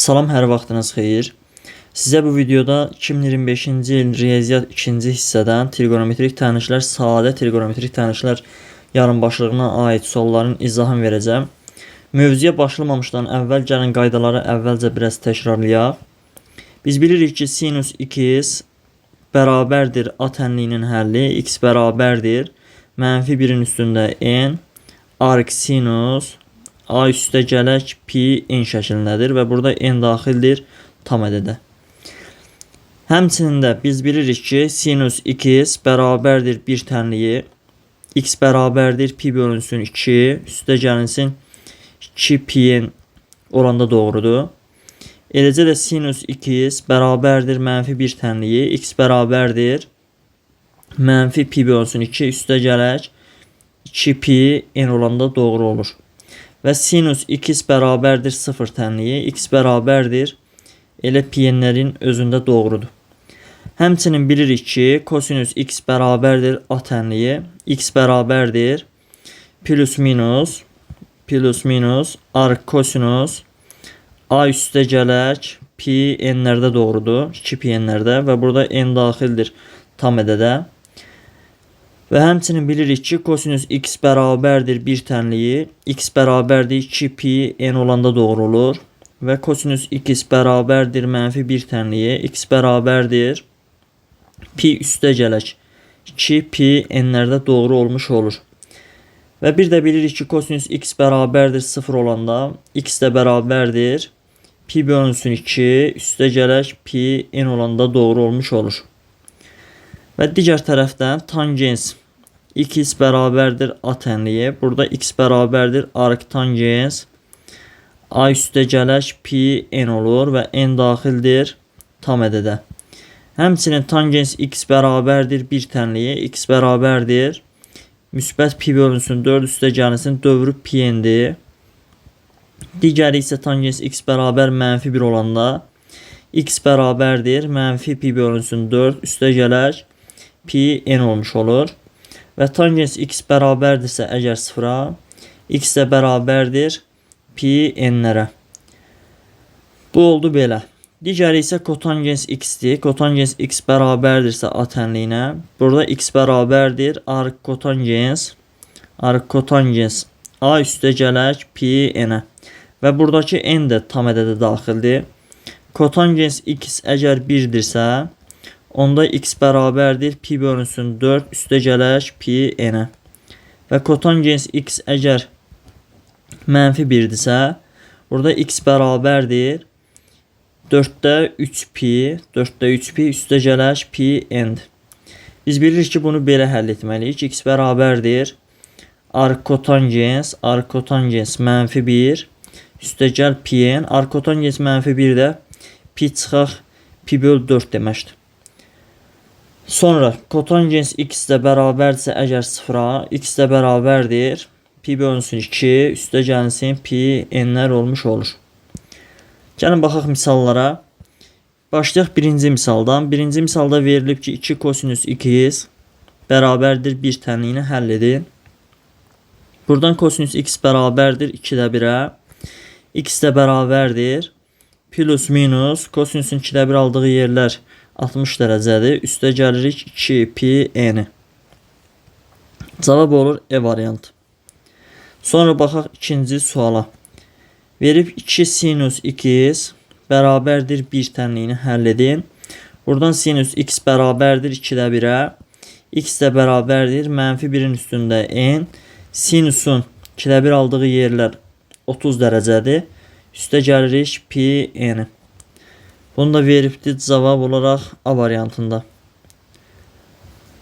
Salam, hər vaxtınız xeyir. Sizə bu videoda 2025-ci il riyaziyyat 2-ci hissədən trigonometrik təhnişlər, sadə trigonometrik təhnişlər yarımbaşlığına aid sualların izahını verəcəm. Mövzuya başlamamışdan əvvəl gəlin qaydaları əvvəlcə biraz təkrarlayaq. Biz bilirik ki, sinus 2x bərabərdir a tənliyinin həlli, x bərabərdir -1'in üstündə n, arc sinus a üstə gələk pi n şəklindədir və burada n daxildir tam ədədə. Həmçinin də biz bilirik ki, sinus 2x bərabərdir 1 tənliyi, x bərabərdir pi bölünsün 2, üstə gəlinsin 2 pi n olanda doğrudur. Eləcə də sinus 2x bərabərdir -1 tənliyi, x bərabərdir -pi bölünsün 2, üstə gələk 2 pi n olanda doğru olur. Və sinus 2x bərabərdir 0 tənliyi, x bərabərdir elə pi n'lərin özündə doğrudur. Həmçinin bilirik ki, kosinus x bərabərdir a tənliyi, x bərabərdir plus minus arc kosinus a üstə gələk pi n'lərdə doğrudur, 2 pi n'lərdə və burada n daxildir tam ədədə. Və həmçinin bilirik ki, kosinus x bərabərdir 1 tənliyi, x bərabərdir 2 pi n olanda doğru olur. Və kosinus x bərabərdir -1 tənliyi, x bərabərdir pi üstə gələk 2 pi n'lərdə doğru olmuş olur. Və bir də bilirik ki, kosinus x bərabərdir 0 olanda, x də bərabərdir pi bölünsün 2, üstə gələk pi n olanda doğru olmuş olur. Və digər tərəfdən tangens x bərabərdir a tənliyi. Burada x bərabərdir arc tangens a üstə gələk pi n olur və n daxildir tam ədədə. Həmçinin tangens x bərabərdir 1 tənliyi. X bərabərdir müsbət pi bölünsün 4, üstə gəlinsin dövrü pi n'dir. Digəri isə tangens x bərabər -1 olanda x bərabərdir -pi bölünsün 4, üstə gələk pi n olmuş olur. Və tangens x bərabərdirsə əgər 0-a, x də bərabərdir pi n'lərə. Bu oldu belə. Digəri isə kotangens x-dir. Kotangens x bərabərdirsə a tənliyinə, burada x bərabərdir arc kotangens a üstə gələk pi n'ə. Və buradakı n də tam ədədə daxildir. Kotangens x əgər 1-dirsə, onda x bərabərdir pi bölünsün 4, üstə gələk pi n'ə. Və kotangens x əgər -1-dirsə, burada x bərabərdir 4'də 3 pi, üstə gələk pi n'dir. Biz bilirik ki, bunu belə həll etməliyik. X bərabərdir arc kotangens -1, üstə gəl pi n. Arc kotangens -1 də pi çıxaq pi böl 4 deməkdir. Sonra kotangens x də bərabərdirsə əgər 0-a, x də bərabərdir pi bölünsün 2, üstə gəlinsin pi n'lər olmuş olur. Gəlin baxaq misallara. Başlayaq birinci misaldan. Birinci misalda verilib ki, 2 kosinus 2x bərabərdir 1 tənliyini həll edin. Buradan kosinus x bərabərdir 2-də 1-ə. X də bərabərdir plus minus kosinusun 2-də 1 aldığı yerlər 60 dərəcədir. Üstə gəlirik 2 pi n. Cavab olur E variantı. Sonra baxaq ikinci suala. Verib 2 sinus 2x bərabərdir 1 tənliyini həll edin. Buradan sinus x bərabərdir 2-də 1-ə. X də bərabərdir -1'in üstündə n. Sinusun 2-də 1 aldığı yerlər 30 dərəcədir. Üstə gəlirik pi n. Bunu da veribdir cavab olaraq A variantında.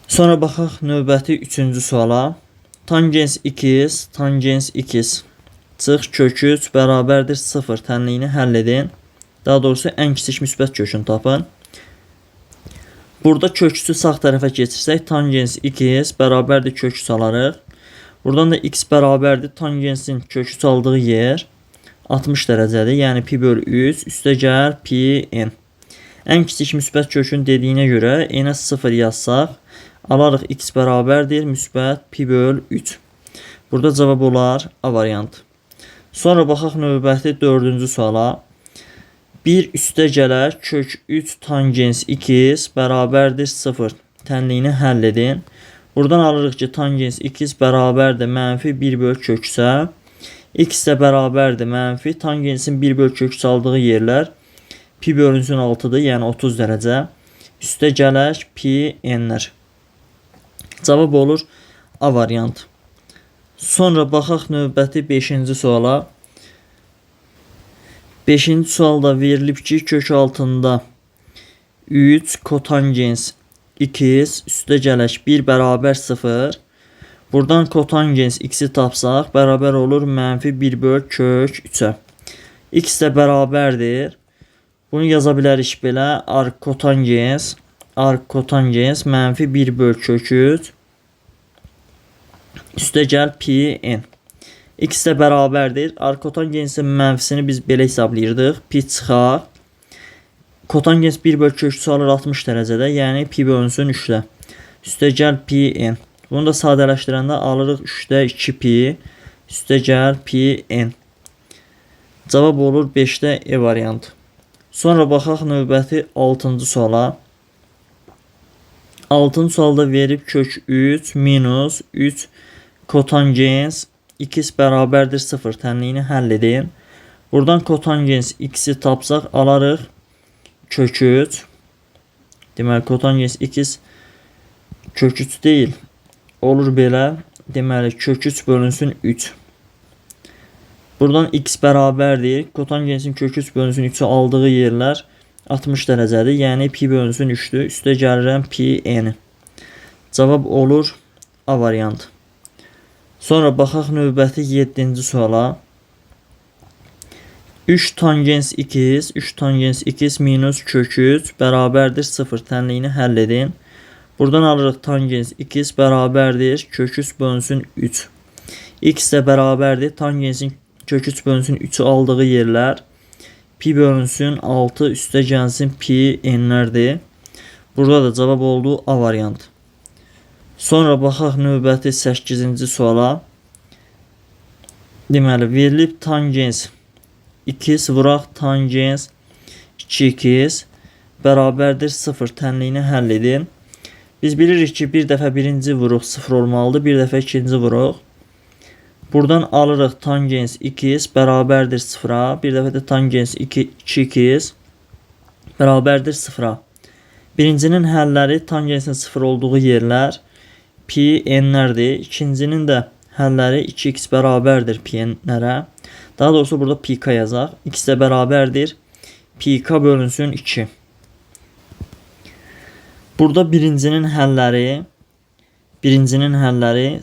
Sonra baxaq növbəti 3-cü suala. Tangens x çıx kökü 3 bərabərdir 0 tənliyini həll edin. Daha doğrusu ən kiçik müsbət kökünü tapın. Burada köküsü sağ tərəfə keçirsək, tangens x bərabərdir kök 3 alarıq. Buradan da x bərabərdir tangensin kök 3 aldığı yer 60 dərəcədir. Yəni pi böl 3, üstə gəl pi n. Ən kiçik müsbət kökün dediyinə görə n'ə 0 yazsaq, alarıq x bərabərdir müsbət pi böl 3. Burada cavab olar A variantı. Sonra baxaq növbəti 4-cü suala. 1 üstə gələr kök 3 tangens x bərabərdir 0. Tənliyini həll edin. Buradan alırıq ki, tangens x bərabərdir mənfi 1 bölü kök 3-ə. X də bərabərdir mənfi tangensin 1 bölü kök 3 aldığı yerlər pi bölünsün 6-dır, yəni 30 dərəcə. Üstə gələr pi n-lər. Cavab olur A variantı. Sonra baxaq növbəti 5-ci suala. 5-ci sualda verilib ki, kök altında 3 kotangens x üstə gələk 1 bərabər 0. Buradan kotangens x-i tapsaq bərabər olur mənfi 1 bölü kök 3-ə. X də bərabərdir. Bunu yaza bilərik belə. Arc kotangens mənfi 1 bölü kök 3 üstə gəl pi n. X də bərabərdir. Arc kotangensin mənfisini biz belə hesablayırdıq. Pi çıxar. Kotangens 1 bölü kök 3 alır 60 dərəcədə. Yəni pi bölünsün 3-də. Üstə gəl pi n. Bunu da sadələşdirəndə alırıq 3-də 2 pi. Üstə gəl pi n. Cavab olur 5-də E variantı. Sonra baxaq növbəti 6-cı suala. 6-cı sualda verib kök 3 minus 3 kotangens x bərabərdir 0 tənliyini həll edin. Buradan kotangens x-i tapsaq alarıq kök 3. Deməli kotangens x kök 3 deyil. Olur belə. Deməli kök 3 bölünsün 3. Buradan x bərabərdir. Kotangensin kök 3 bölünsün 3-ü aldığı yerlər 60 dərəcədir. Yəni pi bölünsün 3-dür. Üstə gəlirəm pi n. Cavab olur A variantı. Sonra baxaq növbəti 7-ci suala. 3 tangens x minus kök 3 bərabərdir 0 tənliyini həll edin. Buradan alırıq tangens x bərabərdir kök 3 bölünsün 3. X də bərabərdir. Tangensin kök 3 bölünsün 3-ü aldığı yerlər pi bölünsün 6 üstə gəlsin pi n-lərdir. Burada da cavab oldu A variantı. Sonra baxaq növbəti 8-ci suala. Deməli, verilib tangens x vuraq tangens 2x bərabərdir 0 tənliyini həll edin. Biz bilirik ki, bir dəfə birinci vuruq 0 olmalıdır, bir dəfə ikinci vuruq. Buradan alırıq tangens x bərabərdir 0-a, bir dəfə də tangens 2x bərabərdir 0-a. Birincinin həlləri tangensin 0 olduğu yerlər pi n-lərdir. İkincinin də həlləri 2x bərabərdir pi n-lərə. Daha doğrusu burada pi k yazaq. X də bərabərdir pi k bölünsün 2. Burada birincinin həlləri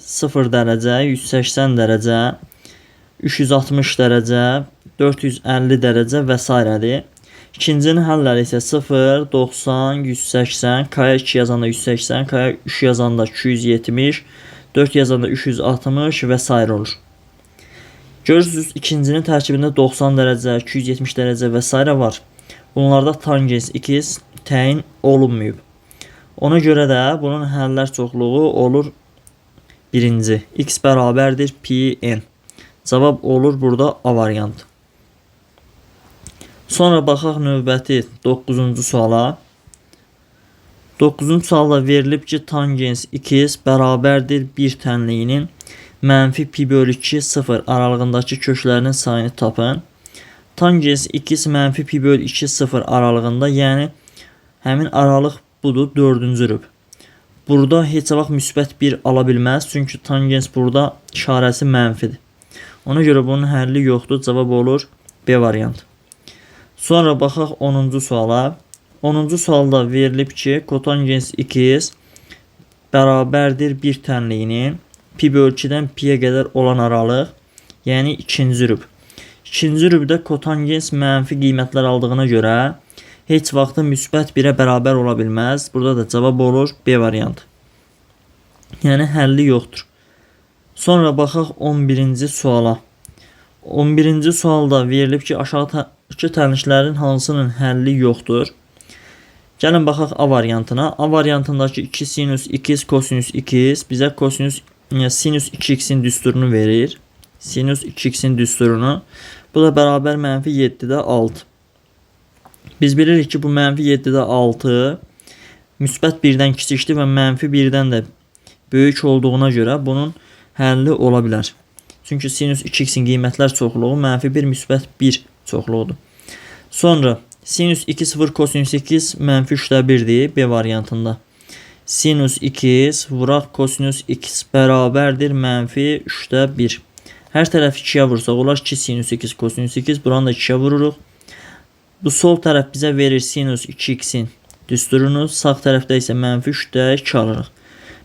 0 dərəcə, 180 dərəcə, 360 dərəcə, 450 dərəcə və s. İkincinin həlləri isə 0, 90, 180, k-ya 2 yazanda 180, k-ya 3 yazanda 270, 4 yazanda 360 və s. olur. Görürsünüz, ikincinin tərkibində 90 dərəcə, 270 dərəcə və s. var. Bunlarda tangens x təyin olunmayıb. Ona görə də bunun həllər çoxluğu olur birinci. X bərabərdir pi n. Cavab olur burada A variantı. Sonra baxaq növbəti 9-cu suala. 9-cu sualda verilib ki, tangens x bərabərdir 1 tənliyinin mənfi pi bölü 2 0 aralığındakı köklərinin sayını tapın. Tangens x mənfi pi bölü 2 0 aralığında, yəni həmin aralıq budur, 4-cü rüb. Burada heç vaxt müsbət 1 ala bilməz, çünki tangens burada işarəsi mənfidir. Ona görə bunun həlli yoxdur, cavab olur B variantı. Sonra baxaq 10-cu suala. 10-cu sualda verilib ki, kotangens x bərabərdir 1 tənliyinin pi bölü 2-dən pi-yə qədər olan aralıq, yəni 2-ci rüb. 2-ci rübdə kotangens mənfi qiymətlər aldığına görə heç vaxtı müsbət 1-ə bərabər ola bilməz. Burada da cavab olur B variantı. Yəni həlli yoxdur. Sonra baxaq 11-ci suala. 11-ci sualda verilib ki, aşağıdakı tənlişlərin hansının həlli yoxdur? Gəlin baxaq A variantına. A variantındakı 2 sinus x kosinus x bizə sinus 2x'in düsturunu verir. Sinus 2x'in düsturunu. Bu da bərabər mənfi 7-də 6. Biz bilirik ki bu mənfi 7-də 6 müsbət 1-dən kiçikdir və mənfi 1-dən də böyük olduğuna görə bunun həlli ola bilər. Çünki sinus 2x'in qiymətlər çoxluğu mənfi 1 müsbət 1 çoxluğudur. Sonra sinus 2 0 kosinus 2 mənfi 3/1'dir B variantında. Sinus 2 vuraq kosinus x bərabərdir mənfi 3/1. Hər tərəf 2'yə vursaq olar 2 sinus 2 kosinus 2. Buranı da 2'yə vururuq. Bu sol tərəf bizə verir sinus 2x'in düsturunu. Sağ tərəfdə isə mənfi 3/2 alırıq.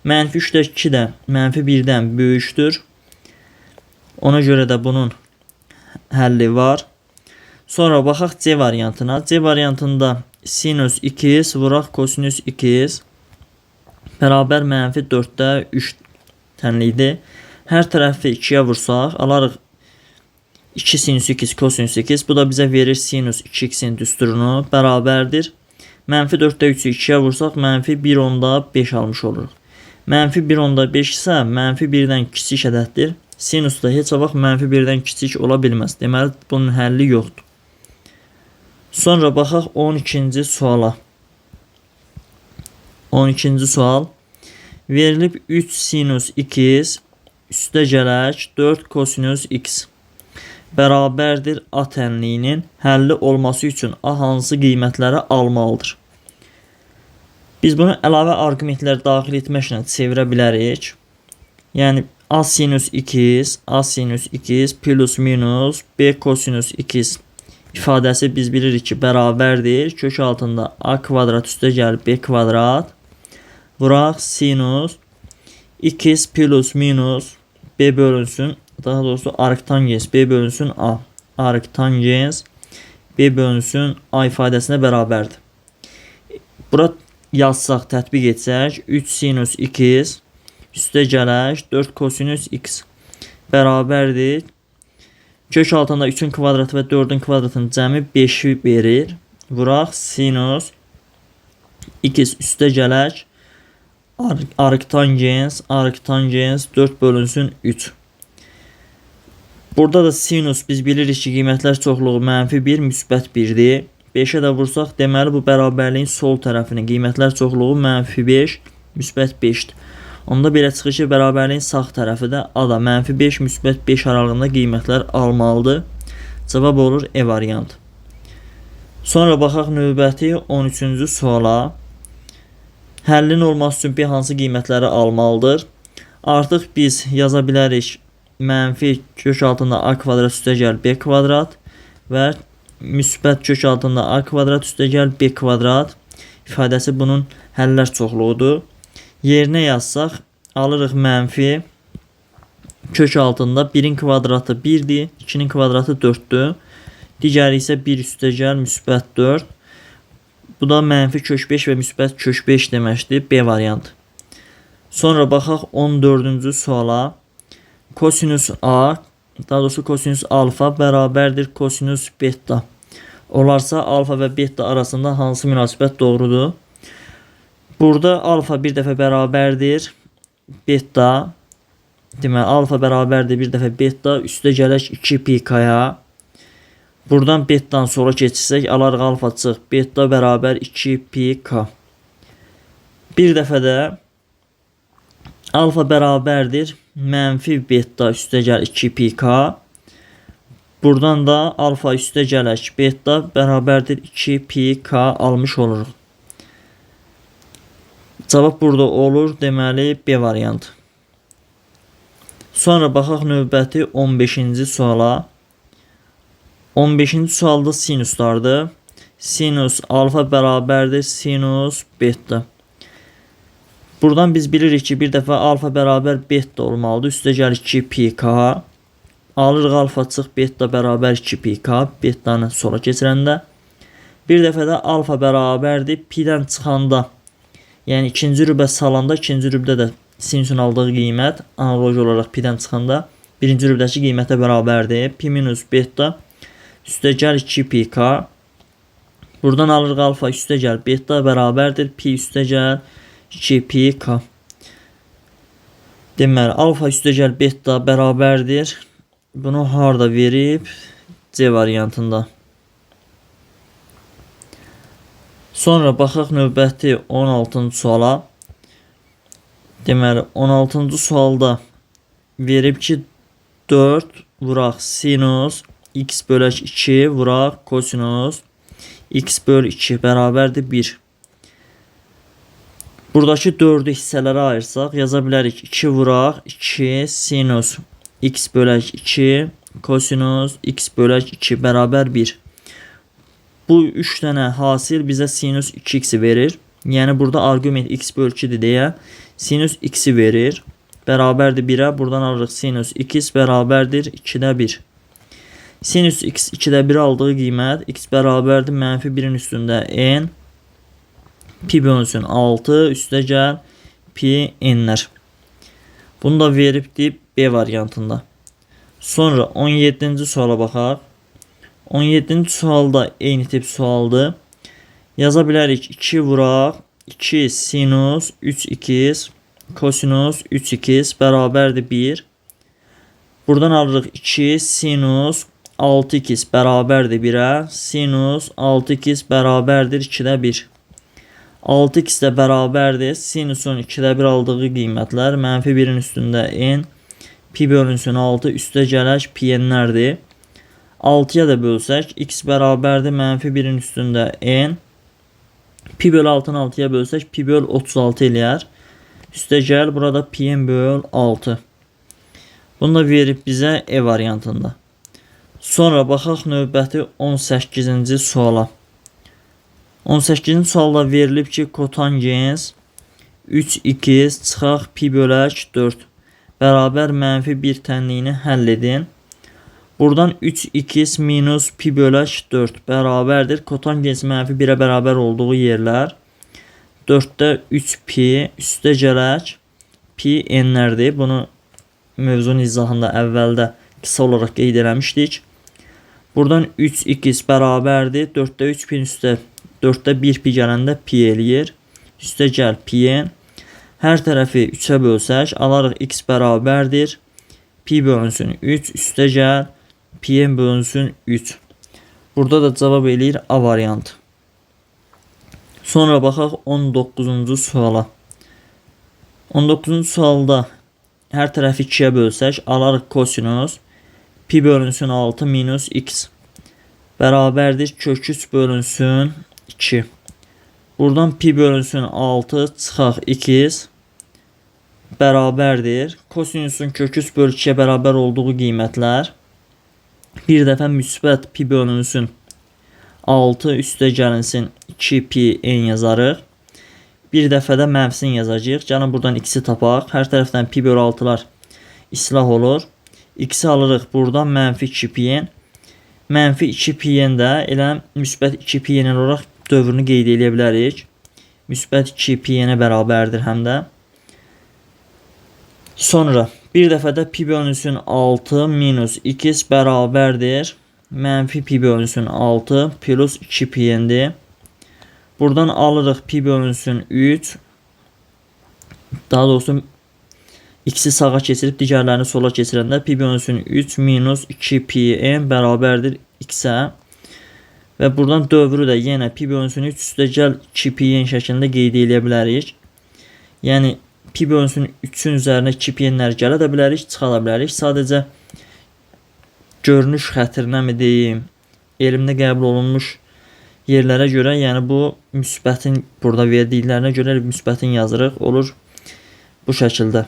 Mənfi 3/2 də mənfi 1-dən böyükdür. Ona görə də bunun həlli var. Sonra baxaq C variantına. C variantında sinus 2 vuraq kosinus 2 bərabər mənfi 4/3 tənlidir. Hər tərəfi 2'yə vursaq alarıq 2 sinus 2 kosinus 2. Bu da bizə verir sinus 2x'in düsturunu bərabərdir. Mənfi 4/3'ü 2'yə vursaq mənfi 1/5 almış oluruq. Mənfi 1/5 isə mənfi 1-dən kiçik ədəddir. Sinus da heç vaxt mənfi 1-dən kiçik ola bilməz. Deməli bunun həlli yoxdur. Sonra baxaq 12-ci suala. 12-ci sual. Verilib 3 sinus 2 üstə gələk 4 kosinus x bərabərdir A tənliyinin həlli olması üçün A hansı qiymətləri almalıdır? Biz bunu əlavə arqumentlər daxil etməklə çevirə bilərik. Yəni A sinus 2 plus minus B kosinus 2 ifadəsi biz bilirik ki bərabərdir. Kök altında A kvadrat üstə gəlib B kvadrat. Vuraq sinus 2 plus minus B bölünsün. Daha doğrusu arctangens B bölünsün A. Arctangens B bölünsün A ifadəsinə bərabərdir. Bura yazsaq, tətbiq etsək 3 sinus 2 üstə gələk 4 kosinus x bərabərdir. Kök altında 3'ün kvadratı və 4'ün kvadratının cəmi 5'i verir. Vuraq sinus 2 üstə gələk arctangens 4 bölünsün 3. Burada da sinus biz bilirik ki qiymətlər çoxluğu mənfi 1 müsbət 1'dir. 5'ə də vursaq deməli bu bərabərliyin sol tərəfinin qiymətlər çoxluğu mənfi 5 müsbət 5'dir. Onda belə çıxır ki bərabərliyin sağ tərəfi də A da mənfi 5 müsbət 5 aralığında qiymətlər almalıdır. Cavab olur E variantı. Sonra baxaq növbəti 13-cü suala. Həllin olması üçün B hansı qiymətləri almalıdır? Artıq biz yaza bilərik mənfi kök altında A kvadrat üstə gəl B kvadrat və müsbət kök altında A kvadrat üstə gəl B kvadrat ifadəsi bunun həllər çoxluğudur. Yerinə yazsaq alırıq mənfi kök altında 1'in kvadratı 1'dir, 2'nin kvadratı 4'dür. Digəri isə 1 üstə gəl müsbət 4. Bu da mənfi kök 5 və müsbət kök 5 deməkdir. B variantı. Sonra baxaq 14-cü suala. Kosinus A, daha doğrusu kosinus alfa bərabərdir kosinus beta. Olarsa alfa və beta arasında hansı münasibət doğrudur? Burada alfa bir dəfə bərabərdir beta. Deməli alfa bərabərdir bir dəfə beta üstə gələk 2 pikaya. Buradan betadan sola keçirsək alarıq alfa çıx beta bərabər 2 pika. Bir dəfə də alfa bərabərdir mənfi beta üstə gəl 2 pika. Buradan da alfa üstə gələk beta bərabərdir 2 pika almış oluruq. Cavab burada olur. Deməli B variantı. Sonra baxaq növbəti 15-ci suala. 15-ci sualda sinuslardır. Sinus alfa bərabərdir sinus beta. Buradan biz bilirik ki bir dəfə alfa bərabər beta olmalıdır. Üstə gəl 2 pika. Alırıq alfa çıx beta bərabər 2 pika. Betanı sola keçirəndə. Bir dəfə də alfa bərabərdir pi'dən çıxanda. Yəni ikinci rübə salanda ikinci rübdə də sinusun aldığı qiymət analoji olaraq pi'dən çıxanda birinci rübdəki qiymətə bərabərdir. Pi minus beta üstə gəl 2 pika. Buradan alırıq alfa üstə gəl beta bərabərdir pi üstə gəl 2 pika. Deməli alfa üstə gəl beta bərabərdir. Bunu harda verib? C variantında. Sonra baxaq növbəti 16-cı suala. Deməli 16-cı sualda verib ki 4 vuraq sinus x bölək 2 vuraq kosinus x böl 2 bərabərdir 1. Buradakı 4'ü hissələrə ayırsaq yaza bilərik 2 vuraq 2 sinus x bölək 2 kosinus x bölək 2 bərabər 1. Bu 3 dənə hasil bizə sinus 2x verir. Yəni burada arqument x böl 2'dir deyə sinus x'i verir. Bərabərdir 1'ə. Buradan alırıq sinus x bərabərdir 2'də 1. Sinus x 2'də 1 aldığı qiymət x bərabərdir mənfi 1'in üstündə n pi bölünsün 6 üstə gəl pi n'lər. Bunu da veribdir B variantında. Sonra 17-ci suala baxaq. 17-ci sualda eyni tip sualdır. Yaza bilərik 2 vuraq 2 sinus 3x kosinus 3x bərabərdir 1. Buradan alırıq 2 sinus 6x bərabərdir 1'ə. Sinus 6x bərabərdir 2'də 1. 6x də bərabərdir sinusun 2'də 1 aldığı qiymətlər mənfi 1'in üstündə n pi bölünsün 6 üstə gələk pi n'lərdir. 6'ya da bölsək x bərabərdir mənfi 1'in üstündə n pi böl 6'nı 6'ya bölsək pi böl 36 eləyər. Üstə gəl burada pi n böl 6. Bunu da verib bizə E variantında. Sonra baxaq növbəti 18-ci suala. 18-ci sualda verilib ki kotangens 3x çıxaq pi bölək 4 bərabər mənfi 1 tənliyini həll edin. Buradan 3x minus pi bölək 4 bərabərdir. Kotangens mənfi 1'ə bərabər olduğu yerlər 4'də 3 pi üstə gələk pi n'lərdir. Bunu mövzunun izahında əvvəldə qısa olaraq qeyd eləmişdik. Buradan 3x bərabərdir 4'də 3 pi üstə 4'də 1 pi gələndə pi eləyir. Üstə gəl pi n. Hər tərəfi 3'ə bölsək alarıq x bərabərdir pi bölünsün 3 üstə gəl pi n bölünsün 3. Burada da cavab eləyir A variantı. Sonra baxaq 19-cu suala. 19-cu sualda hər tərəfi 2'yə bölsək alarıq kosinus pi bölünsün 6 minus x bərabərdir kök 3 bölünsün 2. Buradan pi bölünsün 6 çıxaq x bərabərdir. Kosinusun kök 3 böl 2'yə bərabər olduğu qiymətlər bir dəfə müsbət pi bölünsün 6 üstə gəlinsin 2 pi n yazarıq. Bir dəfə də mənfisini yazacağıq. Gəlin buradan x'i tapaq. Hər tərəfdən pi böl 6'lar islah olur. X'i alırıq buradan mənfi 2 pi n. Mənfi 2 pi n də elə müsbət 2 pi n olaraq dövrünü qeyd edə bilərik. Müsbət 2 pi n-ə bərabərdir həm də. Sonra bir dəfə də pi bölünsün 6 minus x bərabərdir mənfi pi bölünsün 6 plus 2 pi n-dir. Buradan alırıq pi bölünsün 3. Daha doğrusu x'i sağa keçirib digərlərini sola keçirəndə pi bölünsün 3 minus 2 pi n bərabərdir x-ə. Və buradan dövrü də yenə pi bölünsün 3 üstə gəl 2 pi n şəklində qeyd edə bilərik. Yəni pi bölünsün 3'ün üzərinə 2 pi n'lər gələ də bilərik, çıxa da bilərik. Sadəcə görünüş xətrinə mi deyim, elmdə qəbul olunmuş yerlərə görə, yəni bu müsbətin burada verdiklərinə görə müsbətin yazırıq. Olur bu şəkildə.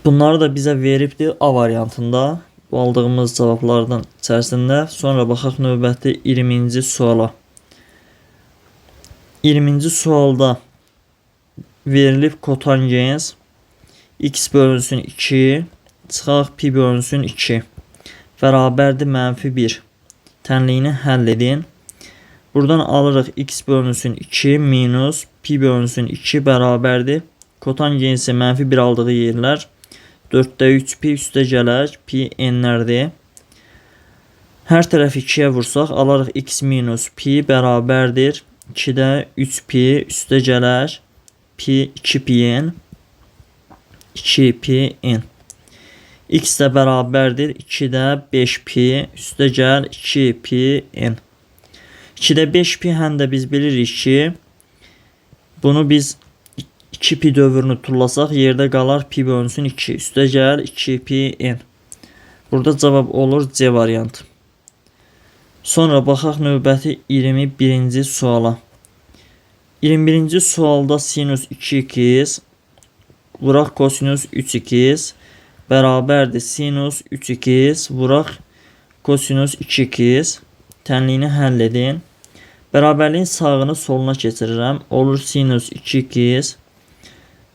Bunları da bizə veribdir A variantında. Bu aldığımız cavablardan içərisində. Sonra baxaq növbəti 20-ci suala. 20-ci sualda verilib kotangens x bölünsün 2 çıxaq pi bölünsün 2 bərabərdir mənfi 1 tənliyini həll edin. Buradan alırıq x bölünsün 2 minus pi bölünsün 2 bərabərdir. Kotangensi mənfi 1 aldığı yerlər 4'də 3 pi üstə gələk pi n'lərdir. Hər tərəfi 2'yə vursaq alarıq x minus pi bərabərdir 2'də 3 pi üstə gələk pi 2 pi n 2 pi n. X də bərabərdir 2'də 5 pi üstə gəl 2 pi n. 2'də 5 pi həm də biz bilirik ki, bunu biz 2 pi dövrünü tullasaq yerdə qalar pi bölünsün 2. Üstə gəl 2 pi n. Burada cavab olur C variantı. Sonra baxaq növbəti 21-ci suala. 21-ci sualda sinus 2x vuraq kosinus 3x bərabərdir sinus 3x vuraq kosinus 2x. Tənliyini həll edin. Bərabərliyin sağını soluna keçirirəm. Olur sinus 2x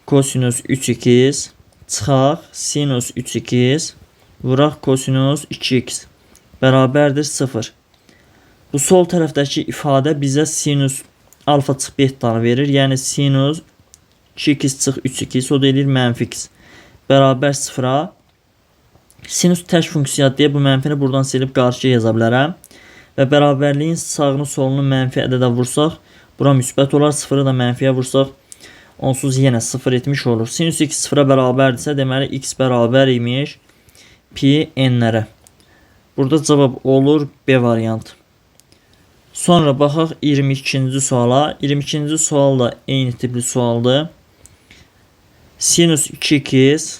kosinus 3x çıxaq sinus 3x vuraq kosinus 2x bərabərdir 0. Bu sol tərəfdəki ifadə bizə sinus alfa çıx betanı verir. Yəni sinus 2x çıx 3x o da edir mənfi x bərabər 0-a. Sinus tək funksiya deyə bu mənfini buradan silib qarşıya yaza bilərəm. Və bərabərliyin sağını solunu mənfi ədədə vursaq, bura müsbət olar. 0-ı da mənfiyə vursaq, onsuz yenə 0 etmiş olur. Sinus x 0-a bərabərdirsə, deməli x bərabər imiş pi n-lərə. Burada cavab olur B variantı. Sonra baxaq 22-ci suala. 22-ci sual da eyni tipli sualdır. Sinus 2x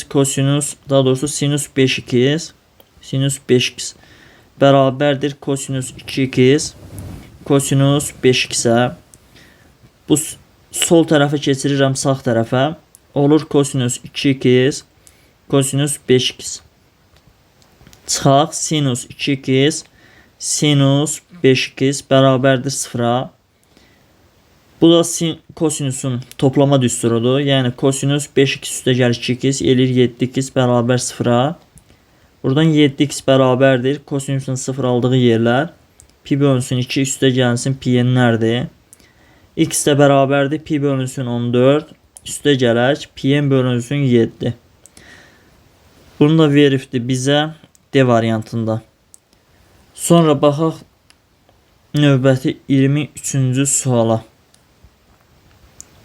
kosinus, daha doğrusu sinus 5x bərabərdir kosinus 2x kosinus 5x-ə. Bu sol tərəfə keçirirəm sağ tərəfə. Olur kosinus 2x kosinus 5x. Çıxaq sinus 2x sinus 5x bərabərdir 0-a. Bu da kosinusun toplama düsturudur. Yəni kosinus 5x üstə gəlir 2x elir 7x bərabər 0-a. Buradan 7x bərabərdir. Kosinusun 0 aldığı yerlər pi bölünsün 2 üstə gəlsin pi n-lərdir. X də bərabərdir pi bölünsün 14 üstə gələk pi n bölünsün 7. Bunu da veribdir bizə D variantında. Sonra baxaq növbəti 23-cü suala.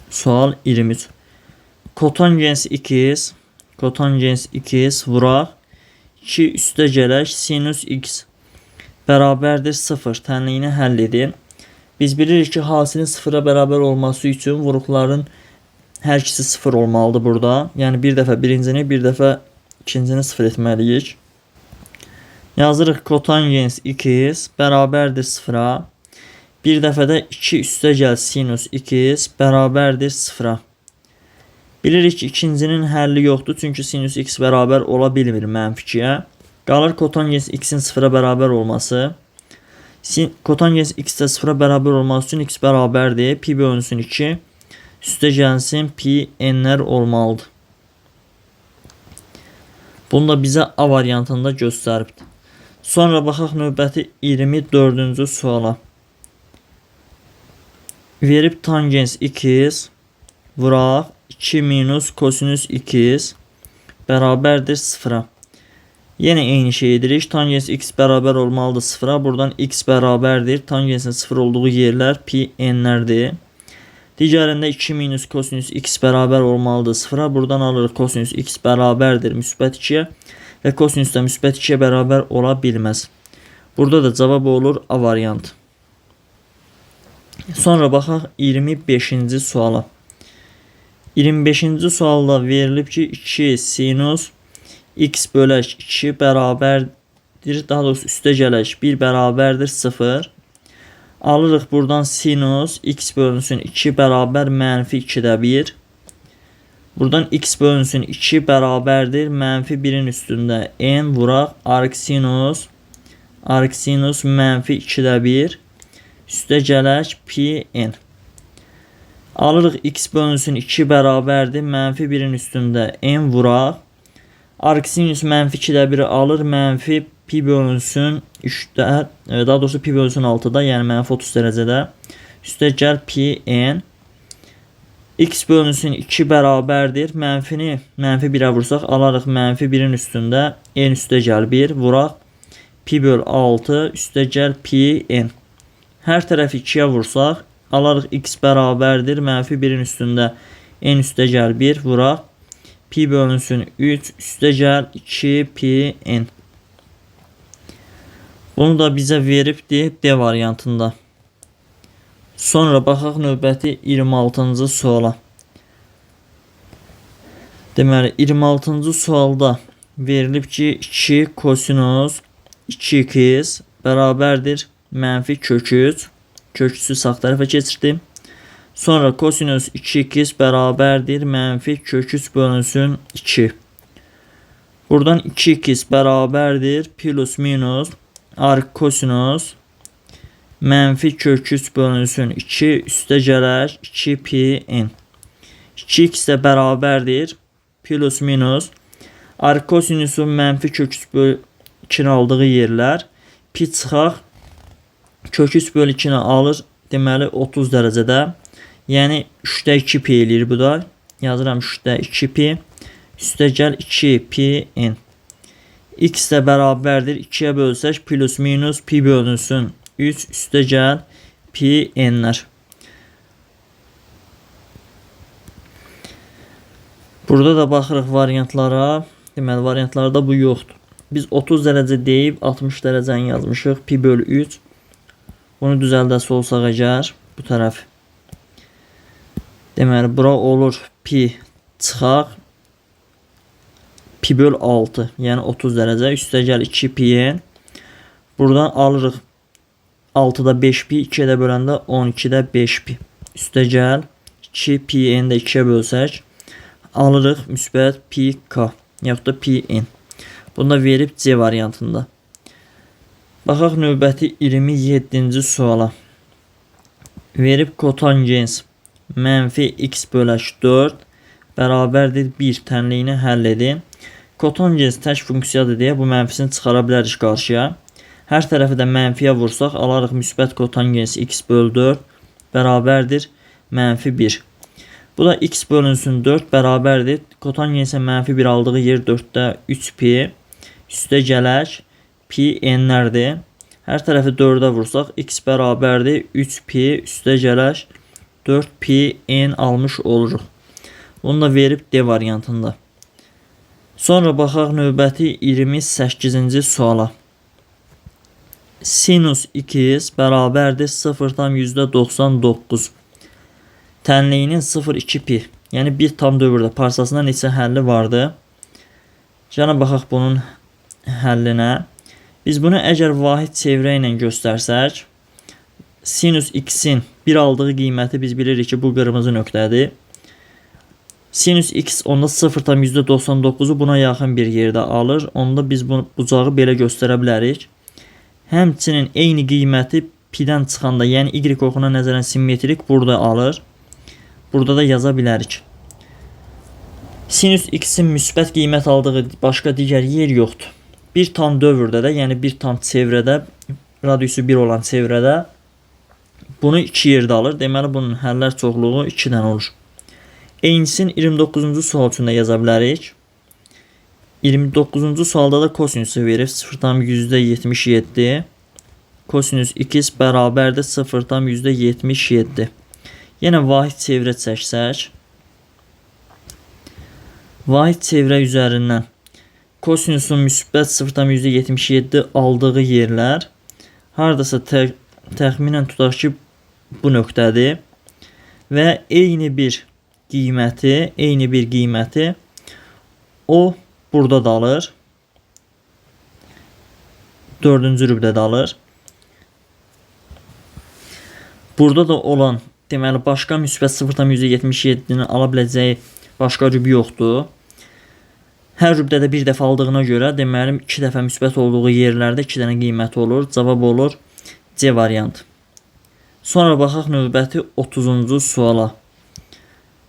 Sual 23. Kotangens x vuraq 2 üstə gələk sinus x bərabərdir 0. Tənliyini həll edin. Biz bilirik ki, hasilin 0-a bərabər olması üçün vuruqların hər ikisi 0 olmalıdır burada. Yəni bir dəfə birincini, bir dəfə ikincini 0 etməliyik. Yazırıq kotangens x bərabərdir 0-a. Bir dəfə də 2 üstə gəl sinus x bərabərdir 0-a. Bilirik ki, ikincinin həlli yoxdur. Çünki sinus x bərabər ola bilmir mənfiyə. Qalır kotangens x-in 0-a bərabər olması. Kotangens x də 0-a bərabər olması üçün x bərabərdir. Pi bölünsün 2. Üstə gəlsin pi n-lər olmalıdır. Bunu da bizə A variantında göstəribdir. Sonra baxaq növbəti 24-cü suala. Verib tangens x vuraq 2 minus kosinus x bərabərdir 0-a. Yenə eyni şey edirik. Tangens x bərabər olmalıdır 0-a. Buradan x bərabərdir. Tangensin 0 olduğu yerlər pi n-lərdir. Digərində 2 minus kosinus x bərabər olmalıdır 0-a. Buradan alırıq kosinus x bərabərdir müsbət 2-yə və kosinus da müsbət 2-yə bərabər ola bilməz. Burada da cavab olur A variantı. Sonra baxaq 25-ci suala. 25-ci sualda verilib ki 2 sinus x bölək 2 bərabərdir, daha doğrusu üstə gələk 1 bərabərdir 0. Alırıq buradan sinus x bölünsün 2 bərabər mənfi 2-də 1. Buradan x bölünsün 2 bərabərdir mənfi 1-in üstündə n vuraq arcsinus mənfi 2-də 1 üstə gələk pi n. Alırıq x bölünsün 2 bərabərdir mənfi 1-in üstündə n vuraq arcsinus mənfi 2-də 1-i alır mənfi pi bölünsün 3-də, daha doğrusu pi bölünsün 6-da, yəni mənfi 30 dərəcədə üstə gəl pi n. X bölünsün 2 bərabərdir. Mənfini mənfi 1-ə vursaq alarıq mənfi 1-in üstündə n üstə gəl 1 vuraq pi böl 6 üstə gəl pi n. Hər tərəfi 2-yə vursaq alarıq x bərabərdir. Mənfi 1-in üstündə n üstə gəl 1 vuraq pi bölünsün 3 üstə gəl 2 pi n. Bunu da bizə veribdi D variantında. Sonra baxaq növbəti 26-cı suala. Deməli 26-cı sualda verilib ki 2 kosinus 2x bərabərdir mənfi kök 3. Kök 3'ü sağ tərəfə keçirdim. Sonra kosinus 2x bərabərdir mənfi kök 3 bölünsün 2. Buradan 2x bərabərdir plus minus arq kosinus mənfi kök 3 bölünsün 2 üstə gələr 2 pi n. 2x də bərabərdir plus minus arq kosinusun mənfi kök 3 bölü 2'ni aldığı yerlər pi çıxaq kök 3 bölü 2'ni alır. Deməli 30 dərəcədə. Yəni 3'də 2 pi eləyir bu da. Yazıram 3'də 2 pi. Üstə gəl 2 pi n. X də bərabərdir 2'yə bölsək plus minus pi bölünsün 3 üstə gəl pi n'lər. Burada da baxırıq variantlara. Deməli variantlarda bu yoxdur. Biz 30 dərəcə deyib 60 dərəcəni yazmışıq. Pi bölü 3. Bunu düzəldəsi olsaq əgər bu tərəf. Deməli bura olur pi çıxaq. Pi bölü 6. Yəni 30 dərəcə. Üstə gəl 2 pi n. Buradan alırıq 6'da 5 pi. 2'yə də böləndə 12'də 5 pi. Üstə gəl 2 pi n də 2'yə bölsək. Alırıq müsbət pi k. Yaxud da pi n. Bunu da verib C variantında. Baxaq növbəti 27-ci suala. Verib kotangens mənfi x bölək 4 bərabərdir 1 tənliyini həll edin. Kotangens tək funksiyadır deyə bu mənfisini çıxara bilərik qarşıya. Hər tərəfi də mənfiyə vursaq alarıq müsbət kotangens x bölü 4 bərabərdir mənfi 1. Bu da x bölünsün 4 bərabərdir. Kotangensə mənfi 1 aldığı yer 4'də 3 pi. Üstə gələk pi n'lərdir. Hər tərəfi 4'ə vursaq x bərabərdir 3 pi. Üstə gələk 4 pi n almış oluruq. Bunu da verib D variantında. Sonra baxaq növbəti 28-ci suala. Sinus 2x bərabərdir 0,99. Tənliyinin 0,2 pi. Yəni 1 tam dövrdə parsasında neçə həlli vardı? Gəlin baxaq bunun həllinə. Biz bunu əgər vahid çevrə ilə göstərsək, sinus x-in 1 aldığı qiyməti biz bilirik ki, bu qırmızı nöqtədir. Sinus x onda 0,99'u buna yaxın bir yerdə alır. Onda biz bu bucağı belə göstərə bilərik. Həmçinin eyni qiyməti pi-dən çıxanda, yəni y oxuna nəzərən simmetrik burada alır. Burada da yaza bilərik. Sinus x-in müsbət qiymət aldığı başqa digər yer yoxdur. Bir tam dövrdə də, yəni bir tam çevrədə, radiusu 1 olan çevrədə bunu 2 yerdə alır. Deməli bunun həllər çoxluğu 2-dən olur. Eynisini 29-cu sual üçün də yaza bilərik. 29-cu sualda da kosinusu verir 0,77. Kosinus x bərabərdir 0,77. Yenə vahid çevrə çəksək. Vahid çevrə üzərindən kosinusun müsbət 0,77 aldığı yerlər hardasa təxminən tutaq ki bu nöqtədir və eyni bir qiyməti o burada da alır. 4-cü rübdə də alır. Burada da olan deməli başqa müsbət 0,77'ni ala biləcəyi başqa rüb yoxdur. Hər rübdədə bir dəfə aldığına görə deməli 2 dəfə müsbət olduğu yerlərdə 2 dənə qiyməti olur. Cavab olur C variantı. Sonra baxaq növbəti 30-cu suala.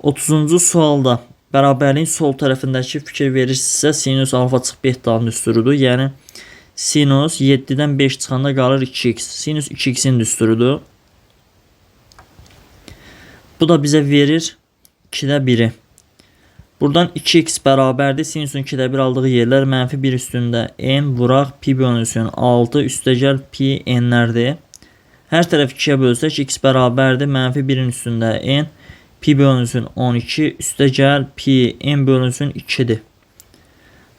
30-cu sualda bərabərliyin sol tərəfindəki fikir verirsinizsə sinus alfa çıx betanın düsturudur. Yəni sinus 7'dən 5 çıxanda qalır 2x. Sinus 2x'in düsturudur. Bu da bizə verir 2'də 1'i. Buradan 2x bərabərdir. Sinusun 2'də 1 aldığı yerlər mənfi 1 üstündə n vuraq pi bölünsün 6 üstə gəl pi n'lərdir. Hər tərəf 2'yə bölsək x bərabərdir mənfi 1'in üstündə n pi bölünsün 12 üstə gəl pi n bölünsün 2'dir.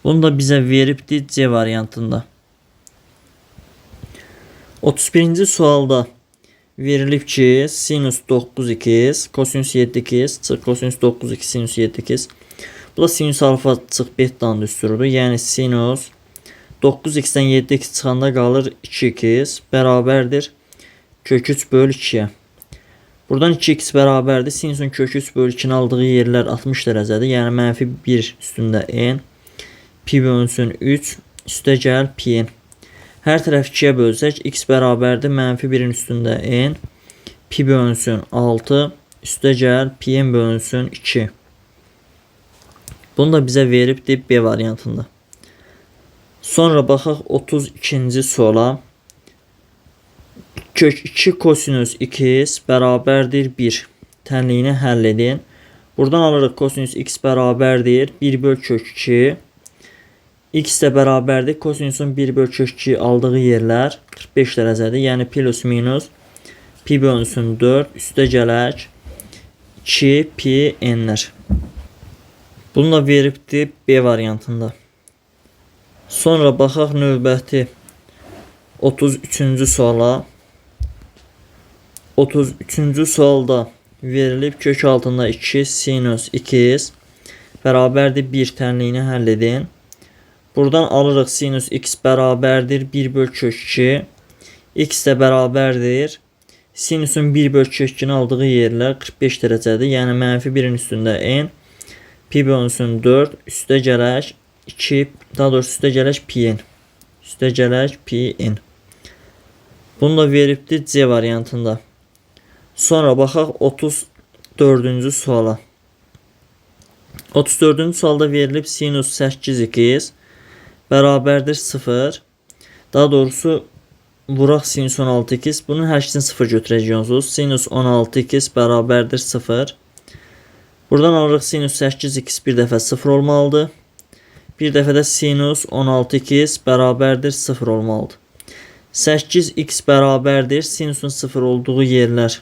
Bunu da bizə veribdir C variantında. 31-ci sualda verilib ki sinus 9x, kosinus 7x çıx kosinus 9x, sinus 7x. Bu da sinus alfa çıx betanın düsturudur. Yəni sinus 9x-dən 7x çıxanda qalır 2x bərabərdir kök 3 bölü 2-yə. Buradan 2x bərabərdir. Sinusun kök 3 bölü 2'ni aldığı yerlər 60 dərəcədir. Yəni mənfi 1 üstündə n. Pi bölünsün 3 üstə gəl pi n. Hər tərəf 2'yə bölsək x bərabərdir mənfi 1'in üstündə n. Pi bölünsün 6 üstə gəl pi n bölünsün 2. Bunu da bizə veribdir B variantında. Sonra baxaq 32-ci suala. Kök 2 kosinus 2x bərabərdir 1. Tənliyini həll edin. Buradan alırıq kosinus x bərabərdir 1 böl kök 2. X də bərabərdir. Kosinusun 1 böl kök 2 aldığı yerlər 45 dərəcədir. Yəni plus minus pi bölünsün 4 üstə gələk 2 pi n'lər. Bunu da veribdir B variantında. Sonra baxaq növbəti 33-cü suala. 33-cü sualda verilib kök altında 2 sinus 2x bərabərdir 1 tənliyini həll edin. Buradan alırıq sinus x bərabərdir 1 böl kök 2. X də bərabərdir. Sinusun 1 böl kök 2'ni aldığı yerlər 45 dərəcədir. Yəni mənfi 1'in üstündə n. Pi bölünsün 4 üstə gələk 2, daha doğrusu üstə gələk pi n. Üstə gələk pi n. Bunu da veribdir C variantında. Sonra baxaq 34-cü suala. 34-cü sualda verilib sinus 8x bərabərdir 0. Daha doğrusu vuraq sinus 16x. Bunun hər ikisini 0 götürəcəyik. Sinus 16x bərabərdir 0. Buradan alırıq sinus 8x bir dəfə 0 olmalıdır. Bir dəfə də sinus 16x bərabərdir 0 olmalıdır. 8x bərabərdir. Sinusun 0 olduğu yerlər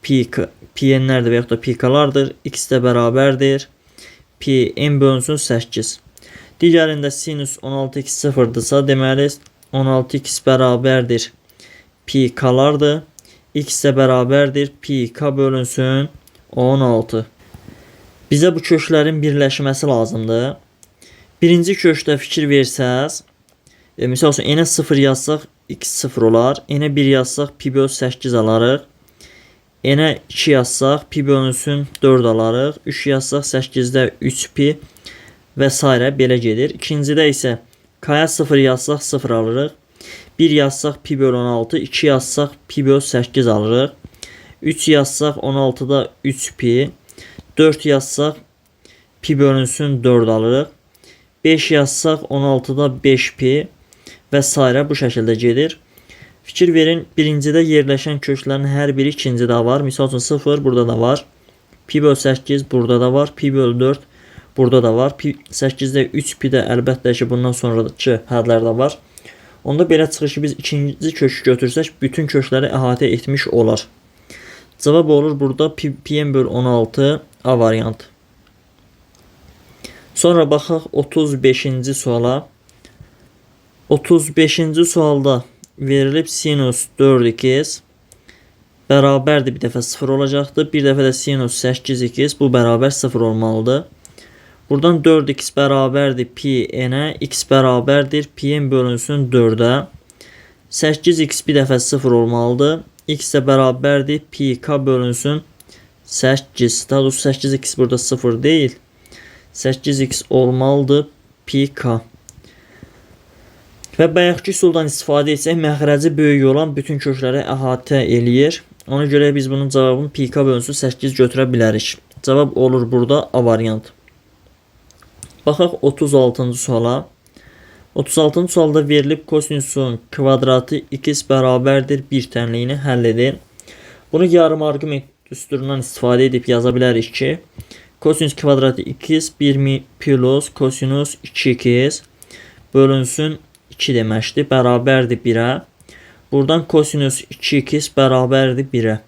pi n'lərdir və yaxud da pikalardır. X də bərabərdir. Pi n bölünsün 8. Digərində sinus 16x 0'dırsa deməli 16x bərabərdir pikalardır. X də bərabərdir pika bölünsün 16. Bizə bu köklərin birləşməsi lazımdır. Birinci kökdə fikir versəz, misal üçün n'ə 0 yazsaq x 0 olar. N'ə 1 yazsaq pi böl 8 alarıq. N'ə 2 yazsaq pi bölünsün 4 alarıq. 3 yazsaq 8'də 3 pi və s. belə gedir. İkincidə isə k'ya 0 yazsaq 0 alırıq. 1 yazsaq pi böl 16, 2 yazsaq pi böl 8 alırıq. 3 yazsaq 16'da 3 pi. 4 yazsaq pi bölünsün 4 alırıq. 5 yazsaq 16'da 5 pi və s. bu şəkildə gedir. Fikir verin, birincidə yerləşən köklərin hər biri ikincidə var. Misal üçün 0 burada da var. Pi böl 8 burada da var. Pi böl 4 burada da var. Pi 8'də 3 pi də əlbəttə ki bundan sonraki hədlərdə var. Onda belə çıxır ki biz ikinci kökü götürsək bütün kökləri əhatə etmiş olar. Cavab olur burada pi n böl 16 A variantı. Sonra baxaq 35-ci suala. 35-ci sualda verilib sinus 4x bərabərdir bir dəfə 0 olacaqdır. Bir dəfə də sinus 8x bu bərabər 0 olmalıdır. Buradan 4x bərabərdir pi n'ə, x bərabərdir pi n bölünsün 4'ə. 8x bir dəfə 0 olmalıdır. X də bərabərdir pi k bölünsün 8. Daha doğrusu 8x burada 0 değil. 8x olmalıdır pi k. Və bayaqki üsuldan istifadə etsək məxrəci böyük olan bütün kökləri əhatə eləyir. Ona görə biz bunun cavabını pi k bölünsün 8 götürə bilərik. Cavab olur burada A variantı. Baxaq 36-cı suala. 36-cı sualda verilib kosinusun kvadratı x bərabərdir 1 tənliyini həll edin. Bunu yarım arqument düsturundan istifadə edib yaza bilərik ki kosinus kvadratı x 1 plus kosinus 2x bölünsün 2 deməkdir. Bərabərdir 1'ə. Buradan kosinus 2x bərabərdir 1'ə.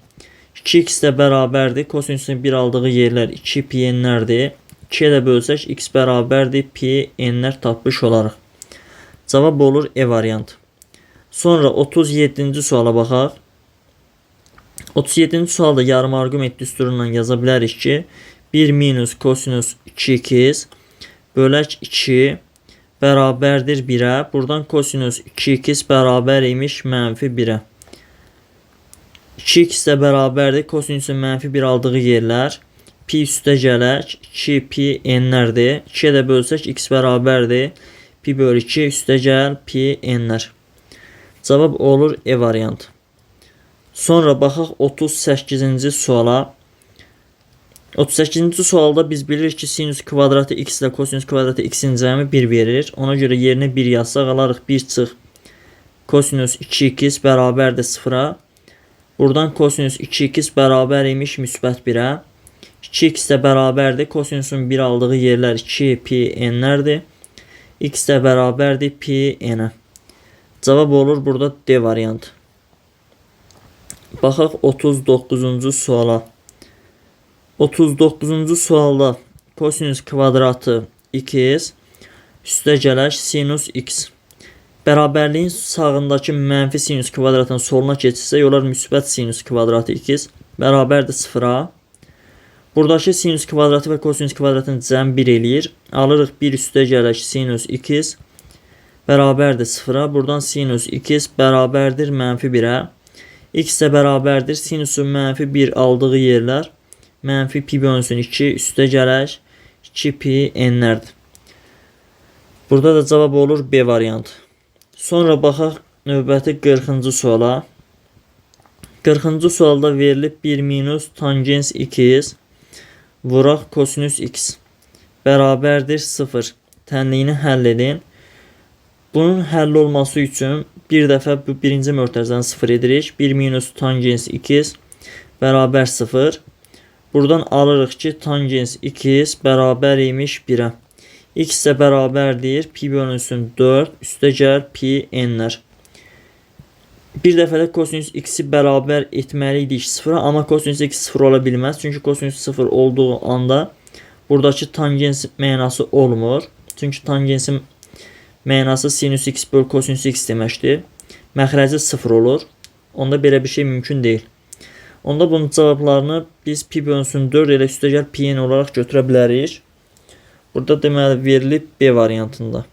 2x də bərabərdir. Kosinusun 1 aldığı yerlər 2 pi n'lərdir. 2'yə də bölsək x bərabərdir pi n'lər tapmış olarıq. Cavab olur E variantı. Sonra 37-ci suala baxaq. 37-ci sualda yarım arqument düsturundan yaza bilərik ki, 1 minus kosinus 2x bölək 2 bərabərdir 1-ə. Buradan kosinus 2x bərabər imiş mənfi 1-ə. 2x də bərabərdir kosinusun mənfi 1 aldığı yerlər. Pi üstə gələk 2 pi n'lərdir. 2-yə də bölsək x bərabərdir. Pi bölü 2 üstə gəl pi n'lər. Cavab olur E variantı. Sonra baxaq 38-ci suala. 38-ci sualda biz bilirik ki, sinüs kvadratı x ilə kosinüs kvadratı x-in cəmi 1 verir. Ona görə yerinə 1 yazsaq alarıq 1 çıx kosinüs 2x bərabərdir 0-a. Buradan kosinüs 2x bərabər imiş müsbət 1-ə. 2x də bərabərdir. Kosinüsün 1 aldığı yerlər 2 pi n'lərdir. X də bərabərdir pi n'ə. Cavab olur burada D variantı. Baxaq 39-cu suala. 39-cu sualda kosinüs kvadratı x üstə gələk sinus x. Bərabərliyin sağındakı mənfi sinus kvadratın soluna keçirsə, olar müsbət sinus kvadratı x bərabərdir 0-a. Buradakı sinus kvadratı və kosinus kvadratın cəm 1 eləyir. Alırıq 1 üstə gələk sinus x bərabərdir 0-a. Buradan sinus x bərabərdir mənfi 1-ə. X də bərabərdir sinusun mənfi 1 aldığı yerlər. Mənfi pi bölünsün 2 üstə gələk 2 pi n'lərdir. Burada da cavab olur B variantı. Sonra baxaq növbəti 40-cı suala. 40-cı sualda verilib 1 minus tangens x vuraq kosinüs x bərabərdir 0. Tənliyini həll edin. Bunun həll olması üçün bir dəfə bu birinci mötərizəni 0 edirik. 1 minus tangens x bərabər 0. Buradan alırıq ki, tangens x bərabər imiş 1-ə. X də bərabərdir pi bölünsün 4 üstə gəl pi n'lər. Bir dəfə də kosinüs x-i bərabər etməli idik 0-a, amma kosinüs x 0 ola bilməz. Çünki kosinüs 0 olduğu anda buradakı tangens mənası olmur. Çünki tangensin mənası sinüs x böl kosinüs x deməkdir. Məxrəci 0 olur. Onda belə bir şey mümkün deyil. Onda bunun cavablarını biz pi bölünsün 4 ilə üstə gəl pi n olaraq götürə bilərik. Burada deməli verilib B variantında.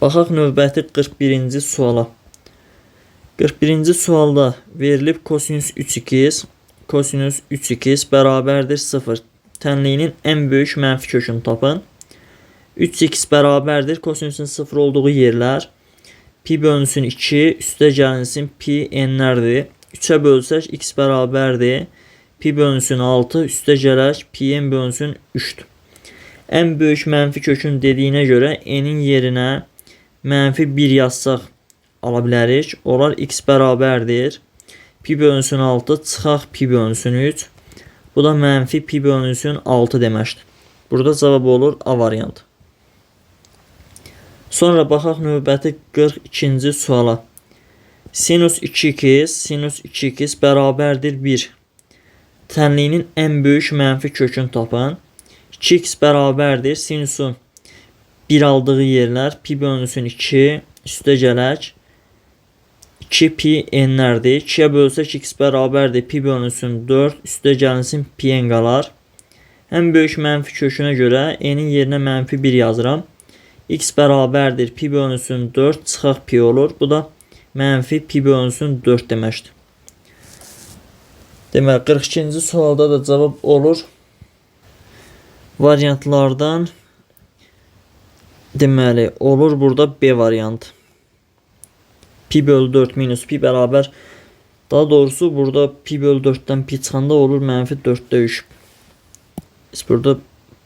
Baxaq növbəti 41-ci suala. 41-ci sualda verilib kosinüs 3x, kosinüs 3x bərabərdir 0. Tənliyinin ən böyük mənfi kökünü tapın. 3x bərabərdir kosinüsün 0 olduğu yerlər. Pi bölünsün 2 üstə gəlinsin pi n'lərdir. 3'ə bölsək x bərabərdir. Pi bölünsün 6 üstə gələk pi n bölünsün 3'dür. Ən böyük mənfi kökün dediyinə görə n'in yerinə mənfi 1 yazsaq ala bilərik. Olar x bərabərdir. Pi bölünsün 6 çıxaq pi bölünsün 3. Bu da mənfi pi bölünsün 6 deməkdir. Burada cavab olur A variantı. Sonra baxaq növbəti 42-ci suala. Sinus 2x bərabərdir 1. Tənliyinin ən böyük mənfi kökünü tapın. 2x bərabərdir sinusun 1 aldığı yerlər pi bölünsün 2 üstə gələk 2 pi n'lərdir. 2'yə bölsək x bərabərdir pi bölünsün 4 üstə gəlinsin pi n qalar. Ən böyük mənfi kökünə görə n'in yerinə mənfi 1 yazıram. X bərabərdir pi bölünsün 4 çıxaq pi olur. Bu da mənfi pi bölünsün 4 deməkdir. Deməli 42-ci sualda da cavab olur. Variantlardan deməli olur burada B variantı. Pi bölü 4 minus pi bərabər. Daha doğrusu burada pi bölü 4'dən pi çıxanda olur mənfi 4'də 3. Biz burada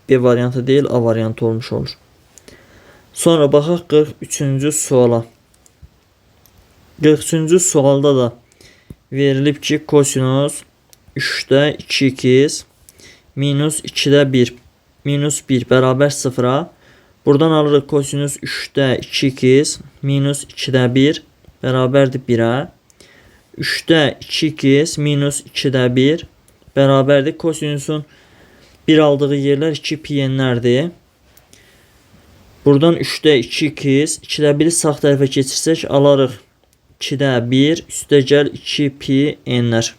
B variantı deyil A variantı olmuş olur. Sonra baxaq 43-cü suala. 43-cü sualda da verilib ki kosinus 3'də 2x minus 2'də 1 minus 1 bərabər 0'a. Buradan alırıq kosinus 3'də 2x minus 2'də 1 bərabərdir 1'ə. 3'də 2x minus 2'də 1 bərabərdir. Kosinusun 1 aldığı yerlər 2 pi n'lərdir. Buradan 3'də 2x, 2'də 1'i sağ tərəfə keçirsək alarıq 2'də 1 üstə gəl 2 pi n'lər.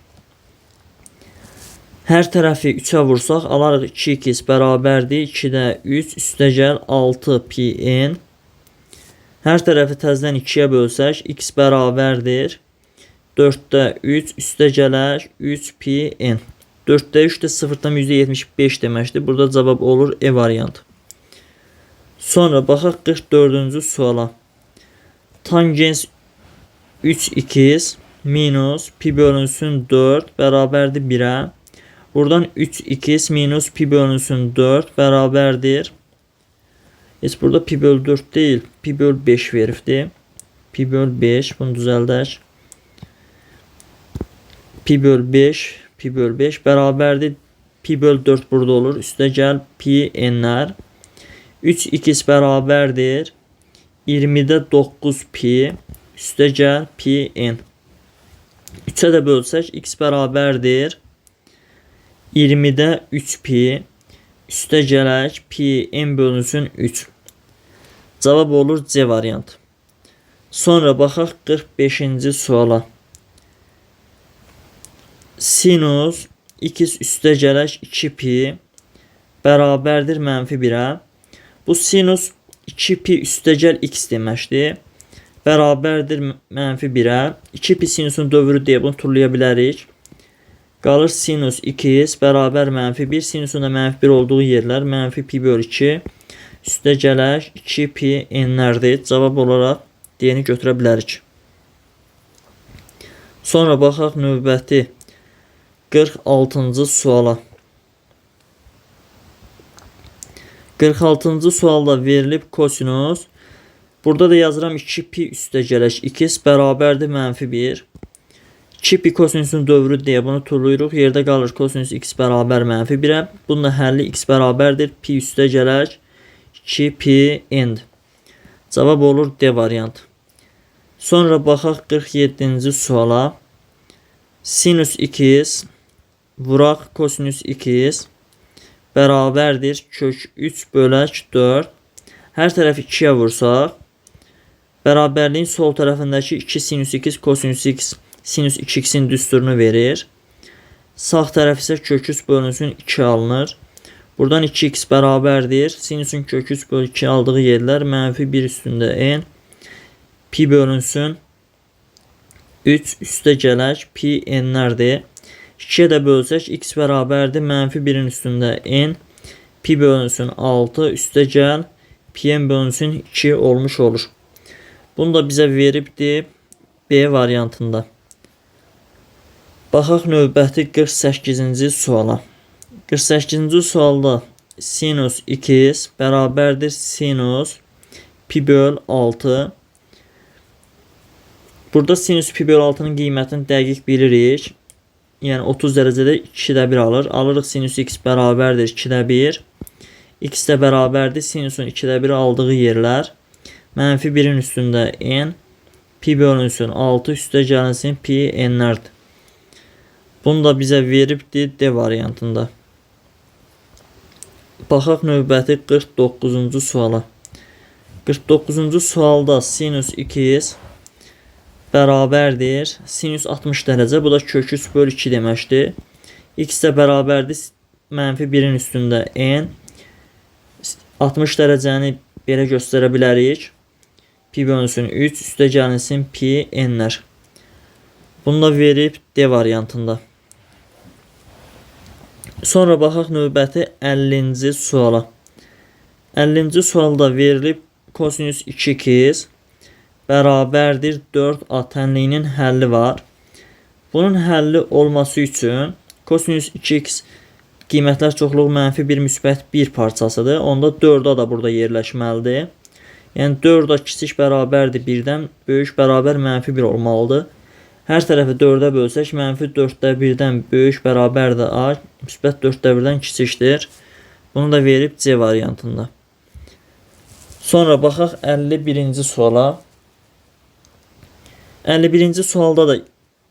Hər tərəfi 3'ə vursaq alarıq 2x bərabərdir 2'də 3 üstə gəl 6 pi n. Hər tərəfi təzədən 2'yə bölsək x bərabərdir 4'də 3 üstə gələk 3 pi n. 4'də 3 də 0'dan %75 deməkdir. Burada cavab olur E variantı. Sonra baxaq 44-cü suala. Tangens 3x minus pi bölünsün 4 bərabərdir 1'ə. Buradan 3x minus pi bölünsün 4 bərabərdir. Heç burada pi böl 4 deyil, pi böl 5 veribdir. Pi böl 5, bunu düzəldək. Pi böl 5 bərabərdir. Pi böl 4 burada olur. Üstə gəl pi n'lər. 3x bərabərdir 20'də 9 pi üstə gəl pi n. 3'ə də bölsək x bərabərdir 20'də 3 pi üstə gələk pi n bölünsün 3. Cavab olur C variantı. Sonra baxaq 45-ci suala. Sinus x üstə gələk 2 pi bərabərdir mənfi 1'ə. Bu sinus 2 pi üstə gəl x deməkdir. Bərabərdir mənfi 1'ə. 2 pi sinusun dövrü deyə bunu turlaya bilərik. Qalır sinus 2x bərabər mənfi 1. Sinusun da mənfi 1 olduğu yerlər mənfi pi böl 2. Üstə gələk 2 pi n'lərdir. Cavab olaraq D-ni götürə bilərik. Sonra baxaq növbəti 46-cı suala. 46-cı sualda verilib kosinus. Burada da yazıram 2 pi üstə gələk x bərabərdir mənfi 1. 2 pi kosinusun dövrü deyə bunu turluyuruq. Yerdə qalır kosinus x bərabər mənfi 1'ə. Bunun da həlli x bərabərdir pi üstə gələk 2 pi n. Cavab olur D variantı. Sonra baxaq 47-ci suala. Sinus x vuraq kosinus x bərabərdir kök 3 bölək 4. Hər tərəfi 2'yə vursaq bərabərliyin sol tərəfindəki 2 sinus x kosinus x sinus 2x'in düsturunu verir. Sağ tərəf isə kök 3 bölünsün 2 alınır. Buradan 2x bərabərdir. Sinusun kök 3 bölü 2 aldığı yerlər mənfi 1 üstündə n. Pi bölünsün 3 üstə gələk pi n'lərdir. 2'yə də bölsək x bərabərdir mənfi 1'in üstündə n. Pi bölünsün 6 üstə gəl pi n bölünsün 2 olmuş olur. Bunu da bizə veribdir B variantında. Baxaq növbəti 48-ci suala. 48-ci sualda sinus x bərabərdir sinus pi böl 6. Burada sinus pi böl 6'nın qiymətini dəqiq bilirik. Yəni 30 dərəcədə 2'də 1 alır. Alırıq sinus x bərabərdir 2'də 1. X də bərabərdir sinusun 2'də 1 aldığı yerlər. Mənfi 1'in üstündə n. Pi bölünsün 6 üstə gəlinsin pi n'lərdir. Bunu da bizə veribdir D variantında. Baxaq növbəti 49-cu suala. 49-cu sualda sinus x bərabərdir sinus 60 dərəcə. Bu da kök 3 böl 2 deməkdir. X də bərabərdir mənfi 1'in üstündə n. 60 dərəcəni belə göstərə bilərik. Pi bölünsün 3 üstə gəlinsin pi n'lər. Bunu da verib D variantında. Sonra baxaq növbəti 50-ci suala. 50-ci sualda verilib kosinus 2x bərabərdir 4a tənliyinin həlli var. Bunun həlli olması üçün kosinus 2x qiymətlər çoxluğu mənfi 1 müsbət 1 parçasıdır. Onda 4a da burada yerləşməlidir. Yəni 4a kiçik bərabərdir 1'dən böyük bərabər mənfi 1 olmalıdır. Hər tərəfi 4'ə bölsək mənfi 4'də 1'dən böyük bərabərdir a, müsbət 4'də 1'dən kiçikdir. Bunu da verib C variantında. Sonra baxaq 51-ci suala. 51-ci sualda da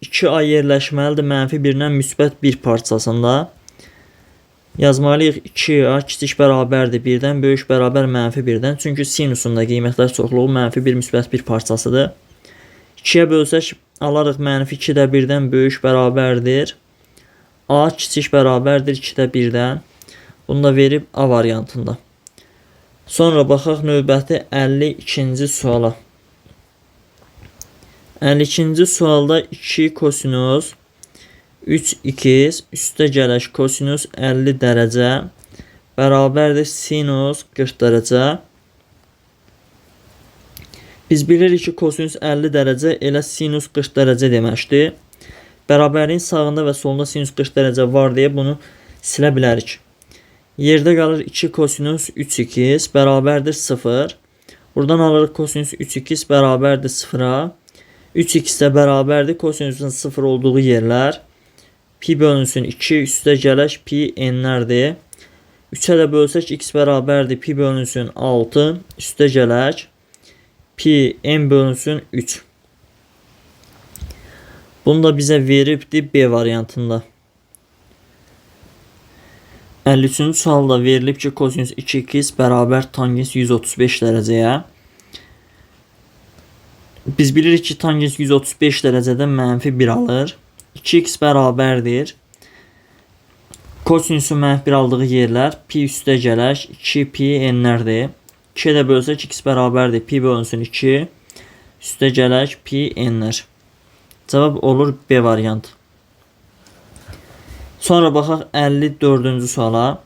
2a yerləşməlidir mənfi 1'dən müsbət 1 parçasında. Yazmalıyıq 2a kiçik bərabərdir 1-dən, böyük bərabər mənfi 1-dən. Çünki sinusun da qiymətlər çoxluğu mənfi 1 müsbət 1 parçasıdır. 2-yə bölsək alarıq mənfi 2-də 1-dən böyük bərabərdir. A kiçik bərabərdir 2-də 1-dən. Bunu da verib A variantında. Sonra baxaq növbəti 52-ci suala. 52-ci sualda 2 kosinus 3x üstə gələk kosinus 50 dərəcə bərabərdir sinus 40 dərəcə. Biz bilirik ki, kosinus 50 dərəcə elə sinus 40 dərəcə deməkdir. Bərabərliyin sağında və solunda sinus 40 dərəcə var deyə bunu silə bilərik. Yerdə qalır 2 kosinus 3x bərabərdir 0. Buradan alırıq kosinus 3x bərabərdir 0-a. 3x də bərabərdir kosinusun 0 olduğu yerlər. Pi bölünsün 2 üstə gələk pi n'lərdir. 3-ə də bölsək x bərabərdir pi bölünsün 6 üstə gələk pi n bölünsün 3. Bunu da bizə veribdir B variantında. 53-cü sualda verilib ki, kosinus 2x bərabər tangens 135 dərəcəyə. Biz bilirik ki, tangens 135 dərəcədən mənfi 1 alır. 2x bərabərdir. Kosinusun mənfi 1 aldığı yerlər pi üstə gələk 2 pi n'lərdir. 2-yə də bölsək x bərabərdir pi bölünsün 2 üstə gələk pi n'lər. Cavab olur B variantı. Sonra baxaq 54-cü suala.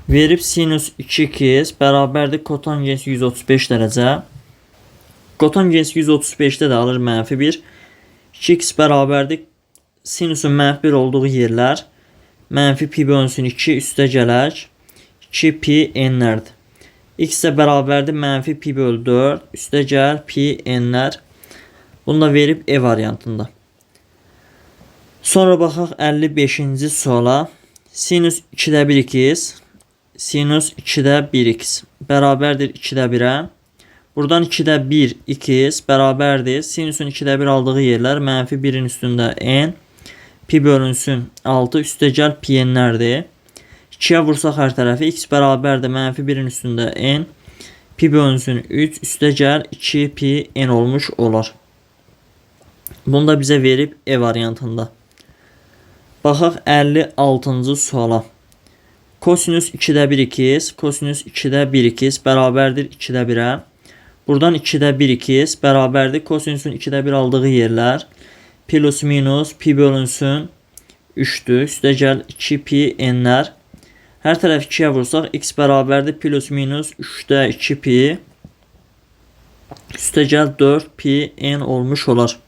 Verib sinus 2x bərabərdir kotangens 135 dərəcə. Kotangens 135-də də alır mənfi 1. 2x bərabərdir sinusun mənfi 1 olduğu yerlər mənfi pi bölünsün 2 üstə gələk 2 pi n'lərdir. X də bərabərdir mənfi pi bölü 4 üstə gəl pi n'lər. Bunu da verib E variantında. Sonra baxaq 55-ci suala. Sinus 2-də 1x sinus 2-də 1x bərabərdir 2-də 1-ə. Buradan 2-də 1 2x bərabərdir. Sinusun 2-də 1 aldığı yerlər mənfi 1-in üstündə n. Pi bölünsün 6 üstə gəl pi n'lərdir. 2-yə vursaq hər tərəfi x bərabərdir mənfi 1-in üstündə n. Pi bölünsün 3 üstə gəl 2 pi n olmuş olar. Bunu da bizə verib E variantında. Baxaq 56-cı suala. Kosinus 2-də 1x kosinus 2-də 1x bərabərdir 2-də 1-ə. Buradan 2-də 1x bərabərdir kosinusun 2-də 1 aldığı yerlər plus minus pi bölünsün 3'dür. Üstə gəl 2 pi n'lər. Hər tərəf 2-yə vursaq x bərabərdir plus minus 3'də 2 pi üstə gəl 4 pi n olmuş olar.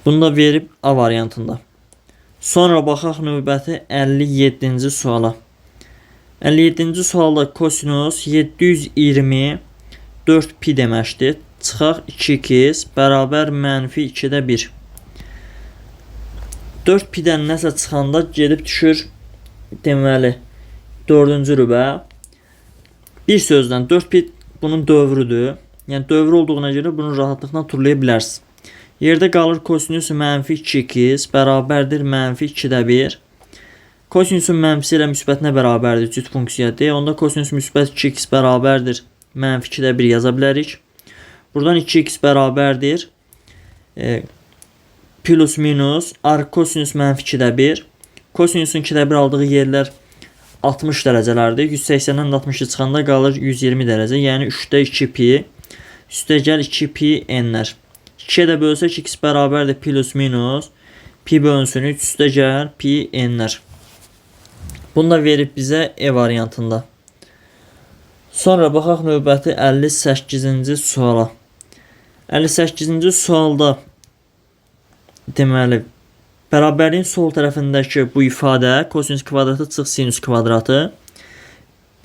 Bunu da verib A variantında. Sonra baxaq növbəti 57-ci suala. 57-ci sualda kosinus 720 4 pi deməkdir. Çıxaq 2x bərabər mənfi 2-də 1. 4 pi-dən nəsə çıxanda gedib düşür deməli 4-cü rübə. Bir sözdən 4 pi bunun dövrüdür. Yəni dövrü olduğuna görə bunu rahatlıqla turlaya bilərsiniz. Yerdə qalır kosinus mənfi 2x bərabərdir mənfi 2-də 1. Kosinusun mənfisi ilə müsbətinə bərabərdir cüt funksiyadır. Onda kosinus müsbət 2x bərabərdir mənfi 2-də 1 yaza bilərik. Buradan 2x bərabərdir plus minus kosinus mənfi 2-də 1. Kosinusun 2-də 1 aldığı yerlər 60 dərəcələrdir. 180-dən 60-ı çıxanda qalır 120 dərəcə. Yəni 3'də 2 pi üstə gəl 2 pi n'lər. 2'yə də bölsək x bərabərdir plus minus pi bölünsün 3 üstə gəl pi n'lər. Bunu da verib bizə E variantında. Sonra baxaq növbəti 58-ci suala. 58-ci sualda deməli bərabərliyin sol tərəfindəki bu ifadə kosinus kvadratı çıx sinus kvadratı.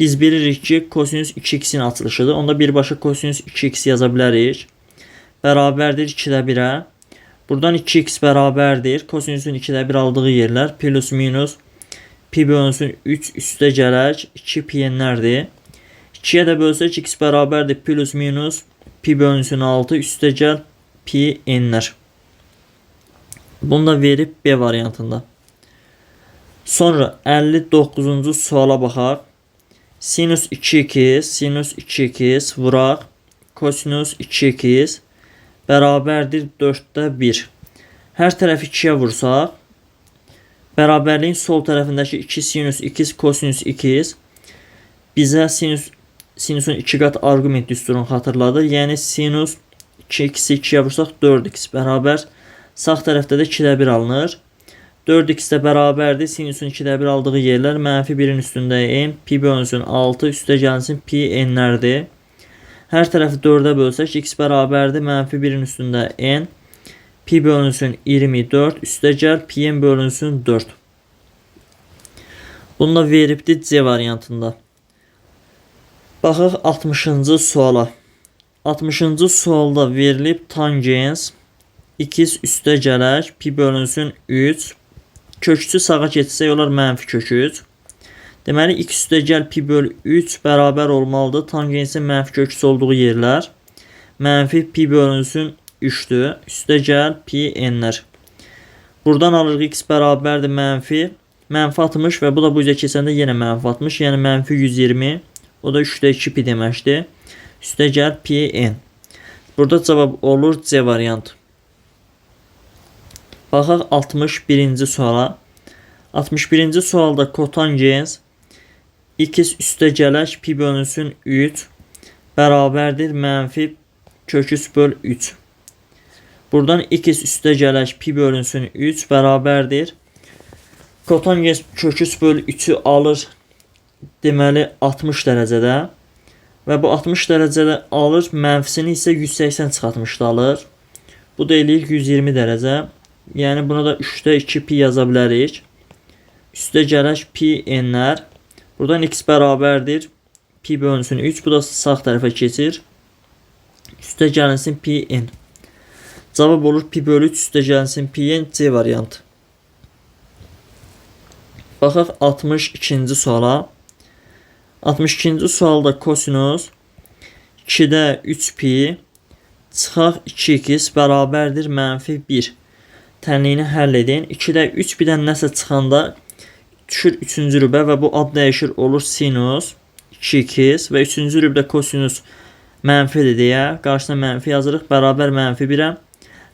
Biz bilirik ki, kosinus 2x'in açılışıdır. Onda birbaşa kosinus 2x yaza bilərik. Bərabərdir 2-də 1-ə. Buradan 2x bərabərdir. Kosinusun 2-də 1 aldığı yerlər plus minus pi bölünsün 3 üstə gələk 2 pi n'lərdir. 2'yə də bölsək x bərabərdir plus minus pi bölünsün 6 üstə gəl pi n'lər. Bunu da verib B variantında. Sonra 59-cu suala baxaq. Sinus 2x, sinus 2x vuraq. Kosinus 2x bərabərdir 4-də 1. Hər tərəfi 2-yə vursaq, bərabərliyin sol tərəfindəki 2 sinus 2 kosinus 2 bizə sinusun 2 qat arqument düsturunu xatırladır. Yəni sinus 2x-i 2-yə vursaq 4x bərabər. Sağ tərəfdə də 2-də 1 alınır. 4x də bərabərdir. Sinusun 2-də 1 aldığı yerlər -1-in üstündə n, pi bölünsün 6, üstə gəlsin pi n'lərdir. Hər tərəfi 4-ə bölsək, x bərabərdir -1-in üstündə n, pi bölünsün 24, üstə gəl pi n bölünsün 4. Bunu da veribdir C variantında. Baxaq 60-cı suala. 60-cı sualda verilib tangens x üstə gələk pi bölünsün 3. Kökçü sağa keçsək olar -3. Deməli x üstə gəl pi bölü 3 bərabər olmalıdır. Tangensin mənfi kökçüsü olduğu yerlər -pi bölünsün 3'dür. Üstə gəl pi n'lər. Buradan alırıq x bərabərdir -60 və bu da bu üzə keçəndə yenə -60. Yəni -120. O da 3'də 2 pi deməkdir. Üstə gəl pi n. Burada cavab olur C variantı. Baxaq 61-ci suala. 61-ci sualda kotangens x üstə gələk pi bölünsün 3 bərabərdir -kök3 böl 3. Buradan x üstə gələk pi bölünsün 3 bərabərdir. Kotangens kök3 böl 3'ü alır. Deməli 60 dərəcədə. Və bu 60 dərəcədə alır. Mənfisini isə 180 çıxartmışda alır. Bu da eləyir 120 dərəcə. Yəni buna da 3'də 2 pi yaza bilərik. Üstə gələk pi n'lər. Buradan x bərabərdir. Pi bölünsün 3. Bu da sağ tərəfə keçir. Üstə gəlinsin pi n. Cavab olur pi bölü 3 üstə gəlinsin pi n. C variantı. Baxaq 62-ci suala. 62-ci sualda kosinus 2'də 3 pi çıxaq 2x bərabərdir -1. Tənliyini həll edin. 2'də 3 birdən nəsə çıxanda düşür 3-cü rübə və bu ad dəyişir olur sinus 2x və 3-cü rübdə kosinus mənfidir deyə qarşısına mənfi yazırıq bərabər -1'ə.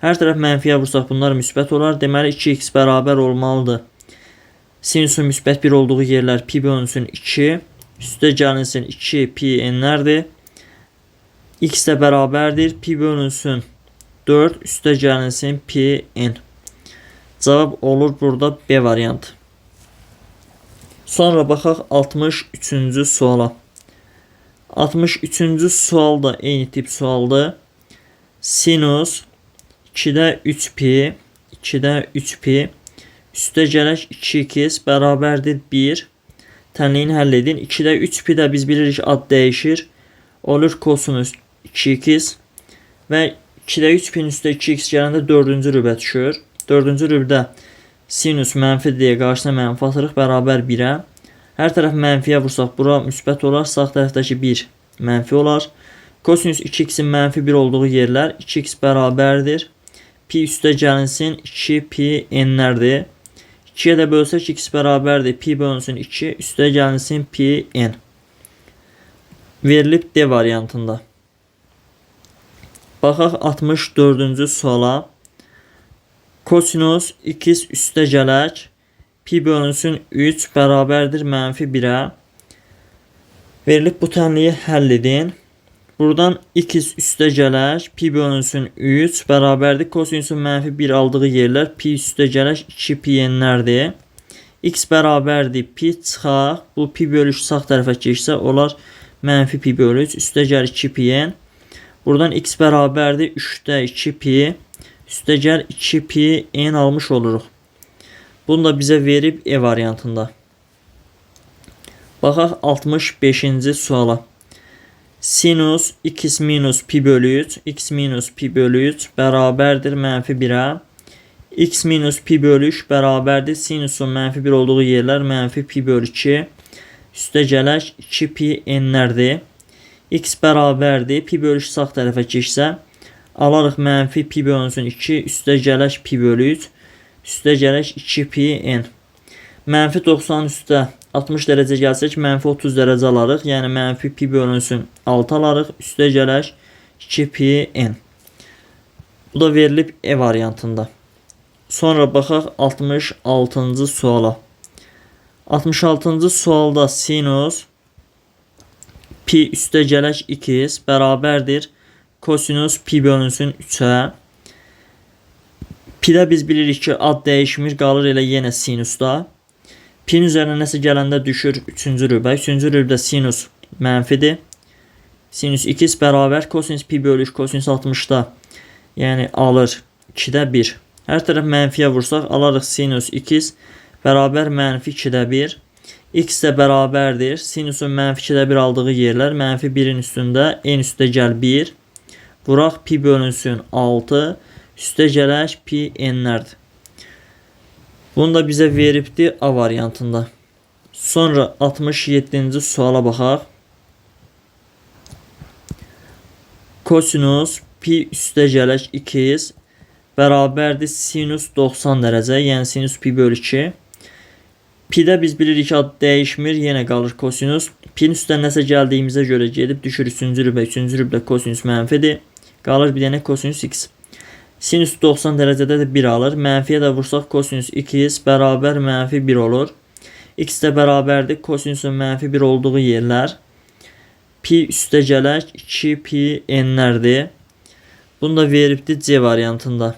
Hər tərəf mənfiyə vursaq bunlar müsbət olar. Deməli 2x bərabər olmalıdır. Sinusun müsbət 1 olduğu yerlər pi bölünsün 2. Üstə gəlinsin 2 pi n'lərdir. X də bərabərdir. Pi bölünsün 4. Üstə gəlinsin pi n. Cavab olur burada B variantı. Sonra baxaq 63-cü suala. 63-cü sualda eyni tip sualdır. Sinus 2'də 3 pi 2'də 3 pi üstə gələk 2x bərabərdir 1. Tənliyini həll edin. 2'də 3 pi də biz bilirik ad dəyişir. Olur kosinus 2x və 2'də 3 pin üstə 2x gələndə 4-cü rübə düşür. 4-cü rübdə sinus mənfi deyə qarşısına mənfi atırıq bərabər 1'ə. Hər tərəf mənfiyə vursaq bura müsbət olar. Sağ tərəfdəki 1 mənfi olar. Kosinus 2x'in -1 olduğu yerlər 2x bərabərdir. Pi üstə gəlinsin 2 pi n'lərdir. 2'yə də bölsək x bərabərdir. Pi bölünsün 2 üstə gəlinsin pi n. Verilib D variantında. Baxaq 64-cü suala. Kosinus x üstə gələk pi bölünsün 3 bərabərdir -1'ə. Verilib bu tənliyi həll edin. Buradan x üstə gələk pi bölünsün 3 bərabərdir. Kosinusun -1 aldığı yerlər pi üstə gələk 2 pi n'lərdir. X bərabərdir pi çıxaq. Bu pi bölü 3 sağ tərəfə keçsə olar -pi bölü 3 üstə gəl 2 pi n. Buradan x bərabərdir 3'də 2 pi üstə gəl 2 pi n almış oluruq. Bunu da bizə verib E variantında. Baxaq 65-ci suala. Sinus x minus pi bölü 3 x minus pi bölü 3 bərabərdir -1'ə. X minus pi bölü 3 bərabərdir. Sinusun -1 olduğu yerlər -pi bölü 2 üstə gələk 2 pi n'lərdir. X bərabərdir. Pi bölü 3 sağ tərəfə keçsə alarıq -pi bölünsün 2 üstə gələk pi bölü 3 üstə gələk 2 pi n. Mənfi 90 üstə 60 dərəcə gəlsək, mənfi 30 dərəcə alarıq. Yəni mənfi pi bölünsün 6 alarıq. Üstə gələk 2 pi n. Bu da verilib E variantında. Sonra baxaq 66-cı suala. 66-cı sualda sinus pi üstə gələk 2 bərabərdir kosinus pi bölünsün 3-ə. Pi'də biz bilirik ki, ad dəyişmir, qalır elə yenə sinusda. Pi'nin üzərinə nəsə gələndə düşür 3-cü rübə. 3-cü rübdə sinus mənfidir. Sinus 2 bərabər kosinus pi bölü kosinus 60-da. Yəni alır 2-də 1. Hər tərəf mənfiyə vursaq alarıq sinus 2 bərabər mənfi 2-də 1. X də bərabərdir. Sinusun mənfi 2-də 1 aldığı yerlər mənfi 1-in üstündə n üstə gəl 1. Vuraq pi bölünsün 6. Üstə gələk pi n'lərdir. Bunu da bizə veribdir A variantında. Sonra 67-ci suala baxaq. Kosinus pi üstə gələk 2 bərabərdir sinus 90 dərəcə. Yəni sinus pi bölü 2. Pi'də biz bilirik ki, ad dəyişmir. Yenə qalır kosinus. Pi'nin üstdən nəsə gəldiyimizə görə gedib düşür 3-cü rübə. 3-cü rübdə kosinus mənfidir. Qalır bir dənə kosinus x. Sinus 90 dərəcədə də 1 alır. Mənfiyə də vursaq kosinus 2 bərabər mənfi 1 olur. X də bərabərdir kosinusun mənfi 1 olduğu yerlər. Pi üstə gələk 2 pi n'lərdir. Bunu da veribdir C variantında.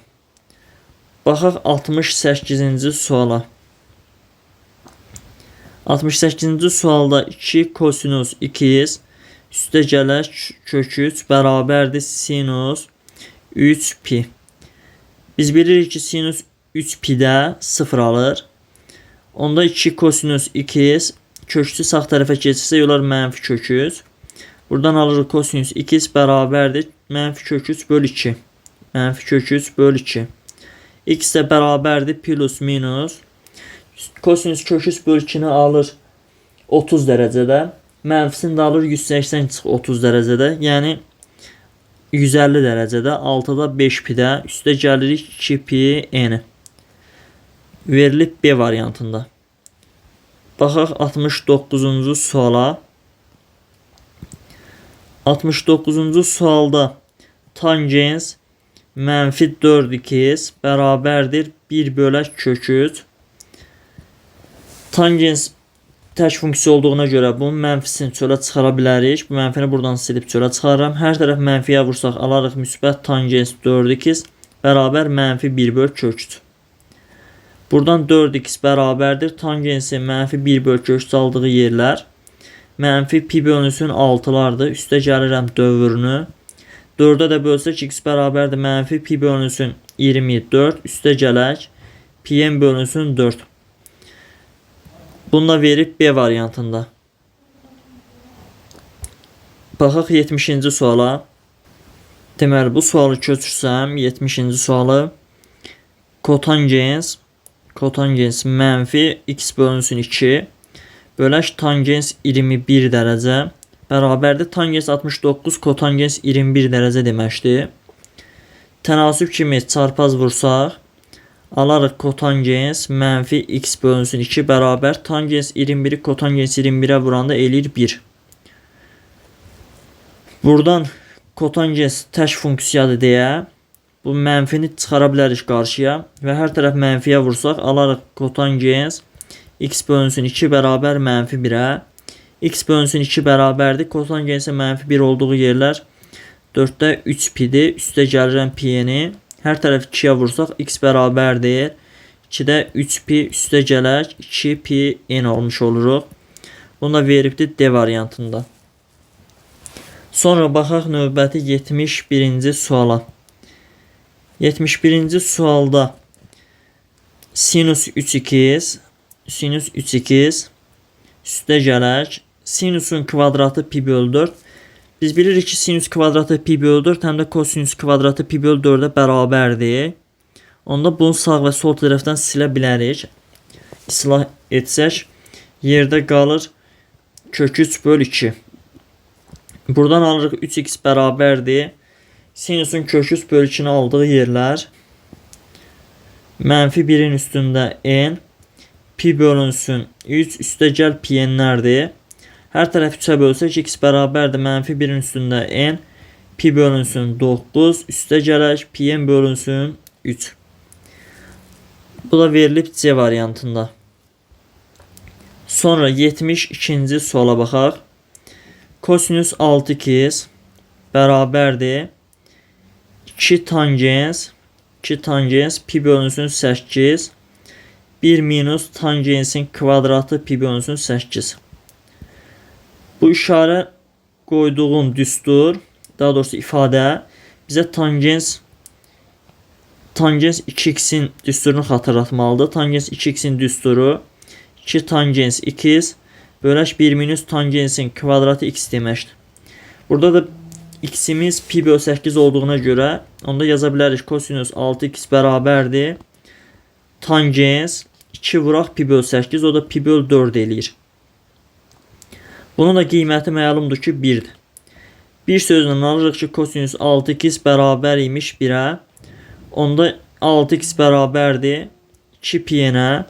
Baxaq 68-ci suala. 68-ci sualda 2 kosinus 2 üstə gələk kök 3 bərabərdir sinus 3 pi. Biz bilirik ki, sinus 3 pi-də 0 alır. Onda 2 kosinus 2 kökçü sağ tərəfə keçirsə yolar mənfi kök 3. Buradan alırıq kosinus 2 bərabərdir mənfi kök 3 bölü 2. Mənfi kök 3 bölü 2. X də bərabərdir plus minus. Kosinus kök 3 bölü 2-ni alır 30 dərəcədə. Mənfisini də alır 180 çıx 30 dərəcədə. Yəni 150 dərəcədə 6-da 5 pi-də üstə gəlirik 2 pi n. Verilib B variantında. Baxaq 69-cu suala. 69-cu sualda tangens mənfi 4 bərabərdir 1 bölək kök 3. Tangens tək funksiya olduğuna görə bunun mənfisini çölə çıxara bilərik. Bu mənfini buradan silib çölə çıxarıram. Hər tərəf mənfiyə vursaq alarıq müsbət tangens 4 bərabər mənfi 1 böl kök 3. Buradan 4x bərabərdir tangensin mənfi 1 böl kök 3 aldığı yerlər. Mənfi pi bölünsün 6-lardır. Üstə gəlirəm dövrünü. 4-ə də bölsək x bərabərdir mənfi pi bölünsün 24. Üstə gələk pi n bölünsün 4. Bunu da verib B variantında. Baxaq 70-ci suala. Deməli, bu sualı köçürsəm, 70-ci sualı. Kotangens mənfi x bölünsün 2 bölək tangens 21 dərəcə bərabərdir. Tangens 69, kotangens 21 dərəcə deməkdir. Tənasüb kimi çarpaz vursaq, alarıq kotangens mənfi x bölünsün 2 bərabər tangens 21'i kotangens 21'ə vuranda eləyir 1. Buradan kotangens tək funksiyadır deyə bu mənfini çıxara bilərik qarşıya və hər tərəf mənfiyə vursaq alarıq kotangens x bölünsün 2 bərabər mənfi 1'ə. X bölünsün 2 bərabərdir. Kotangensin mənfi 1 olduğu yerlər 4'də 3 pi-dir. Üstə gəlirəm pi-ni. Hər tərəf 2'yə vursaq x bərabərdir 2'də 3 pi üstə gələk 2 pi n olmuş oluruq. Bunu da veribdir D variantında. Sonra baxaq növbəti 71-ci suala. 71-ci sualda sinus 3x üstə gələk sinusun kvadratı pi bölü 4. Biz bilirik ki, sinus kvadratı pi bölü 4 həm də kosinus kvadratı pi bölü 4'ə bərabərdir. Onda bunu sağ və sol tərəfdən silə bilərik. İslah etsək yerdə qalır kök 3 bölü 2. Buradan alırıq 3x bərabərdir. Sinusun kök 3 bölü 2'ni aldığı yerlər mənfi 1'in üstündə n pi bölünsün 3 üstəgəl pi n'lərdir. Hər tərəf 3'ə bölsək x bərabərdir mənfi 1'in üstündə n. Pi bölünsün 9 üstəgələk pi n bölünsün 3. Bu da verilib C variantında. Sonra 72-ci suala baxaq. Kosinüs 6x bərabərdir 2 tangens pi bölünsün 8 1 minus tangensin kvadratı pi bölünsün 8. Bu işarə qoyduğum düstur, daha doğrusu ifadə bizə tangens 2x'in düsturunu xatırlatmalıdır. Tangens 2x'in düsturu 2 tangens x bölək 1 minus tangensin kvadratı x deməkdir. Burada da x'imiz pi böl 8 olduğuna görə onda yaza bilərik kosinüs 6x bərabərdir tangens 2 vuraq pi böl 8, o da pi böl 4 eləyir. Bunun da qiyməti məlumdur ki 1'dir. Bir sözlə alırıq ki kosinüs 6x bərabər imiş 1'ə. Onda 6x bərabərdir 2 pi n'ə.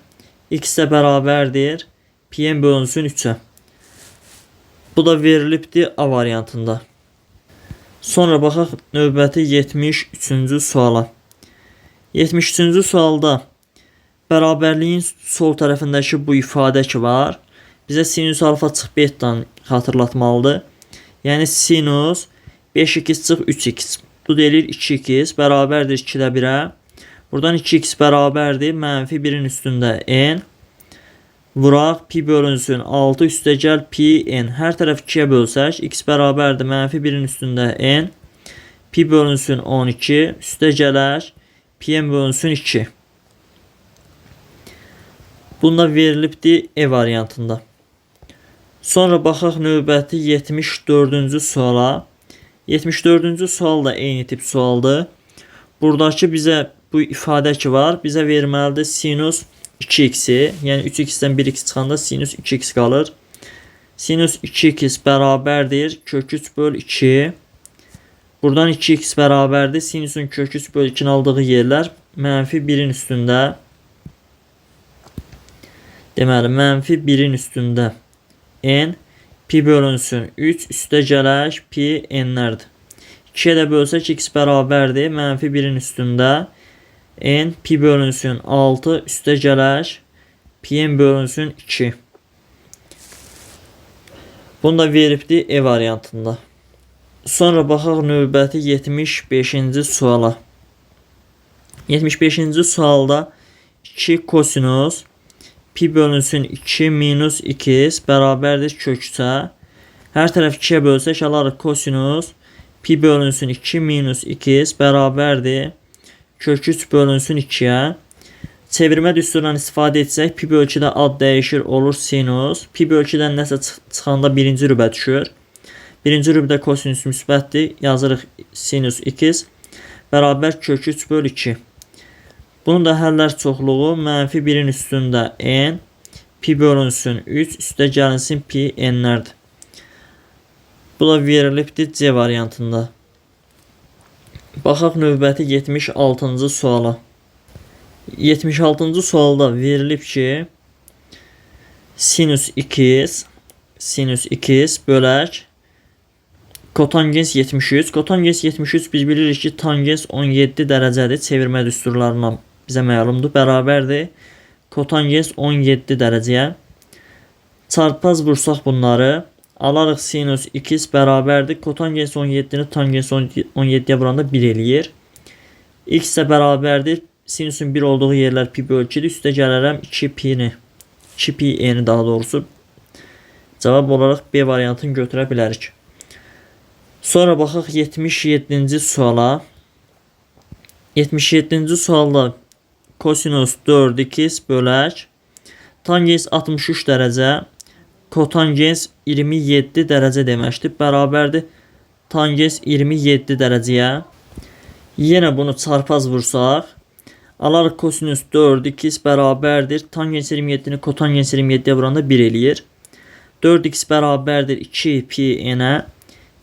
X də bərabərdir pi n bölünsün 3'ə. Bu da verilibdir A variantında. Sonra baxaq növbəti 73-cü suala. 73-cü sualda bərabərliyin sol tərəfindəki bu ifadə ki var, bizə sinüs alfa çıx beta'dan xatırlatmalıdır. Yəni sinus 5x çıx 3x. Bu deyilir 2x bərabərdir 2'də 1'ə. Buradan 2x bərabərdir mənfi 1'in üstündə n. Vuraq pi bölünsün 6 üstəgəl pi n. Hər tərəf 2'yə bölsək x bərabərdir mənfi 1'in üstündə n. Pi bölünsün 12 üstəgələr pi n bölünsün 2. Bunda verilibdir E variantında. Sonra baxaq növbəti 74-cü suala. 74-cü sual da eyni tip sualdır. Buradakı bizə bu ifadə ki var, bizə verməlidir sinus 2x-i. Yəni 3x-dən 1x çıxanda sinus 2x qalır. Sinus 2x bərabərdir kök 3 böl 2. Buradan 2x bərabərdir sinusun kök 3 böl 2'nin aldığı yerlər mənfi 1'in üstündə. Deməli mənfi 1'in üstündə n pi bölünsün 3 üstəgələk pi n'lərdir. 2'yə də bölsək x bərabərdir mənfi 1'in üstündə n pi bölünsün 6 üstəgələk pi n bölünsün 2. Bunu da veribdir E variantında. Sonra baxaq növbəti 75-ci suala. 75-ci sualda 2 kosinus pi bölünsün 2 minus x bərabərdir kök 3'ə. Hər tərəf 2'yə bölsək alarıq kosinus pi bölünsün 2 minus x bərabərdir kök 3 bölünsün 2'yə. Çevirmə düsturundan istifadə etsək pi böl 2'də ad dəyişir olur sinus. Pi böl 2'dən nəsə çıxanda birinci rübə düşür. Birinci rübdə kosinus müsbətdir. Yazırıq sinus x bərabər kök 3 böl 2. Bunun da həllər çoxluğu mənfi 1'in üstündə n pi bölünsün 3 üstə gəlinsin pi n'lərdir. Bu da verilibdir C variantında. Baxaq növbəti 76-cı suala. 76-cı sualda verilib ki sinus x bölək kotangens 73. Kotangens 73 biz bilirik ki tangens 17 dərəcədir. Çevirmə düsturlarından bizə məlumdur. Bərabərdir kotangens 17 dərəcəyə. Çarpaz vursaq bunları alarıq sinus x bərabərdir. Kotangens 17'ni tangens 17'yə vuranda 1 eləyir. X də bərabərdir. Sinusun 1 olduğu yerlər pi böl 2'dir. Üstə gələrəm 2 pi n'ni daha doğrusu. Cavab olaraq B variantını götürə bilərik. Sonra baxaq 77-ci suala. 77-ci sualda kosinus 4x bölək tangens 63 dərəcə kotangens 27 dərəcə deməkdir. Bərabərdir tangens 27 dərəcəyə. Yenə bunu çarpaz vursaq alarıq kosinus 4x bərabərdir tangens 27'ni kotangens 27'yə vuranda 1 eləyir. 4x bərabərdir 2 pi n'ə.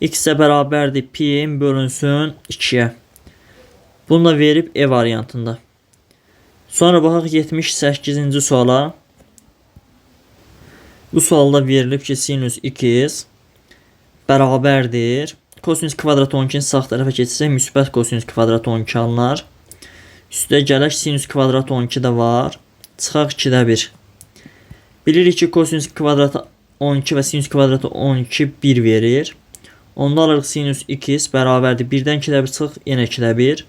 X də bərabərdir pi n bölünsün 2'yə. Bunu da verib E variantında. Sonra baxaq 78-ci suala. Bu sualda verilib ki sinüs 2x bərabərdir. Kosinüs kvadrat 12-ni sağ tərəfə keçirsək müsbət kosinüs kvadrat 12 alınır. Üstə gələk sinüs kvadrat 12 də var. Çıxaq 2-də 1. Bilirik ki kosinüs kvadrat 12 və sinüs kvadrat 12 1 verir. Onda alırıq sinüs 2x bərabərdir. 1-dən 2-də 1 çıxıq yenə 2-də 1.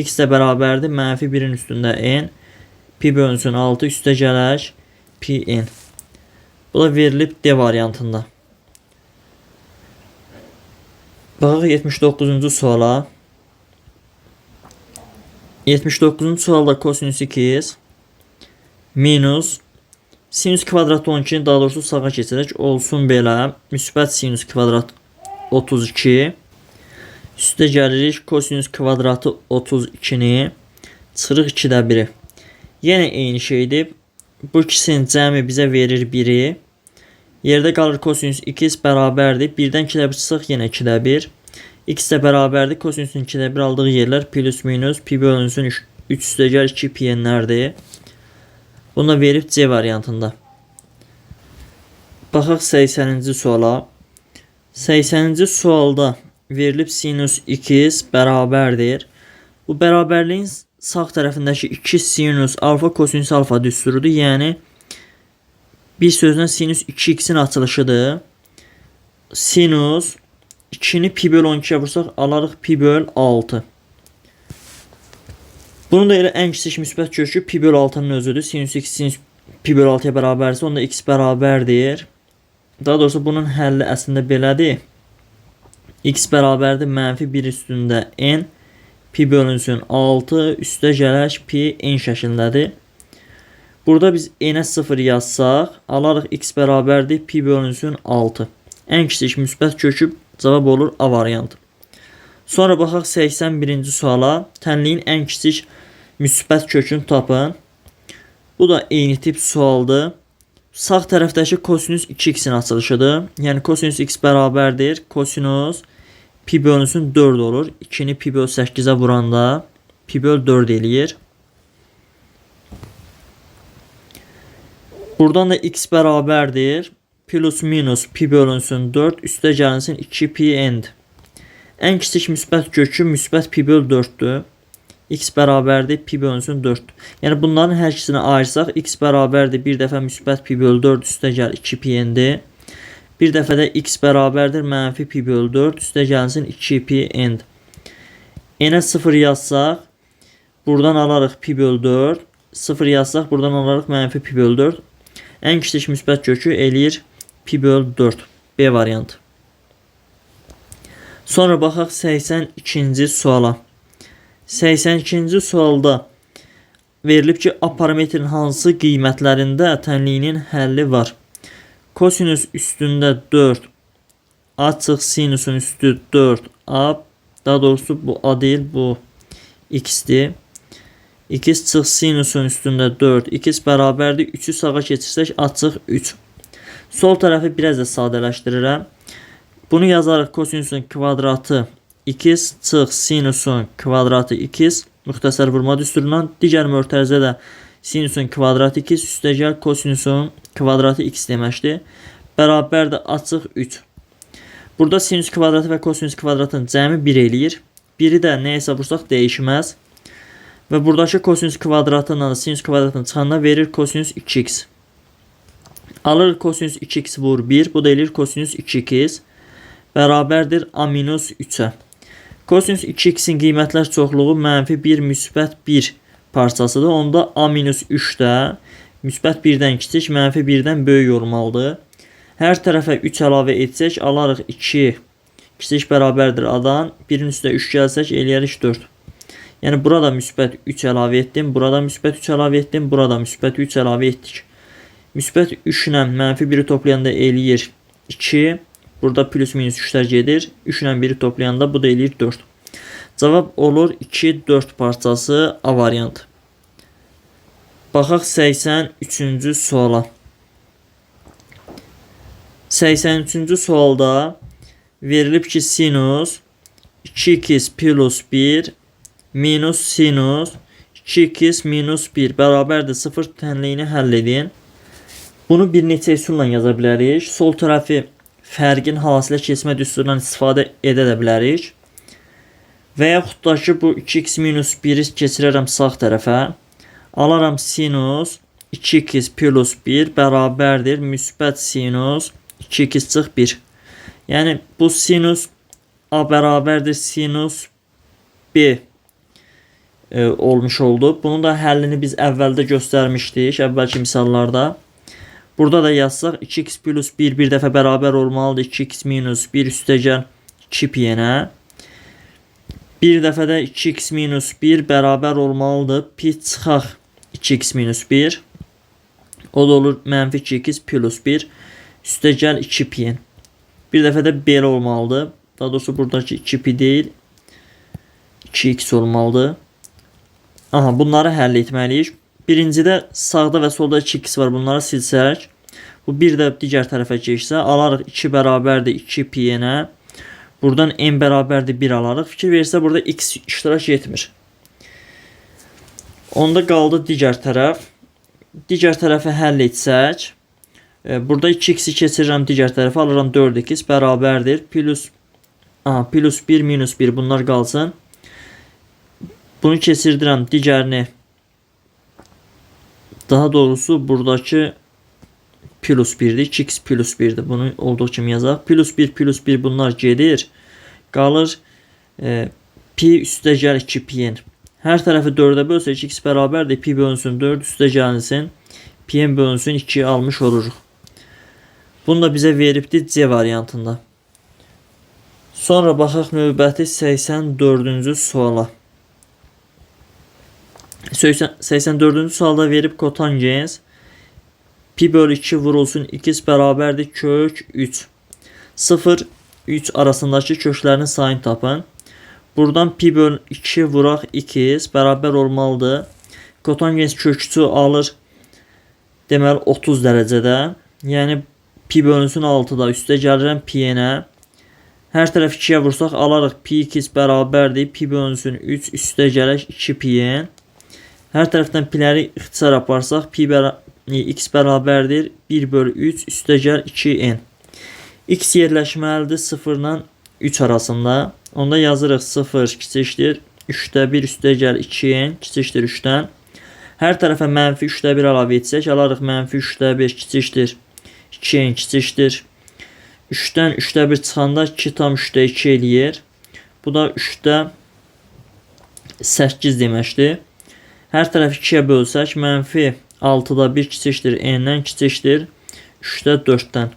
X də bərabərdir. Mənfi 1-in üstündə n. Pi bölünsün 6 üstə gələk pi n. Bu da verilib D variantında. Baxaq 79-cu suala. 79-cu sualda kosinüs 2x minus sinüs kvadrat 12 daha doğrusu sağa keçirək olsun belə müsbət sinüs kvadrat 32 üstə gəlirik kosinüs kvadratı 32-ni çıxırıq 2-də 1-i. Yenə eyni şeydir. Bu ikisinin cəmi bizə verir 1-i. Yerdə qalır kosinüs 2x bərabərdir. 1-dən 2-də 1 çıxıq yenə 2-də 1. X də bərabərdir. Kosinüsün 2-də 1 aldığı yerlər plus minus pi bölünsün 3 üstə gəl 2 pi n'lərdir. Bunu da verib C variantında. Baxaq 80-ci suala. 80-ci sualda verilib sinüs 2x bərabərdir. Bu bərabərliyin sağ tərəfindəki 2 sinüs alfa kosinüs alfa düsturudur. Yəni bir sözlə sinüs 2x'in açılışıdır. Sinüs 2-ni pi böl 12'ye vursaq alarıq pi böl 6. Bunun da elə ən kiçik müsbət kökü pi böl 6'nın özüdür. Sinüs x sinüs pi böl 6'ya bərabərsə onda x bərabərdir. Daha doğrusu bunun həlli əslində belədir. X bərabərdir mənfi 1 üstündə n. Pi bölünsün 6 üstə gələk pi n şəklindədir. Burada biz n'ə 0 yazsaq alarıq x bərabərdir pi bölünsün 6. Ən kiçik müsbət kökü cavab olur A variantı. Sonra baxaq 81-ci suala. Tənliyin ən kiçik müsbət kökünü tapın. Bu da eyni tip sualdır. Sağ tərəfdəki kosinüs 2x'in açılışıdır. Yəni kosinüs x bərabərdir. Kosinüs pi bölünsün 4 olur. 2'ni pi böl 8'e vuranda pi böl 4 eləyir. Buradan da x bərabərdir. Plus minus pi bölünsün 4 üstə gəlinsin 2 pi n'dir. Ən kiçik müsbət kökü müsbət pi böl 4'dür. X bərabərdir pi bölünsün 4. Yəni bunların hər ikisini ayırsaq x bərabərdir bir dəfə müsbət pi böl 4 üstə gəl 2 pi n'dir. Bir dəfə də x bərabərdir mənfi pi böl 4 üstə gəlsin 2 pi n'dir. N'ə 0 yazsaq buradan alarıq pi böl 4. 0 yazsaq buradan alarıq mənfi pi böl 4. Ən kiçik müsbət kökü eləyir pi böl 4. B variantı. Sonra baxaq 82-ci suala. 82-ci sualda verilib ki A parametrin hansı qiymətlərində tənliyinin həlli var. Kosinüs üstündə 4 açıq sinüsün üstü 4 A. Daha doğrusu bu A değil bu x'dir. X çıx sinüsün üstündə 4 x bərabərdir 3'ü sağa keçirsək açıq 3. Sol tərəfi biraz da sadələşdirirəm. Bunu yazarıq kosinüsün kvadratı x çıx sinüsün kvadratı x müxtəsər vurma düsturundan. Digər mötərizə də sinüsün kvadratı x üstə gəl kosinüsün kvadratı x deməkdir. Bərabərdir açıq 3. Burada sinüs kvadratı və kosinüs kvadratın cəmi 1 eləyir. 1'i də nəyəsə vursaq dəyişməz. Və buradakı kosinüs kvadratından da sinüs kvadratını çıxanda verir kosinüs 2x. Alır kosinüs 2x vur 1. Bu da eləyir kosinüs 2x. Bərabərdir A minus 3'ə. Kosinüs 2x'in qiymətlər çoxluğu mənfi 1 müsbət 1 parçasıdır. Onda A minus 3 də müsbət 1'dən kiçik mənfi 1'dən böyük olmalıdır. Hər tərəfə 3 əlavə etsək alarıq 2 kiçik bərabərdir A-dan. 1'in üstə 3 gəlsək eləyərik 4. Yəni burada müsbət 3 əlavə etdim. Burada müsbət 3 əlavə etdim. Burada müsbət 3 əlavə etdik. Müsbət 3 ilə mənfi 1'i toplayanda eləyir 2. Burada plus minus 3'lər gedir. 3 ilə 1'i toplayanda bu da eləyir 4. Cavab olur 2-4 parçası A variantı. Baxaq 83-cü suala. 83-cü sualda verilib ki sinüs 2x plus 1 minus sinüs 2x minus 1 bərabərdir 0 tənliyini həll edin. Bunu bir neçə üsulla yaza bilərik. Sol tərəfi fərqin hasilə keçmə düsturundan istifadə edə də bilərik. Və yaxud da ki, bu 2x minus 1-i keçirərəm sağ tərəfə. Alaram sinus 2x plus 1 bərabərdir müsbət sinus 2x çıx 1. Yəni bu sinus A bərabərdir sinus B olmuş oldu. Bunun da həllini biz əvvəldə göstərmişdik, əvvəlki misallarda. Burada da yazsaq 2x plus 1 bir dəfə bərabər olmalıdır 2x minus 1 üstəgəl 2 pi-yə. Bir dəfə də 2x minus 1 bərabər olmalıdır pi çıxaq 2x minus 1. O da olur mənfi 2x plus 1 üstəgəl 2 pi. Bir dəfə də belə olmalıdır. Daha doğrusu buradakı 2 pi deyil 2x olmalıdır. Aha, bunları həll etməliyik. Birincidə sağda və solda 2x var. Bunları silsək. Bu bir də digər tərəfə keçsə. Alarıq 2 bərabərdir 2 pi-yə. Buradan n bərabərdir 1 alarıq. Fikir versə burada x iştirak etmir. Onda qaldı digər tərəf. Digər tərəfi həll etsək. Burada 2x-i keçirirəm digər tərəfə. Alıram 4x bərabərdir. Plus 1 minus 1 bunlar qalsın. Bunu keçirdirəm digərini. Daha doğrusu buradakı plus 1'dir. 2x plus 1'dir. Bunu olduğu kimi yazaq. Plus 1 bunlar gedir. Qalır pi üstəgəl 2 pi-nin. Hər tərəfi 4'ə bölsək x bərabərdir. Pi bölünsün 4 üstəgəlinsin. Pi-nin bölünsün 2 almış oluruq. Bunu da bizə veribdir C variantında. Sonra baxaq növbəti 84-cü suala. 84-cü sualda verib kotangens pi bölü 2 vurulsun x bərabərdir kök 3. 0, 3 arasındakı köklərin sayını tapın. Buradan pi bölü 2 vuraq x bərabər olmalıdır. Kotangens kökçü alır deməli 30 dərəcədə. Yəni pi bölünsün 6-da üstə gəlirəm pi-yə. Hər tərəf 2-yə vursaq alarıq pi x bərabərdir. Pi bölünsün 3 üstə gələk 2 pi-yə. Hər tərəfdən piləri ixtisar aparsaq x bərabərdir 1 bölü 3 üstəgəl 2n. X yerləşməlidir 0 ilə 3 arasında. Onda yazırıq 0 kiçikdir 3'də 1 üstəgəl 2n kiçikdir 3'dən. Hər tərəfə mənfi 3'də 1 əlavə etsək alarıq mənfi 3'də 1 kiçikdir 2n kiçikdir 3'dən 3'də 1 çıxanda 2 tam 3'də 2 eləyir. Bu da 3'də 8 deməkdir. Hər tərəf 2-yə bölsək mənfi 6'da 1 kiçikdir n-dən kiçikdir 3'də 4'dən.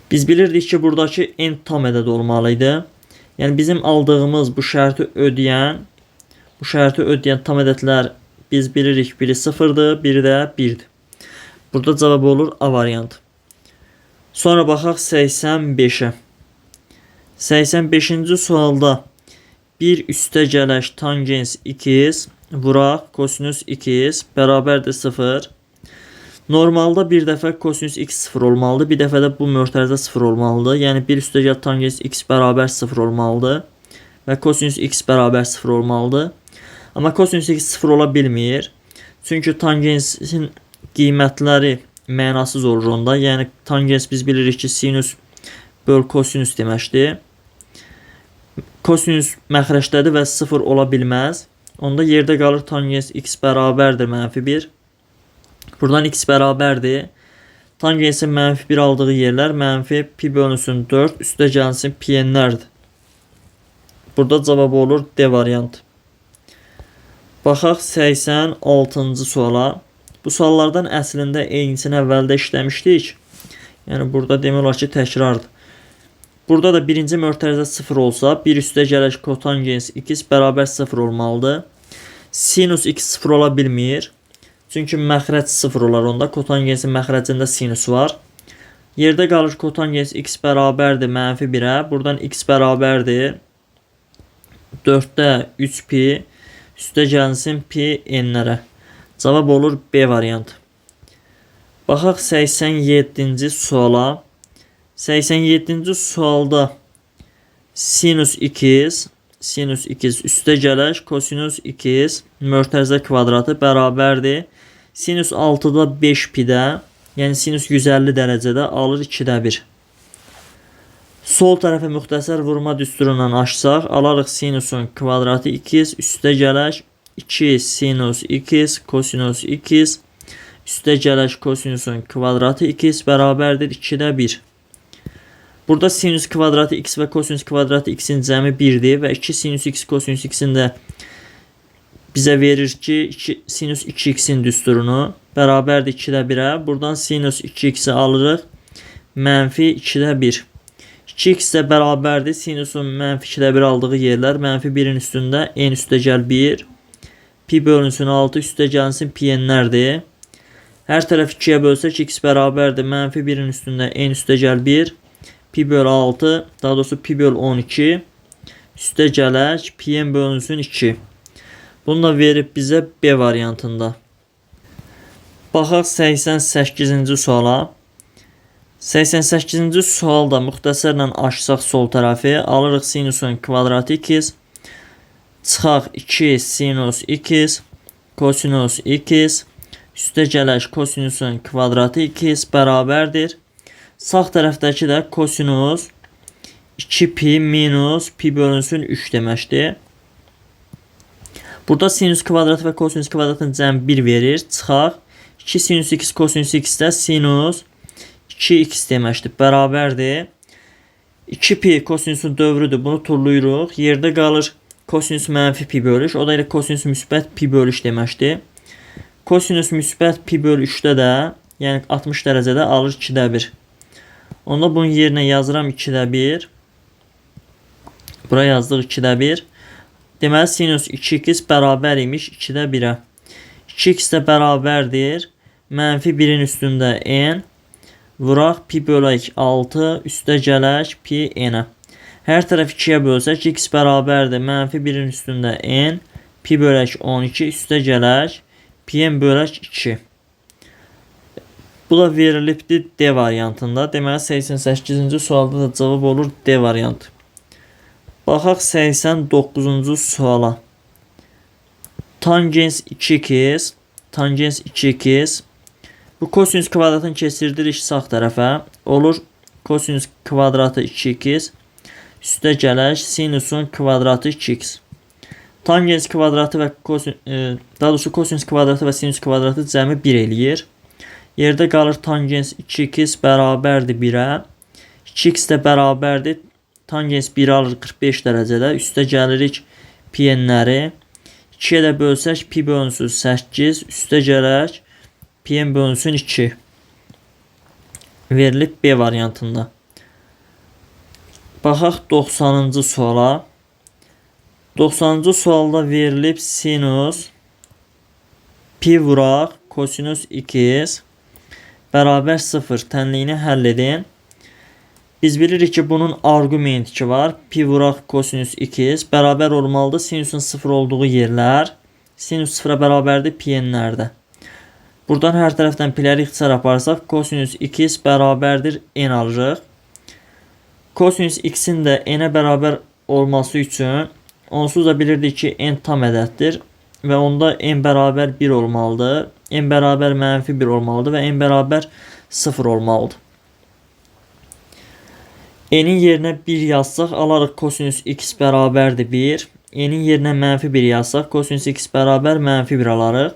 Biz bilirdik ki buradakı n tam ədəd olmalıydı. Yəni bizim aldığımız bu şərti ödəyən tam ədədlər biz bilirik biri 0'dır, biri də 1'dir. Burada cavab olur A variantı. Sonra baxaq 85'ə. 85-ci sualda 1 üstəgələş tangens x vuraq kosinus x bərabərdir 0. Normalda bir dəfə kosinus x 0 olmalıdır. Bir dəfə də bu mötərizə 0 olmalıdır. Yəni 1 üstəgəl tangens x bərabər 0 olmalıdır. Və kosinus x bərabər 0 olmalıdır. Amma kosinus x 0 ola bilmir. Çünki tangensin qiymətləri mənasız olur onda. Yəni tangens biz bilirik ki sinus böl kosinus deməkdir. Kosinus məxrəcdədir və 0 ola bilməz. Onda yerdə qalır tangens x bərabərdir mənfi 1. Buradan x bərabərdir. Tangensin mənfi 1 aldığı yerlər mənfi pi bölünsün 4 üstə gəlsin pi-n'lərdir. Burada cavab olur D variantı. Baxaq 86-cı suala. Bu suallardan əslində eynisini əvvəldə işləmişdik. Yəni burada demək olar ki təkrardır. Burada da birinci mötərizə 0 olsa 1 üstə gələk kotangens x bərabər 0 olmalıdır. Sinus x 0 ola bilmir. Çünki məxrəc 0 olar onda. Kotangensin məxrəcində sinus var. Yerdə qalır kotangens x bərabərdir mənfi 1'ə. Buradan x bərabərdir 4'də 3 pi üstə gəlsin pi n'lərə. Cavab olur B variantı. Baxaq 87-ci suala. 87-ci sualda sinus x üstə gələk kosinus x mötərizə kvadratı bərabərdir. Sinus 6'da 5 pi-də Yəni sinus 150 dərəcədə alır 2-də 1. Sol tərəfə müxtəsər vurma düsturundan açsaq, alarıq sinusun kvadratı 2 üstə gələk 2 sinus 2 kosinus 2 üstə gələk kosinusun kvadratı 2 bərabərdir 2-də 1. Burada sinus kvadratı x və kosinus kvadratı x-in cəmi 1-dir və 2 sinus x kosinus x-in də bizə verir ki, sinus 2x-in düsturunu bərabərdir 2-də 1-ə. Buradan sinus 2x-i alırıq. Mənfi 2-də 1. 2x də bərabərdir. Sinusun mənfi 2-də 1 aldığı yerlər mənfi 1-in üstündə n üstə gəl 1. Pi bölünsün 6 üstə gəlsin pi n'lərdir. Hər tərəf 2-yə bölsək x bərabərdir. Mənfi 1-in üstündə n üstə gəl 1. Pi bölü 6, daha doğrusu pi bölü 12 üstə gələk pi n bölünsün 2. Bunu da verib bizə B variantında. Baxaq 88-ci suala. 88-ci sualda müxtəsərlə açsaq sol tərəfi, alırıq sinusun kvadratı 2, çıxaq 2 sinus 2, kosinus 2, üstə gələk kosinusun kvadratı 2 bərabərdir. Sağ tərəfdəki də kosinus 2pi minus pi bölünsün 3 deməkdir. Burada sinus kvadratı və kosinus kvadratın cəmi 1 verir. Çıxaq 2 sinus x kosinus x də sinus 2x deməkdir. Bərabərdir. 2pi kosinusun dövrüdür. Bunu turluyuruq. Yerdə qalır kosinus mənfi pi bölüş. O da elə kosinus müsbət pi bölüş deməkdir. Kosinus müsbət pi bölü 3-də də, yəni 60 dərəcədə alır 2-də 1. Onda bunun yerinə yazıram 2-də 1. Bura yazdıq 2-də 1. Deməli sinus 2x bərabər imiş 2-də 1-ə. 2x də bərabərdir. Mənfi 1-in üstündə n. Vuraq pi bölək 6 üstə gələk pi n-ə. Hər tərəf 2-yə bölsək x bərabərdir. Mənfi 1-in üstündə n. Pi bölək 12 üstə gələk pi n bölək 2. Bu da verilibdir D variantında. Deməli 88-ci sualda da cavab olur D variantı. Baxaq 89-cu suala. Tangens 2x, tangens 2x. Bu kosinus kvadratını keçirdirik sağ tərəfə. Olur kosinus kvadratı 2x. Üstə gələk sinusun kvadratı 2x. Tangens kvadratı və daha doğrusu kosinus kvadratı və sinus kvadratı cəmi 1 eləyir. Yerdə qalır tangens 2x bərabərdir 1-ə. 2x də bərabərdir. Tangens 1 alır 45 dərəcədə. Üstə gəlirik pi n'ləri. 2-yə də bölsək pi bölünsün 8. Üstə gələk pi n bölünsün 2. Verilib B variantında. Baxaq 90-cı suala. 90-cı sualda verilib sinus pi vuraq kosinus 2 bərabər 0 tənliyini həll edin. Biz bilirik ki bunun argumenti ki var. Pi vuraq kosinus 2 bərabər olmalıdır. Sinusun 0 olduğu yerlər. Sinus 0-a bərabərdir pi n'lərdə. Buradan hər tərəfdən piləri ixtisar aparsaq kosinus 2 bərabərdir n alırıq. Kosinus x-in də n-ə bərabər olması üçün onsuz da bilirdik ki n tam ədəddir. Və onda n bərabər 1 olmalıdır. N bərabər mənfi 1 olmalıdır və n bərabər 0 olmalıdır. N'in yerinə 1 yazsaq alarıq kosinus x bərabərdir 1. N'in yerinə mənfi 1 yazsaq kosinus x bərabər mənfi 1 alarıq.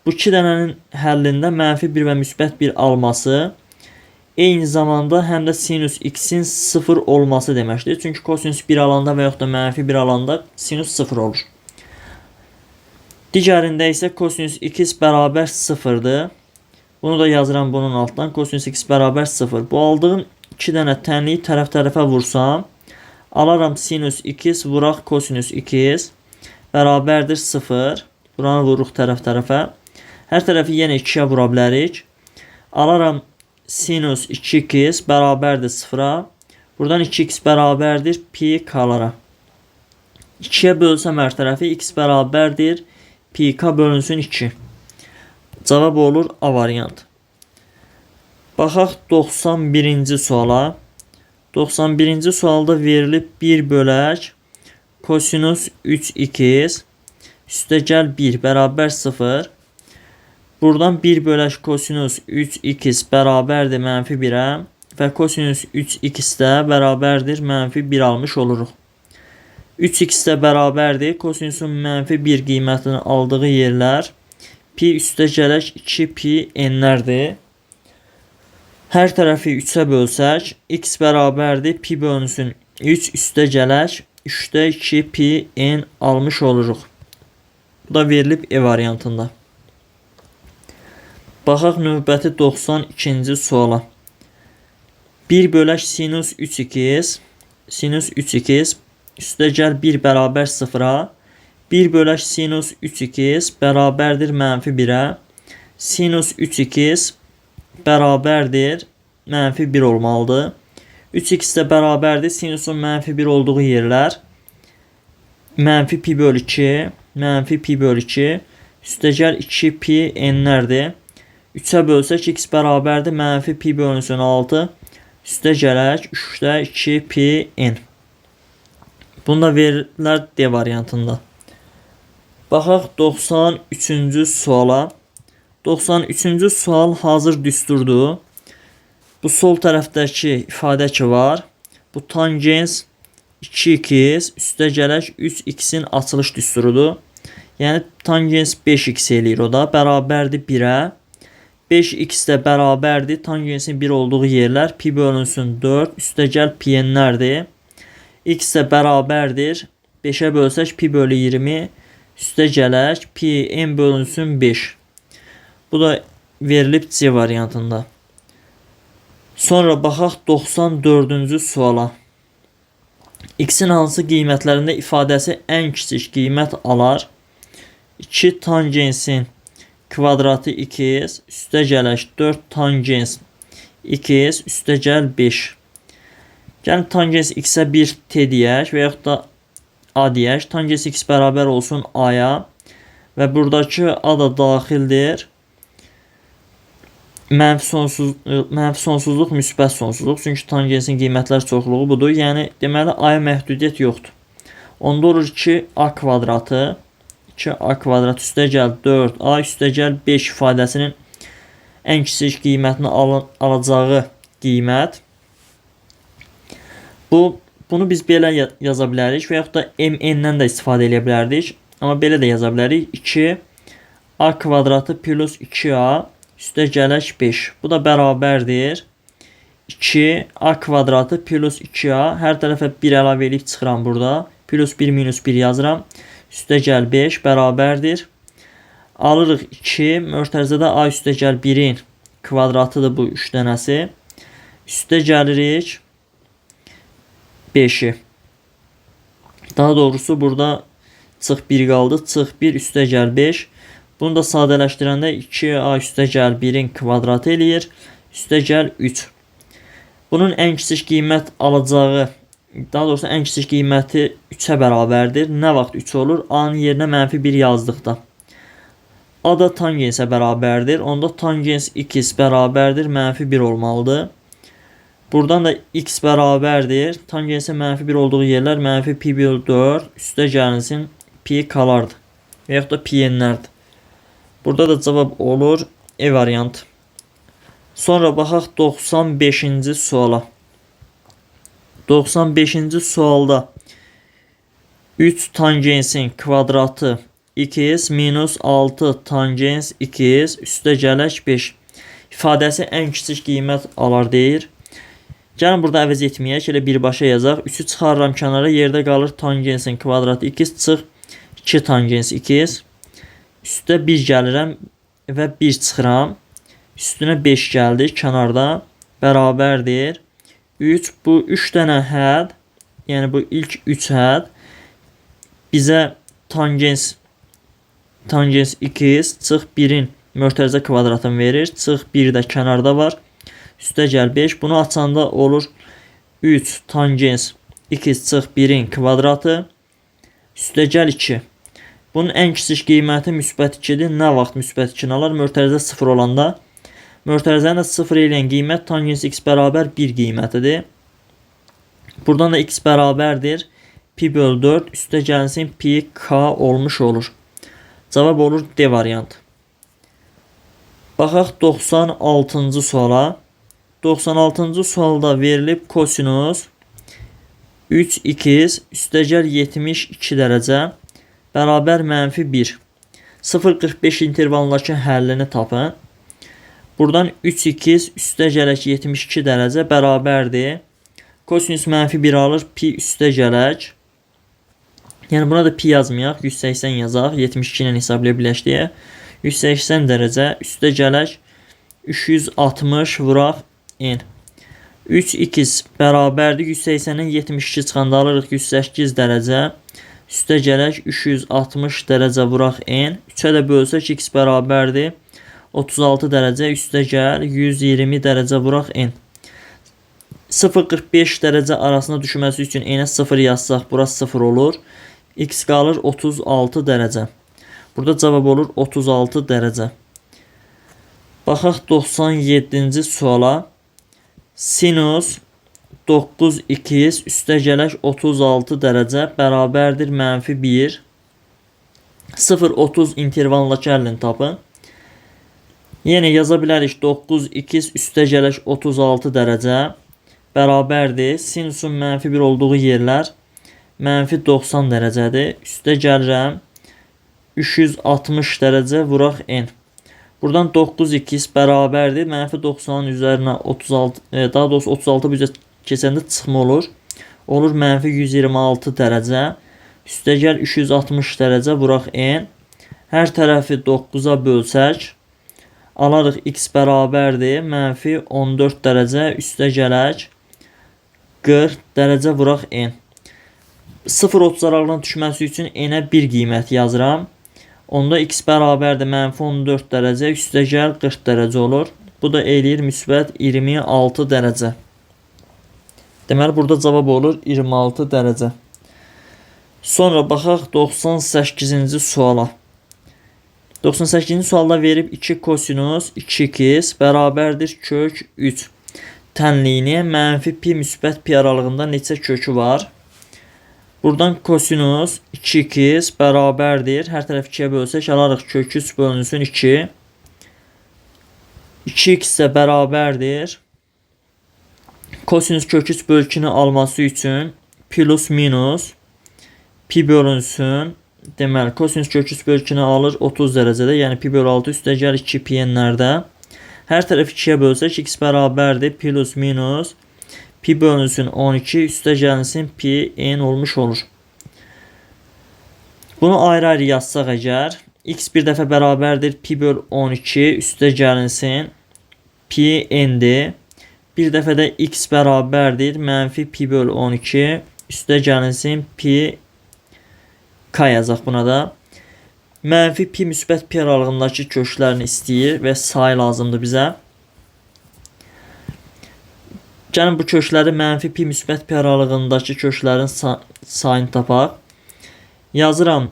Bu iki dənənin həllində mənfi 1 və müsbət 1 alması eyni zamanda həm də sinus x-in 0 olması deməkdir. Çünki kosinus 1 alanda və yaxud da mənfi 1 alanda sinus 0 olur. Digərində isə kosinus x bərabər 0-dır. Bunu da yazıram bunun altdan. Kosinus x bərabər 0. Bu aldığım 2 dənə tənliyi tərəf-tərəfə vursam, alaram sinus 2 vuraq kosinus 2 bərabərdir 0. Buranı vuruq tərəf-tərəfə. Hər tərəfi yenə 2-yə vura bilərik. Alaram sinus 2x bərabərdir 0-a. Buradan 2x bərabərdir pi k-lara. 2-yə bölsəm hər tərəfi x bərabərdir pi k bölünsün 2. Cavab olur A variantı. Baxaq 91-ci suala. 91-ci sualda verilib 1 bölək kosinus 3x üstə gəl 1 bərabər 0. Buradan 1 bölək kosinus 3x bərabərdir mənfi 1-ə və kosinus 3x də bərabərdir mənfi 1 almış oluruq. 3x də bərabərdir kosinusun mənfi 1 qiymətini aldığı yerlər pi üstə gələk 2 pi n'lərdir. Hər tərəfi 3-ə bölsək x bərabərdir pi bölünsün 3 üstə gələk 3-də 2 pi n almış oluruq. Bu da verilib E variantında. Baxaq növbəti 92-ci suala. 1 bölək sinus 3x üstə gəl 1 bərabər 0-a 1 bölək sinus 3x bərabərdir mənfi 1-ə sinus 3x bərabərdir mənfi 1 olmalıdır. 3x də bərabərdir sinusun mənfi 1 olduğu yerlər mənfi pi bölü 2 üstə gəl 2 pi n'lərdir. 3-ə bölsək x bərabərdir mənfi pi bölünsün 6 üstə gələk 3-də 2 pi n. Bunu da verirlər D variantında. Baxaq 93-cü suala. 93-cü sual hazır düsturdur. Bu sol tərəfdəki ifadə ki var. Bu tangens 2x üstə gələk 3x-in açılış düsturudur. Yəni tangens 5x eləyir o da. Bərabərdir 1-ə. 5x də bərabərdir. Tangensin 1 olduğu yerlər pi bölünsün 4 üstə gəl pi n'lərdir. X də bərabərdir. 5-ə bölsək pi bölü 20 üstə gələk pi n bölünsün 5. Bu da verilib C variantında. Sonra baxaq 94-cü suala. X-in hansı qiymətlərində ifadəsi ən kiçik qiymət alar? 2 tangensin kvadratı 2x üstə gələk 4 tangens 2x üstə gəl 5. Gəlin tangens x-ə 1 t deyək və yaxud da a deyək. Tangens x bərabər olsun a-ya və buradakı a da daxildir. Mənfi sonsuzluq, müsbət sonsuzluq. Çünki tangensin qiymətlər çoxluğu budur. Yəni deməli a-ya məhdudiyyət yoxdur. Onda olur 2a kvadratı 2a kvadrat üstə gəl 4a üstə gəl 5 ifadəsinin ən kiçik qiymətini alacağı qiymət. Bunu biz belə yaza bilərik və yaxud da mn-dən də istifadə edə bilərdik. Amma belə də yaza bilərik. 2a kvadratı plus 2a üstə gələk 5. Bu da bərabərdir. 2a kvadratı plus 2a. Hər tərəfə 1 əlavə edib çıxıram burada. Plus 1 minus 1 yazıram. Üstə gəl 5 bərabərdir. Alırıq 2. Mötərizədə a üstə gəl 1-in kvadratıdır bu 3 dənəsi. Üstə gəlirik 5-i. Daha doğrusu burada çıx 1 qaldı. Çıx 1 üstə gəl 5. Bunu da sadələşdirəndə 2a üstə gəl 1-in kvadratı eləyir. Üstə gəl 3. Bunun ən kiçik qiymət alacağı, daha doğrusu ən kiçik qiyməti 3-ə bərabərdir. Nə vaxt 3 olur? A-nın yerinə mənfi 1 yazdıqda. A da tangensə bərabərdir. Onda tangens x bərabərdir mənfi 1 olmalıdır. Buradan da x bərabərdir. Tangensə mənfi 1 olduğu yerlər mənfi pi bölü 4 üstə gəlinsin pi qalardı. Və yaxud da pi n'lərdir. Burada da cavab olur E variant. Sonra baxaq 95-ci suala. 95-ci sualda 3 tangensin kvadratı 2x minus 6 tangens 2x üstə gələk 5 ifadəsi ən kiçik qiymət alar deyir. Gəlin burada əvəz etməyək, elə birbaşa yazaq. 3-ü çıxarıram kənara, yerdə qalır tangensin kvadratı 2x çıx 2 tangens 2x. Üstə 1 gəlirəm və 1 çıxıram. Üstünə 5 gəldi kənarda. Bərabərdir. 3. Bu 3 dənə hədd, yəni bu ilk 3 hədd bizə tangens 2x çıx 1-in mötərizə kvadratını verir. Çıx 1 də kənarda var. Üstə gəl 5. Bunu açanda olur 3 tangens 2x çıx 1-in kvadratı. Üstə gəl 2. Bunun ən kiçik qiyməti müsbət 2-dir. Nə vaxt müsbət 2-ni alır? Mötərizə 0 olanda. Mötərizənin 0 eləyən qiymət tangens x bərabər 1 qiymətidir. Buradan da x bərabərdir. Pi bölü 4 üstə gəlinsin pi k olmuş olur. Cavab olur D variantı. Baxaq 96-cı suala. 96-cı sualda verilib kosinus 3x üstəgəl 72 dərəcə bərabər -1. 0,45 intervalındakı həllini tapın. Buradan 3x üstəgələk 72 dərəcə bərabərdir. Kosinus -1 alır, pi üstəgələk. Yəni buna da pi yazmayaq, 180 yazaq, 72 ilə hesablaya biləşdik. 180 dərəcə üstəgələk 360 vuraq n. 3x bərabərdir 180-dən 72 çıxanda alırıq 108 dərəcə üstəgələk 360 dərəcə vuraq n. 3-ə də bölsək x bərabərdir 36 dərəcə üstəgəl 120 dərəcə vuraq n. 0,45 dərəcə arasında düşməsi üçün n-ə 0 yazsaq burası 0 olur. X qalır 36 dərəcə. Burada cavab olur 36 dərəcə. Baxaq 97-ci suala. Sinus 9x üstəgələk 36 dərəcə bərabərdir -1. 0-30 intervalındakı həllini tapın. Yenə yaza bilərik 9x üstəgələk 36 dərəcə bərabərdir. Sinusun -1 olduğu yerlər -90 dərəcədir. Üstə gəlirəm 360 dərəcə vuraq n. Buradan 9x bərabərdir. -90-ın üzərinə 36, daha doğrusu 36 bu üzə keçəndə çıxma olur. Olur -126 dərəcə. Üstəgəl 360 dərəcə vuraq n. Hər tərəfi 9-a bölsək alarıq x bərabərdir. -14 dərəcə üstəgələk 40 dərəcə vuraq n. 0-30 aralığına düşməsi üçün n-ə 1 qiymət yazıram. Onda x bərabərdir -14 dərəcə üstəgəl 40 dərəcə olur. Bu da eləyir müsbət 26 dərəcə. Deməli burada cavab olur 26 dərəcə. Sonra baxaq 98-ci suala. 98-ci sualda verib 2 kosinus 2x bərabərdir kök 3. Tənliyini -pi müsbət pi aralığında neçə kökü var? Buradan kosinus 2x bərabərdir. Hər tərəf 2-yə bölsək alarıq kök 3 bölünsün 2. 2x isə bərabərdir. Kosinus kök 3 bölü 2-ni alması üçün plus minus pi bölünsün. Deməli kosinus kök 3 bölü 2-ni alır 30 dərəcədə. Yəni pi bölü 6 üstəgəl 2 pi n'lərdə. Hər tərəf 2-yə bölsək x bərabərdir plus minus pi bölünsün 12 üstəgəlinsin pi n olmuş olur. Bunu ayrı-ayrı yazsaq əgər x bir dəfə bərabərdir pi böl 12 üstəgəlinsin pi n'dir. Bir dəfə də x bərabərdir -pi böl 12 üstəgəlinsin pi k yazaq buna da. -pi müsbət pi aralığındakı köklərini istəyir və sayı lazımdır bizə. Gəlin bu kökləri -pi müsbət pi aralığındakı köklərin sayını tapaq. Yazıram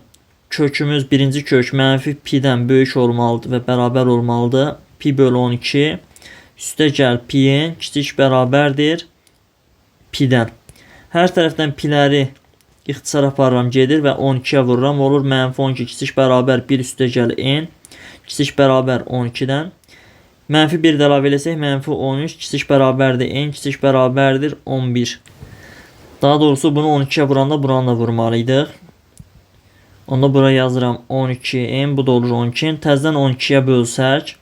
kökümüz birinci kök -pi'dən böyük olmalıdır və bərabər olmalıdır. Pi böl 12 üstəgəl pi n kiçik bərabərdir pi'dən. Hər tərəfdən pi'ləri ixtisar aparıram gedir və 12'yə vururam. Olur -12 kiçik bərabər 1 üstəgəl n kiçik bərabər 12'dən. -1 də əlavə eləsək -13 kiçik bərabərdir n kiçik bərabərdir 11. Daha doğrusu bunu 12'yə vuranda buranı da vurmalıydıq. Onda bura yazıram 12n, bu da olur 12n. Təzədən 12'yə bölsək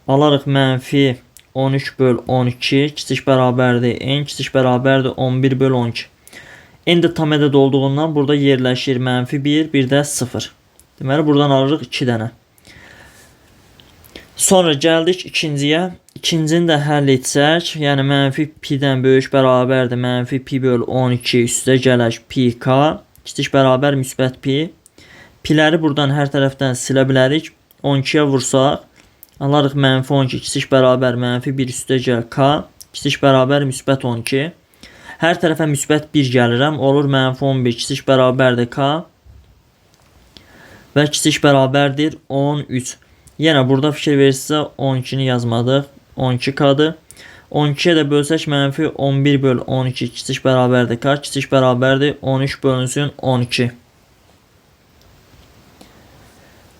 alarıq -13 böl 12 kiçik bərabərdir n kiçik bərabərdir 11 böl 12. N də tam ədəd olduğundan burada yerləşir -1 bir də 0. Deməli buradan alırıq 2 dənə. Sonra gəldik ikinciyə. İkincini də həll etsək, yəni -pi'dən böyük bərabərdir -pi böl 12 üstəgələk pi k kiçik bərabər müsbət pi. Pi'ləri buradan hər tərəfdən silə bilərik. 12'yə vursaq alarıq -12 kiçik bərabər -1 üstəgəl k kiçik bərabər müsbət 12. Hər tərəfə müsbət 1 gəlirəm. Olur -11 kiçik bərabərdir k və kiçik bərabərdir 13. Yenə burada fikir verirsə 12'ni yazmadıq. 12k'dır. 12'yə də bölsək -11 böl 12 kiçik bərabərdir k kiçik bərabərdir 13 bölünsün 12.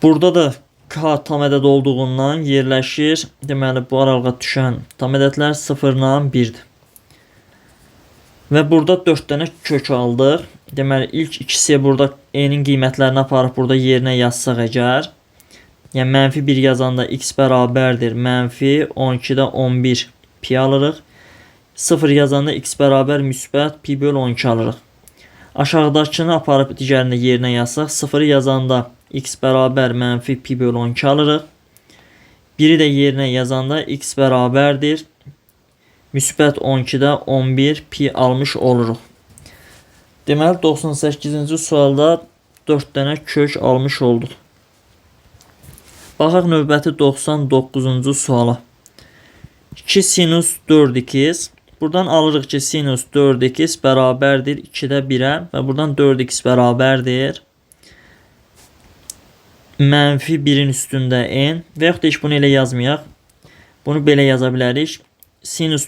Burada da k k tam ədəd olduğundan yerləşir. Deməli bu aralığa düşən tam ədədlər 0 ilə 1-dir. Və burada 4 dənə kök aldıq. Deməli ilk ikisi burada n-in qiymətlərini aparıb burada yerinə yazsaq əgər, yəni mənfi 1 yazanda x bərabərdir mənfi 12-də 11 pi alırıq. 0 yazanda x bərabər müsbət pi böl 12 alırıq. Aşağıdakını aparıb digərini yerinə yazsaq, 0 yazanda x bərabər mənfi pi böl 12 alırıq. 1-i də yerinə yazanda x bərabərdir müsbət 12-də 11 pi almış oluruq. Deməli 98-ci sualda 4 dənə kök almış olduq. Baxaq növbəti 99-cu suala. 2 sinus 4x. Buradan alırıq ki sinus 4x bərabərdir 2-də 1-ə və buradan 4x bərabərdir mənfi 1-in üstündə n və yaxud da heç bunu elə yazmayaq. Bunu belə yaza bilərik. Sinus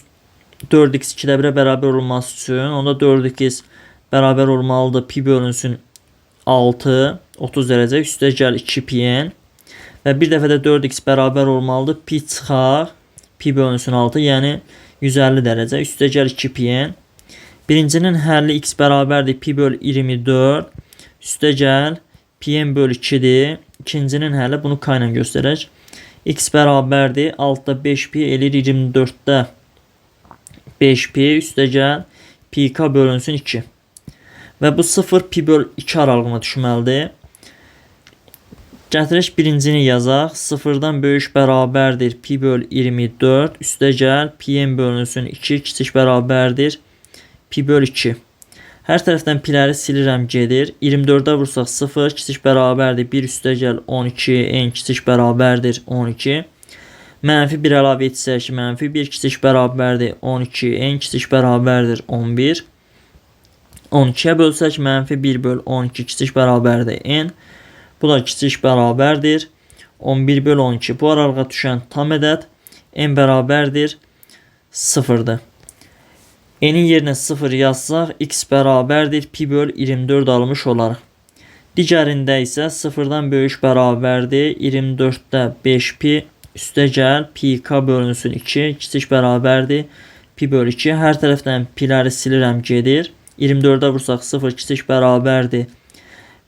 4x 2-də 1-ə bərabər olması üçün onda 4x bərabər olmalıdır pi bölünsün 6 30 dərəcə üstə gəl 2 pi n və bir dəfə də 4x bərabər olmalıdır pi çıxar pi bölünsün 6 yəni 150 dərəcə üstə gəl 2 pi n. Birincinin həlli x bərabərdir pi böl 24 üstə gəl pi n böl 2-dir. İkincinin həlli bunu k ilə göstərək. X bərabərdir 6-da 5 pi eləyir 24-də 5 pi üstə gəl pi k bölünsün 2. Və bu 0 pi böl 2 aralığına düşməlidir. Gətirək birincini yazaq. 0-dan böyük bərabərdir pi böl 24 üstə gəl pi n bölünsün 2 kiçik bərabərdir pi böl 2. Hər tərəfdən piləri silirəm gedir. 24-də vursaq 0 kiçik bərabərdir 1 üstə gəl 12 n kiçik bərabərdir 12. Mənfi 1 əlavə etsək mənfi 1 kiçik bərabərdir 12 n kiçik bərabərdir 11. 12-yə bölsək mənfi 1 böl 12 kiçik bərabərdir n. Bu da kiçik bərabərdir 11 böl 12. Bu aralığa düşən tam ədəd n bərabərdir 0-dır. N-in yerinə 0 yazsaq x bərabərdir pi böl 24 almış olarıq. Digərində isə 0-dan böyük bərabərdir 24-də 5 pi üstə gəl pi k bölünsün 2 kiçik bərabərdir pi böl 2. Hər tərəfdən piləri silirəm gedir. 24-də vursaq 0 kiçik bərabərdir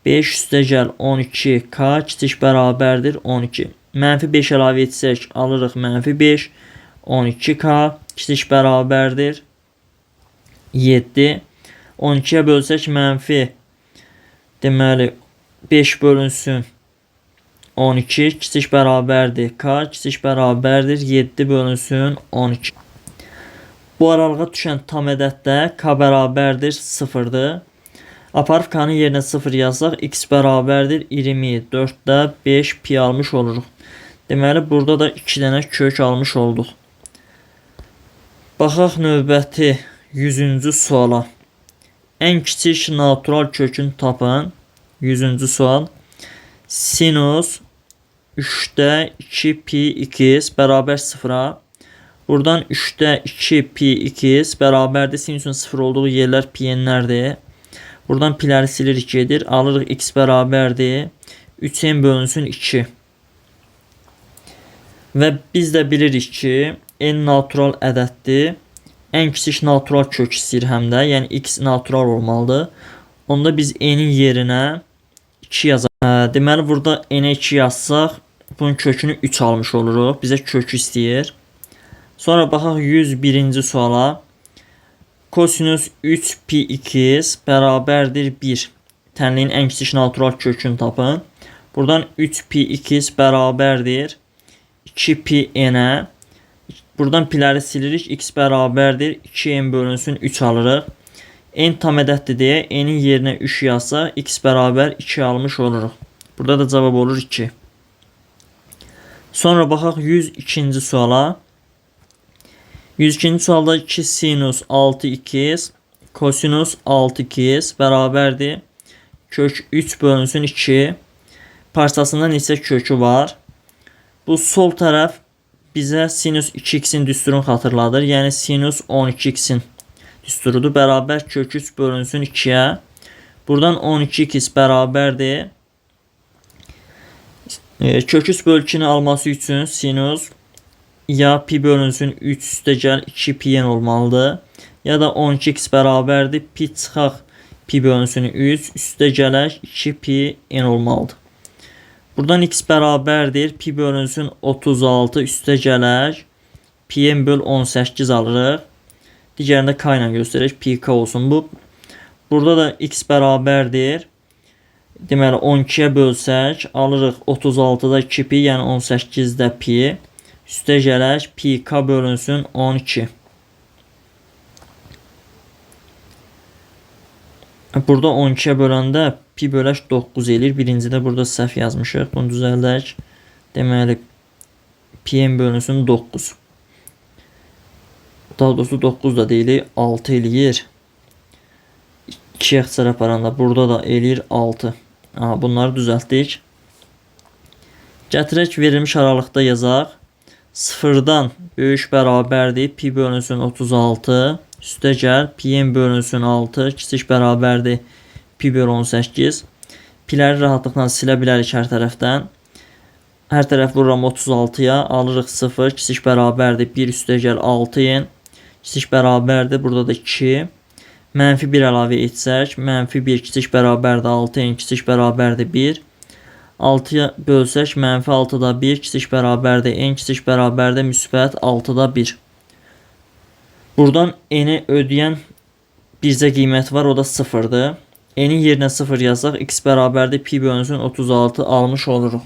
5 üstə gəl 12 k kiçik bərabərdir 12. Mənfi 5 əlavə etsək alırıq mənfi 5 12 k kiçik bərabərdir 7. 12-yə bölsək mənfi deməli 5 bölünsün 12 kiçik bərabərdir k kiçik bərabərdir 7 bölünsün 12. Bu aralığa düşən tam ədəddə k bərabərdir 0-dır. Aparıb k-nın yerinə 0 yazsaq x bərabərdir 24-də 5 pi almış oluruq. Deməli burada da 2 dənə kök almış olduq. Baxaq növbəti 100-cü suala. Ən kiçik natural kökün tapın. 100-cü sual. Sinus 3-də 2 pi x bərabər 0-a. Buradan 3-də 2 pi x bərabərdir. Sinusun 0 olduğu yerlər pi n'lərdir. Buradan piləri silirik gedir. Alırıq x bərabərdir 3n bölünsün 2. Və biz də bilirik ki n natural ədəddir. Ən kiçik natural kök istəyir həm də. Yəni x natural olmalıdır. Onda biz n-in yerinə 2 yazaq. Deməli burada n-ə 2 yazsaq bunun kökünü 3 almış oluruq. Bizə kök istəyir. Sonra baxaq 101-ci suala. Kosinus 3 pi x bərabərdir 1. Tənliyin ən kiçik natural kökünü tapın. Buradan 3 pi x bərabərdir 2 pi n-ə. Buradan piləri silirik. X bərabərdir 2n bölünsün 3 alırıq. N tam ədəddir deyə n-in yerinə 3 yazsa x bərabər 2 almış oluruq. Burada da cavab olur 2. Sonra baxaq 102-ci suala. 102-ci sualda 2 sinus 6x kosinus 6x bərabərdir kök 3 bölünsün 2. Parçasında neçə kökü var? Bu sol tərəf bizə sinus 2x-in düsturunu xatırladır. Yəni sinus 12x-in düsturudur. Bərabər kök 3 bölünsün 2-yə. Buradan 12x bərabərdir Kök üst bölgünü alması üçün sinus ya pi bölünsün 3 üstə gəl 2 pi n olmalıdır. Ya da 12x bərabərdir pi çıxaq pi bölünsün 3 üstə gələk 2 pi n olmalıdır. Buradan x bərabərdir pi bölünsün 36 üstə gələk pi n böl 18 alırıq. Digərində k ilə göstərək, pi k olsun bu. Burada da x bərabərdir. Deməli 12-yə bölsək alırıq 36-da 2 pi, yəni 18-də pi. Üstə gələk pi k bölünsün 12. Burada 12-yə böləndə pi bölək 9 eləyir. Birincidə burada səhv yazmışıq. Bunu düzəldək. Deməli pi n bölünsün 9. Daha doğrusu 9 da deyilir 6 eləyir. 2 ixtisar aparanda burada da eləyir 6. Bunları düzəltdik. Gətirək verilmiş aralıqda yazaq. 0-dan böyük bərabərdir pi bölünsün 36 üstə gəl pi n bölünsün 6 kiçik bərabərdir pi böl 18. Piləri rahatlıqla silə bilərik hər tərəfdən. Hər tərəf vururam 36-ya, alırıq 0 kiçik bərabərdir 1 üstə gəl 6 n kiçik bərabərdir, burada da 2. Mənfi 1 əlavə etsək, mənfi 1 kiçik bərabərdir 6 n kiçik bərabərdir 1. 6-ya bölsək, mənfi 6-da 1 kiçik bərabərdir n kiçik bərabərdir müsbət 6-da 1. Buradan n-i ödəyən bircə qiymət var, o da 0-dır. N-in yerinə 0 yazsaq, x bərabərdir pi bölünsün 36 almış oluruq.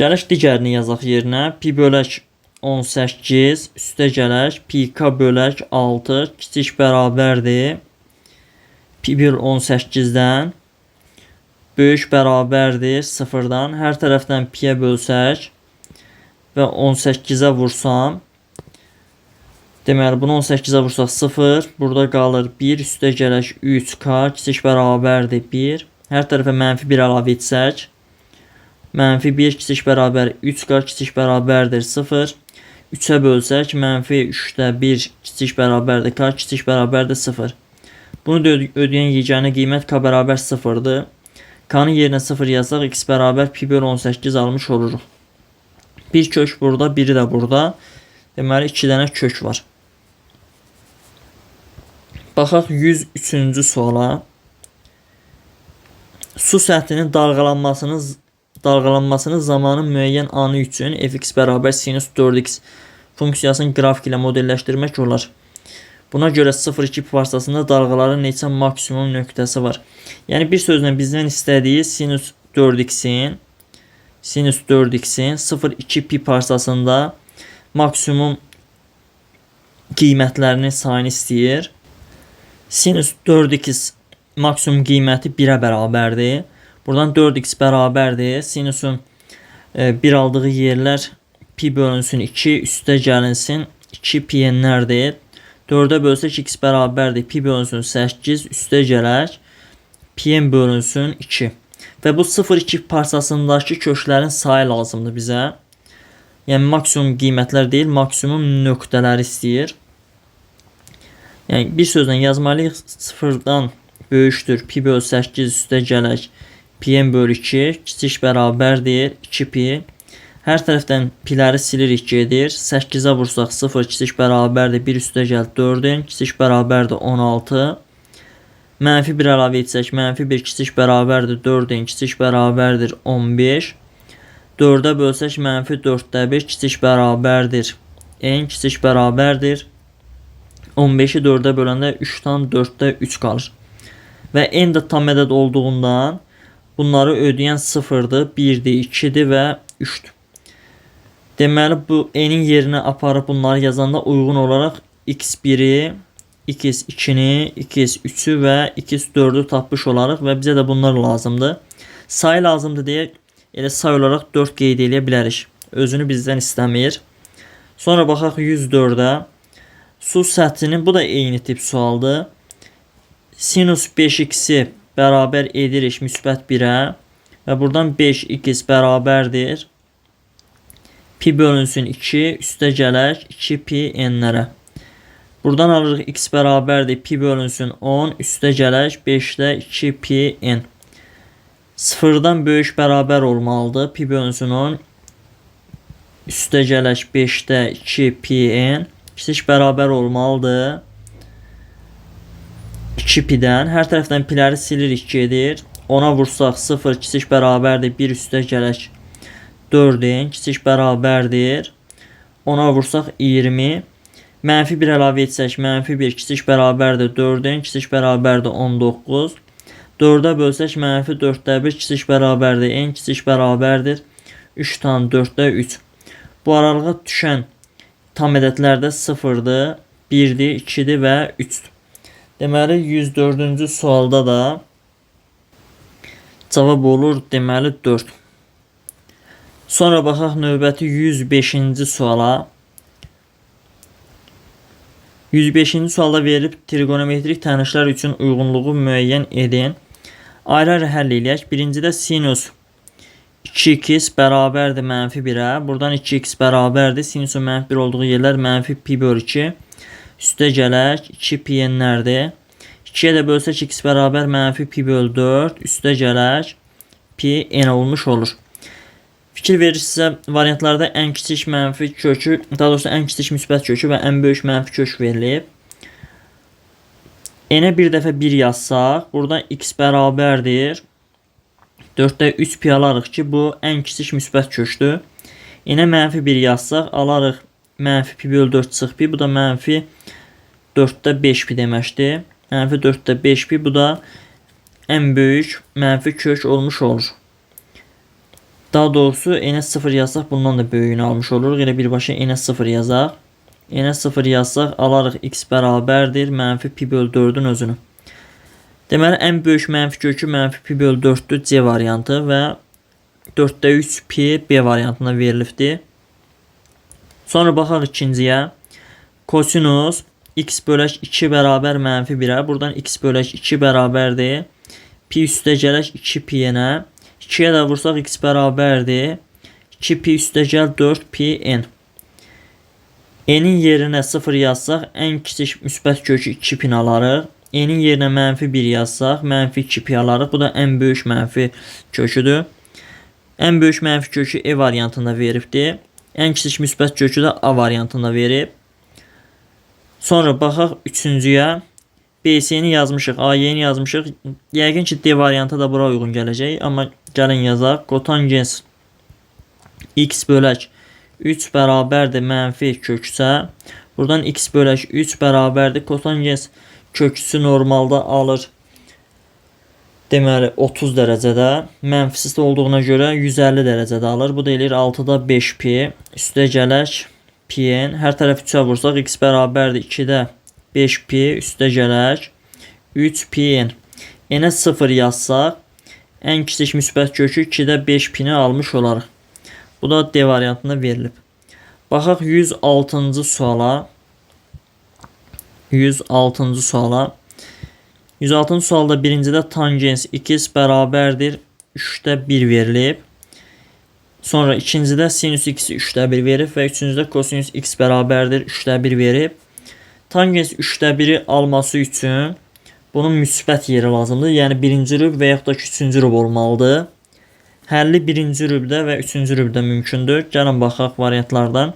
Gələk digərini yazaq yerinə. Pi bölək 18 üstə gələk pi k bölək 6 kiçik bərabərdir pi böl 18-dən böyük bərabərdir 0-dan. Hər tərəfdən pi-yə bölsək və 18-ə vursam, deməli bunu 18-ə vursaq 0, burada qalır 1 üstə gələk 3k kiçik bərabərdir 1. Hər tərəfə mənfi 1 əlavə etsək, mənfi 1 kiçik bərabər 3k kiçik bərabərdir 0. 3-ə bölsək, mənfi 3-də 1 kiçik bərabərdir k kiçik bərabərdir 0. Bunu da ödəyən yeganə qiymət k bərabər 0-dır. K-nın yerinə 0 yazsaq, x bərabər pi böl 18 almış oluruq. Bir kök burada, biri də burada. Deməli 2 dənə kök var. Baxaq 103-cü suala. Su səthinin dalğalanmasının zamanı müəyyən anı üçün fx bərabər sinus 4x funksiyasının qrafik ilə modelləşdirmək olar. Buna görə 0,2 parçasında dalğaların neçə maksimum nöqtəsi var. Yəni bir sözlə bizdən istədiyi sinus 4x-in 0,2 pi parçasında maksimum qiymətlərinin sayını istəyir. Sinus 4x maksimum qiyməti 1-ə bərabərdir. Buradan 4x bərabərdir. Sinusun 1 aldığı yerlər pi bölünsün 2 üstə gəlinsin 2 pi n'lərdir. 4-ə bölsək x bərabərdir pi bölünsün 8 üstə gələk pi n bölünsün 2. Və bu 0,2 parçasındakı köklərin sayı lazımdır bizə. Yəni maksimum qiymətlər deyil, maksimum nöqtələri istəyir. Yəni bir sözlə yazmalıyıq, 0-dan böyükdür pi böl 8 üstə gələk pi n böl 2 kiçik bərabərdir 2 pi. Hər tərəfdən piləri silirik gedir. 8-ə vursaq 0 kiçik bərabərdir 1 üstə gəl 4n kiçik bərabərdir 16. Mənfi 1 əlavə etsək, mənfi 1 kiçik bərabərdir 4n kiçik bərabərdir 15. 4-ə bölsək, mənfi 4-də 1 kiçik bərabərdir n kiçik bərabərdir 15-i 4-ə böləndə 3/4-də 3 qalır. Və n də tam ədəd olduğundan bunları ödəyən 0-dır, 1-dir, 2-dir və 3-dür. Deməli bu n-in yerinə aparıb bunları yazanda uyğun olaraq x1-i, x2-ni, x3-ü və x4-ü tapmış olarıq və bizə də bunlar lazımdır. Sayı lazımdır deyə elə say olaraq 4 qeyd edə bilərik. Özünü bizdən istəmir. Sonra baxaq 104-ə. Su səthinin, bu da eyni tip sualdır. Sinus 5x-i bərabər edirik müsbət 1-ə və buradan 5x bərabərdir pi bölünsün 2 üstə gələk 2 pi n-lərə. Buradan alırıq x bərabərdir pi bölünsün 10 üstə gələk 5-də 2 pi n. Sıfırdan böyük bərabər olmalıdır. Pi bölünsün 10 üstə gələk 5-də 2 pi n kiçik bərabər olmalıdır. 2 pi-dən hər tərəfdən piləri silirik, gedir. 10'a vursaq 0 kiçik bərabərdir 1 üstə gələk 4n kiçik bərabərdir. 10'a vursaq 20. Mənfi 1 əlavə etsək mənfi 1 kiçik bərabərdir 4n kiçik bərabərdir 19. 4'ə bölsək mənfi 4'də 1 kiçik bərabərdir n kiçik bərabərdir 3 tan 4'də 3. Bu aralığa düşən tam ədədlər də 0'dır, 1'dir, 2'dir və 3'dür. Deməli 104-cü sualda da cavab olur deməli 4. Sonra baxaq növbəti 105-ci suala. 105-ci sualda verilib trigonometrik tənişlər üçün uyğunluğu müəyyən edin. Ayrı-ayrı həll eləyək. Birincidə sinus 2x bərabərdir mənfi 1'ə. Buradan 2x bərabərdir. Sinusun mənfi 1 olduğu yerlər mənfi pi bölü 2. Üstə gələk 2 pi n'lərdir. 2'yə də bölsək x bərabər mənfi pi bölü 4. Üstə gələk pi n olmuş olur. Fikir verirsinizsə variantlarda ən kiçik mənfi kökü, daha doğrusu ən kiçik müsbət kökü və ən böyük mənfi kök verilib. N'ə bir dəfə 1 yazsaq, burada x bərabərdir 4'də 3 pi alarıq ki, bu ən kiçik müsbət kökdür. N'ə mənfi 1 yazsaq, alarıq mənfi pi bölü 4 çıx pi, bu da mənfi 4'də 5 pi deməkdir. Mənfi 4'də 5 pi, bu da ən böyük mənfi kök olmuş olur. Daha doğrusu n'ə 0 yazsaq bundan da böyüyünü almış oluruq. Elə birbaşa n'ə 0 yazaq. N'ə 0 yazsaq alarıq x bərabərdir mənfi pi bölü 4'ün özünü. Deməli ən böyük mənfi kökü mənfi pi bölü 4'dür C variantı və 4'də 3 pi B variantına verilibdir. Sonra baxaq ikinciyə. Kosinus x bölək 2 bərabər mənfi 1'ə. Buradan x bölək 2 bərabərdir. Pi üstə gələk 2 pi n'ə. 2'yə də vursaq x bərabərdir 2 pi üstə gəl 4 pi n. N'in yerinə 0 yazsaq ən kiçik müsbət kökü 2 pi alarıq. N'in yerinə mənfi 1 yazsaq mənfi 2 pi alarıq. Bu da ən böyük mənfi köküdür. Ən böyük mənfi kökü E variantında veribdir. Ən kiçik müsbət kökü də A variantında verib. Sonra baxaq üçüncüyə. BC-ni yazmışıq, AY-ni yazmışıq. Yəqin ki D variantı da bura uyğun gələcək. Amma gəlin yazaq. Kotangens x bölək 3 bərabərdir mənfi köksə. Buradan x bölək 3 bərabərdir. Kotangens köküsü normalda alır. Deməli 30 dərəcədə. Mənfisiz olduğuna görə 150 dərəcədə alır. Bu da eləyir 6'da 5 pi. Üstə gələk pi n. Hər tərəf 3'ə vursaq x bərabərdir 2'də 5 pi üstə gələk 3 pi n. N'ə 0 yazsaq ən kiçik müsbət kökü 2'də 5 pi-ni almış olarıq. Bu da D variantında verilib. Baxaq 106-cı suala. 106-cı suala. 106-cı sualda birincidə tangens x bərabərdir 3'də 1 verilib. Sonra ikincidə sinus x 3'də 1 verib və üçüncüdə kosinus x bərabərdir 3'də 1 verib. Tangens 3'də 1'i alması üçün bunun müsbət yeri lazımdır. Yəni birinci rüb və yaxud da üçüncü rüb olmalıdır. Həlli birinci rübdə və üçüncü rübdə mümkündür. Gəlin baxaq variantlardan.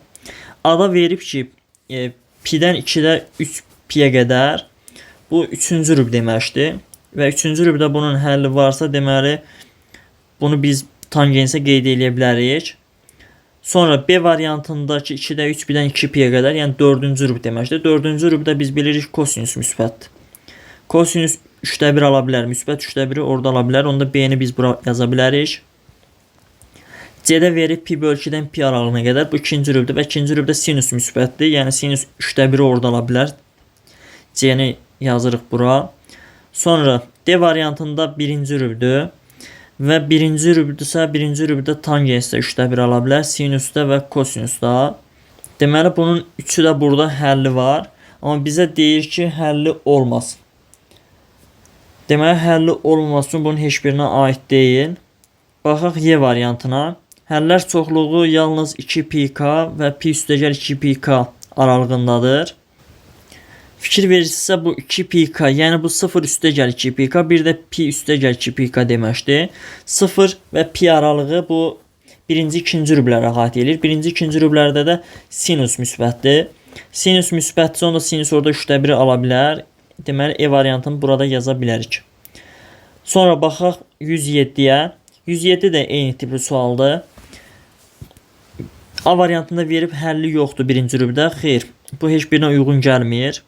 Ada verib ki pi-dən 2'də 3 pi-yə qədər bu üçüncü rüb deməkdir. Və üçüncü rübdə bunun həlli varsa deməli bunu biz tangensə qeyd edə bilərik. Sonra B variantındakı 2'də 3 birdən 2 pi-yə qədər, yəni 4-cü rüb deməkdir. 4-cü rübdə biz bilirik kosinus müsbətdir. Kosinus 3'də 1 ala bilər, müsbət 3'də 1'i orada ala bilər. Onda B-ni biz bura yaza bilərik. C-də verib pi bölü 2'dən pi aralığına qədər. Bu ikinci rübdür və ikinci rübdə sinus müsbətdir. Yəni sinus 3'də 1'i orada ala bilər. C-ni yazırıq bura. Sonra D variantında birinci rübdür. Və birinci rübdürsə, birinci rübdə tangensdə 3'də 1 ala bilər. Sinusda və kosinusda. Deməli bunun 3'ü də burada həlli var. Amma bizə deyir ki həlli olmasın. Deməli həlli olmaması üçün bunun heç birinə aid deyil. Baxaq Y variantına. Həllər çoxluğu yalnız 2 pi k və pi üstəgəl 2 pi k aralığındadır. Fikir verirsinizsə bu 2 pk, yəni bu 0 üstə gəl 2 pk, bir də pi üstə gəl 2 pk deməkdir. 0 və pi aralığı bu birinci, ikinci rübləri əhatə edir. Birinci, ikinci rüblərdə də sinus müsbətdir. Sinus müsbətdirsə, onda sinus orada 3/1 ala bilər. Deməli, E variantını burada yaza bilərik. Sonra baxaq 107-yə. 107 də eyni tipli sualdır. A variantında verib həlli yoxdur birinci rübdə. Xeyr, bu heç birinə uyğun gəlmir.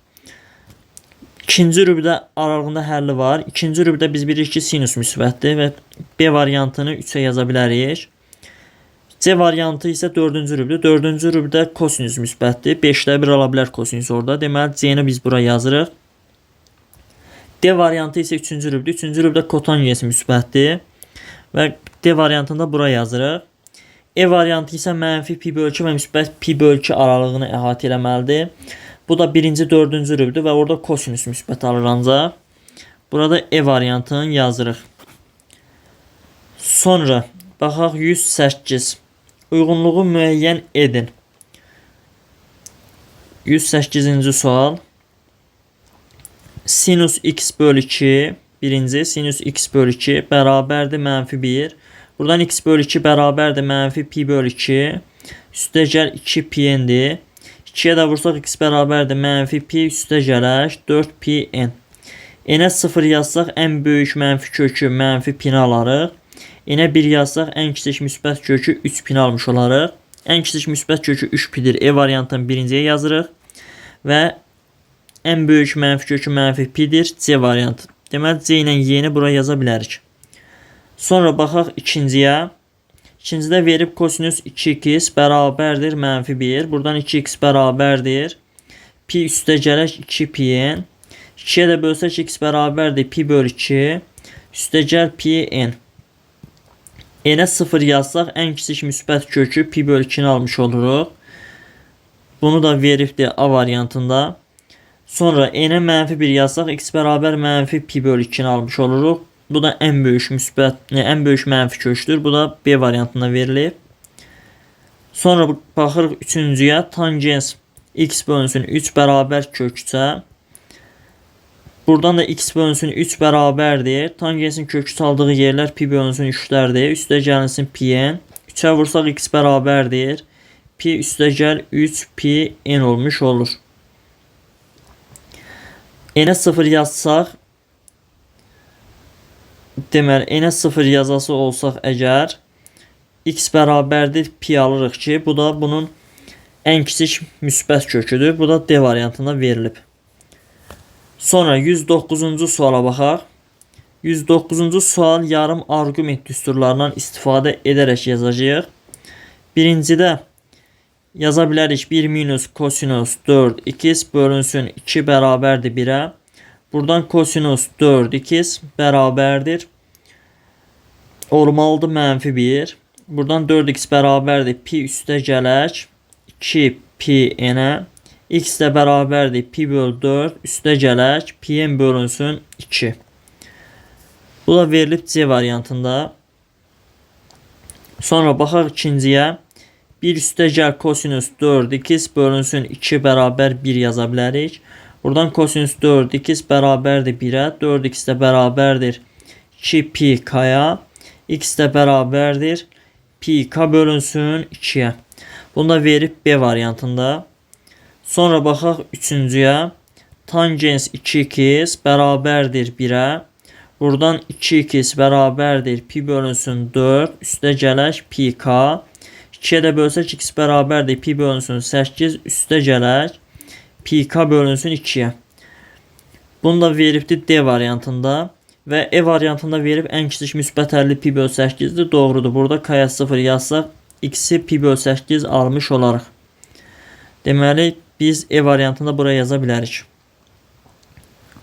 İkinci rübdə aralığında həlli var. İkinci rübdə biz bilirik ki, sinus müsbətdir və B variantını 3-ə yaza bilərik. C variantı isə 4-cü rübdə. 4-cü rübdə kosinus müsbətdir. 5/1 ala bilər kosinus orada. Deməli, C-ni biz bura yazırıq. D variantı isə 3-cü rübdə. 3-cü rübdə kotangens müsbətdir. Və D variantında bura yazırıq. E variantı isə mənfi pi bölü 2 və müsbət pi bölü 2 aralığını əhatə eləməlidir. Bu da birinci, 4-cü rübdür və orada kosinus müsbət alır ancaq. Burada E variantını yazırıq. Sonra baxaq 108. Uyğunluğu müəyyən edin. 108-ci sual. Sinus x bölü 2. Birinci, sinus x bölü 2 bərabərdir mənfi 1. Buradan x bölü 2 bərabərdir mənfi pi bölü 2. Üstə gəl 2 pi-n'dir. 2'ye də vursaq x bərabərdir mənfi pi üstə gələk 4 pi n. N'ə 0 yazsaq ən böyük mənfi kökü mənfi pi-ni alarıq. N'ə 1 yazsaq ən kiçik müsbət kökü 3 pi-ni almış olarıq. Ən kiçik müsbət kökü 3 pi-dir. E variantını birinciyə yazırıq. Və ən böyük mənfi kökü mənfi pi-dir. C variantı. Deməli, C ilə Y-ni bura yaza bilərik. Sonra baxaq ikinciyə. İkincidə verib kosinus 2x bərabərdir mənfi 1. Buradan 2x bərabərdir. Pi üstə gələk 2 pi-n. 2'ye də bölsək x bərabərdir pi bölü 2. Üstə gəl pi-n. N'ə 0 yazsaq ən kiçik müsbət kökü pi bölü 2'ni almış oluruq. Bunu da veribdir A variantında. Sonra n'ə mənfi 1 yazsaq x bərabər mənfi pi bölü 2'ni almış oluruq. Bu da ən böyük müsbət, ən böyük mənfi kökdür. Bu da B variantına verilib. Sonra baxırıq üçüncüyə. Tangens x bölünsün 3 bərabər köksə. Buradan da x bölünsün 3 bərabərdir. Tangensin kökü saldığı yerlər pi bölünsün 3'lərdir. Üstə gəlinsin pi-n. 3'ə vursaq x bərabərdir. Pi üstə gəl 3 pi n olmuş olur. N'ə 0 yazsaq, deməli, n'ə 0 yazası olsaq əgər, x bərabərdir pi alırıq ki, bu da bunun ən kiçik müsbət köküdür. Bu da D variantında verilib. Sonra 109-cu suala baxaq. 109-cu sual yarım arqument düsturlarından istifadə edərək yazacağıq. Birincidə yaza bilərik 1 minus kosinus 4x bölünsün 2 bərabərdir 1'ə. Buradan kosinus 4x bərabərdir. Olmalıdır mənfi 1. Buradan 4x bərabərdir pi üstə gələk 2 pi n'ə. X də bərabərdir pi bölü 4 üstə gələk pi n bölünsün 2. Bu da verilib C variantında. Sonra baxaq ikinciyə. 1 üstə gəl kosinus 4x bölünsün 2 bərabər 1 yaza bilərik. Buradan kosinus 4x bərabərdir 1'ə. 4x də bərabərdir 2 pi k-ya. X də bərabərdir pi k bölünsün 2'yə. Bunu da verib B variantında. Sonra baxaq üçüncüyə. Tangens 2x bərabərdir 1'ə. Buradan 2x bərabərdir pi bölünsün 4 üstə gələk pi k. 2'ye də bölsək x bərabərdir pi bölünsün 8 üstə gələk pi k bölünsün 2'yə. Bunu da veribdir D variantında və E variantında verib ən kiçik müsbət 50 pi bölü 8'dir. Doğrudur. Burada k-ya 0 yazsaq x'i pi bölü 8 almış olarıq. Deməli biz E variantında buraya yaza bilərik.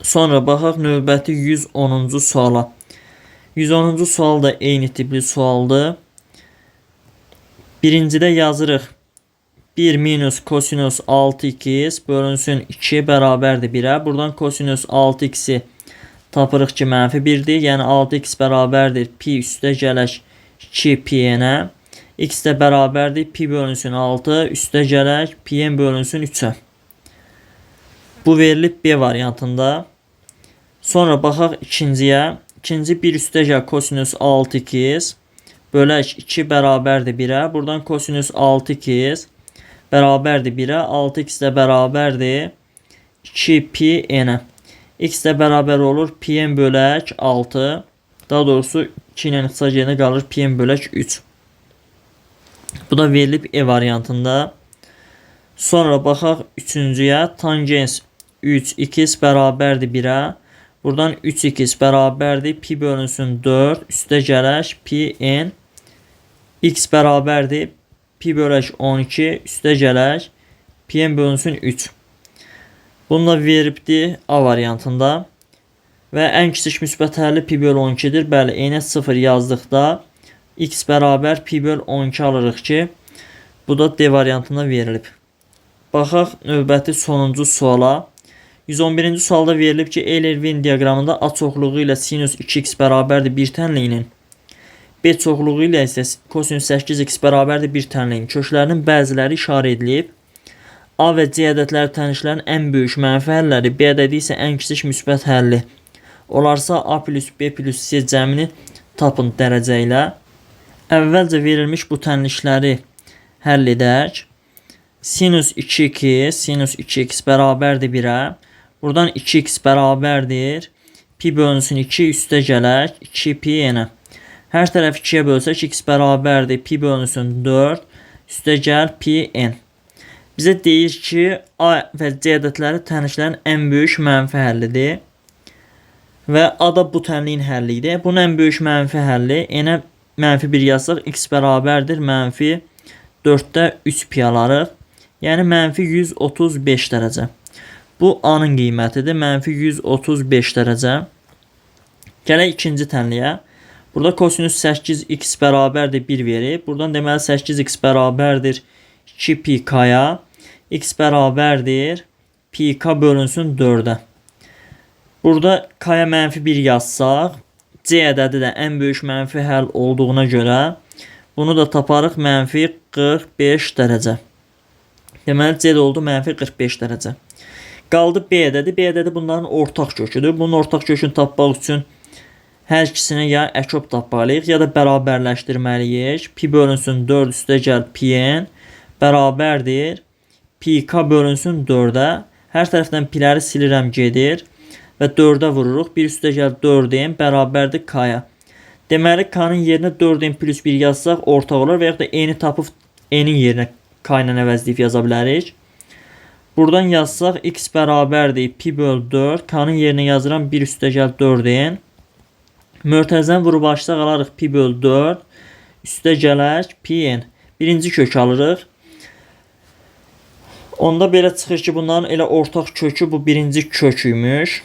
Sonra baxaq növbəti 110-cu suala. 110-cu sual da eyni tipli sualdır. Birincidə yazırıq 1 minus kosinus 6x bölünsün 2 bərabərdir 1'ə. Buradan kosinus 6x'i tapırıq ki mənfi 1'dir. Yəni 6x bərabərdir pi üstə gələk 2 pi n'ə. X də bərabərdir pi bölünsün 6 üstə gələk pi n bölünsün 3'ə. Bu verilib B variantında. Sonra baxaq ikinciyə. İkinci 1 üstəgəl kosinüs 6x bölək 2 bərabərdir 1-ə. Buradan kosinüs 6x bərabərdir 1-ə. 6x də bərabərdir 2 pi n-ə. X də bərabər olur pi n bölək 6. Daha doğrusu 2 ilə ixtisar yerinə qalır pi n bölək 3. Bu da verilib E variantında. Sonra baxaq üçüncüyə. Tangens 3x bərabərdir 1-ə. Buradan 3x bərabərdir pi bölünsün 4 üstə gələk pi n. X bərabərdir pi bölək 12 üstə gələk pi n bölünsün 3. Bununla veribdir A variantında. Və ən kiçik müsbət həlli pi böl 12'dir. Bəli, n-ə 0 yazdıqda x bərabər pi böl 12 alırıq ki, bu da D variantında verilib. Baxaq növbəti sonuncu suala. 111-ci sualda verilib ki, Euler-Venn diaqramında A çoxluğu ilə sinus 2x bərabərdir 1 tənliyinin, B çoxluğu ilə isə kosinus 8x bərabərdir 1 tənliyin köklərinin bəziləri işarə edilib. A və C ədədləri tənişlərin ən böyük mənfi həlləri, B ədədi isə ən kiçik müsbət həlli olarsa A plus B plus C cəmini tapın dərəcə ilə. Əvvəlcə verilmiş bu tənişləri həll edək. Sinus 2x bərabərdir 1-ə. Buradan 2x bərabərdir pi bölünsün 2 üstə gələk 2 pi n-ə. Hər tərəf 2-yə bölsək x bərabərdir pi bölünsün 4 üstə gəl pi n. Bizə deyir ki, A və C ədədləri tənişlərin ən böyük mənfi həllidir. Və A da bu tənliyin həlli idi. Bunun ən böyük mənfi həlli n-ə mənfi 1 yazsaq x bərabərdir mənfi 4-də 3 pi alarıq. Yəni mənfi 135 dərəcə. Bu A-nın qiymətidir. Mənfi 135 dərəcə. Gələk ikinci tənliyə. Burada kosinus 8x bərabərdir 1 verib. Buradan deməli 8x bərabərdir 2 pi k-ya. X bərabərdir pi k bölünsün 4-ə. Burada k-ya mənfi 1 yazsaq, C ədədi də ən böyük mənfi həll olduğuna görə bunu da taparıq mənfi 45 dərəcə. Deməli C də oldu mənfi 45 dərəcə. Qaldı B ədədi. B ədədi bunların ortaq köküdür. Bunun ortaq kökünü tapmaq üçün hər ikisinə ya əkop tapmalıyıq, ya da bərabərləşdirməliyik. Pi bölünsün 4 üstə gəl pi n bərabərdir pi k bölünsün 4-ə. Hər tərəfdən piləri silirəm gedir və 4-ə vururuq. 1 üstə gəl 4n bərabərdir k-ya. Deməli k-nın yerinə 4n plus 1 yazsaq ortaq olur və yaxud da n-i tapıb n-in yerinə k ilə əvəzləyib yaza bilərik. Buradan yazsaq x bərabərdir pi böl 4. K-nın yerinə yazıram 1 üstə gəl 4n. Mötərizəni vurub açsaq alarıq pi böl 4. Üstə gələk pi n. Birinci kök alırıq. Onda belə çıxır ki, bunların elə ortaq kökü bu birinci köküymüş.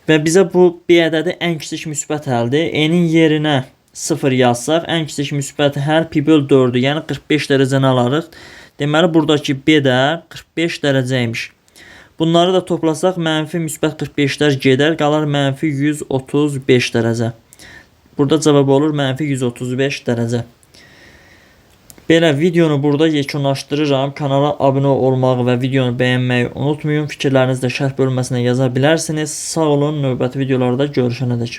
Və bizə bu B ədədi ən kiçik müsbət həldir. N-in yerinə 0 yazsaq, ən kiçik müsbət həll pi böl 4-dür. Yəni 45 dərəcəni alarıq. Deməli, buradakı B də 45 dərəcəymiş. Bunları da toplasaq, mənfi müsbət 45-lər gedər, qalar mənfi 135 dərəcə. Burada cavab olur mənfi 135 dərəcə. Belə videonu burada yekunlaşdırıram. Kanala abunə olmağı və videonu bəyənməyi unutmayın. Fikirlərinizi də şərh bölməsinə yaza bilərsiniz. Sağ olun, növbəti videolarda görüşənədək.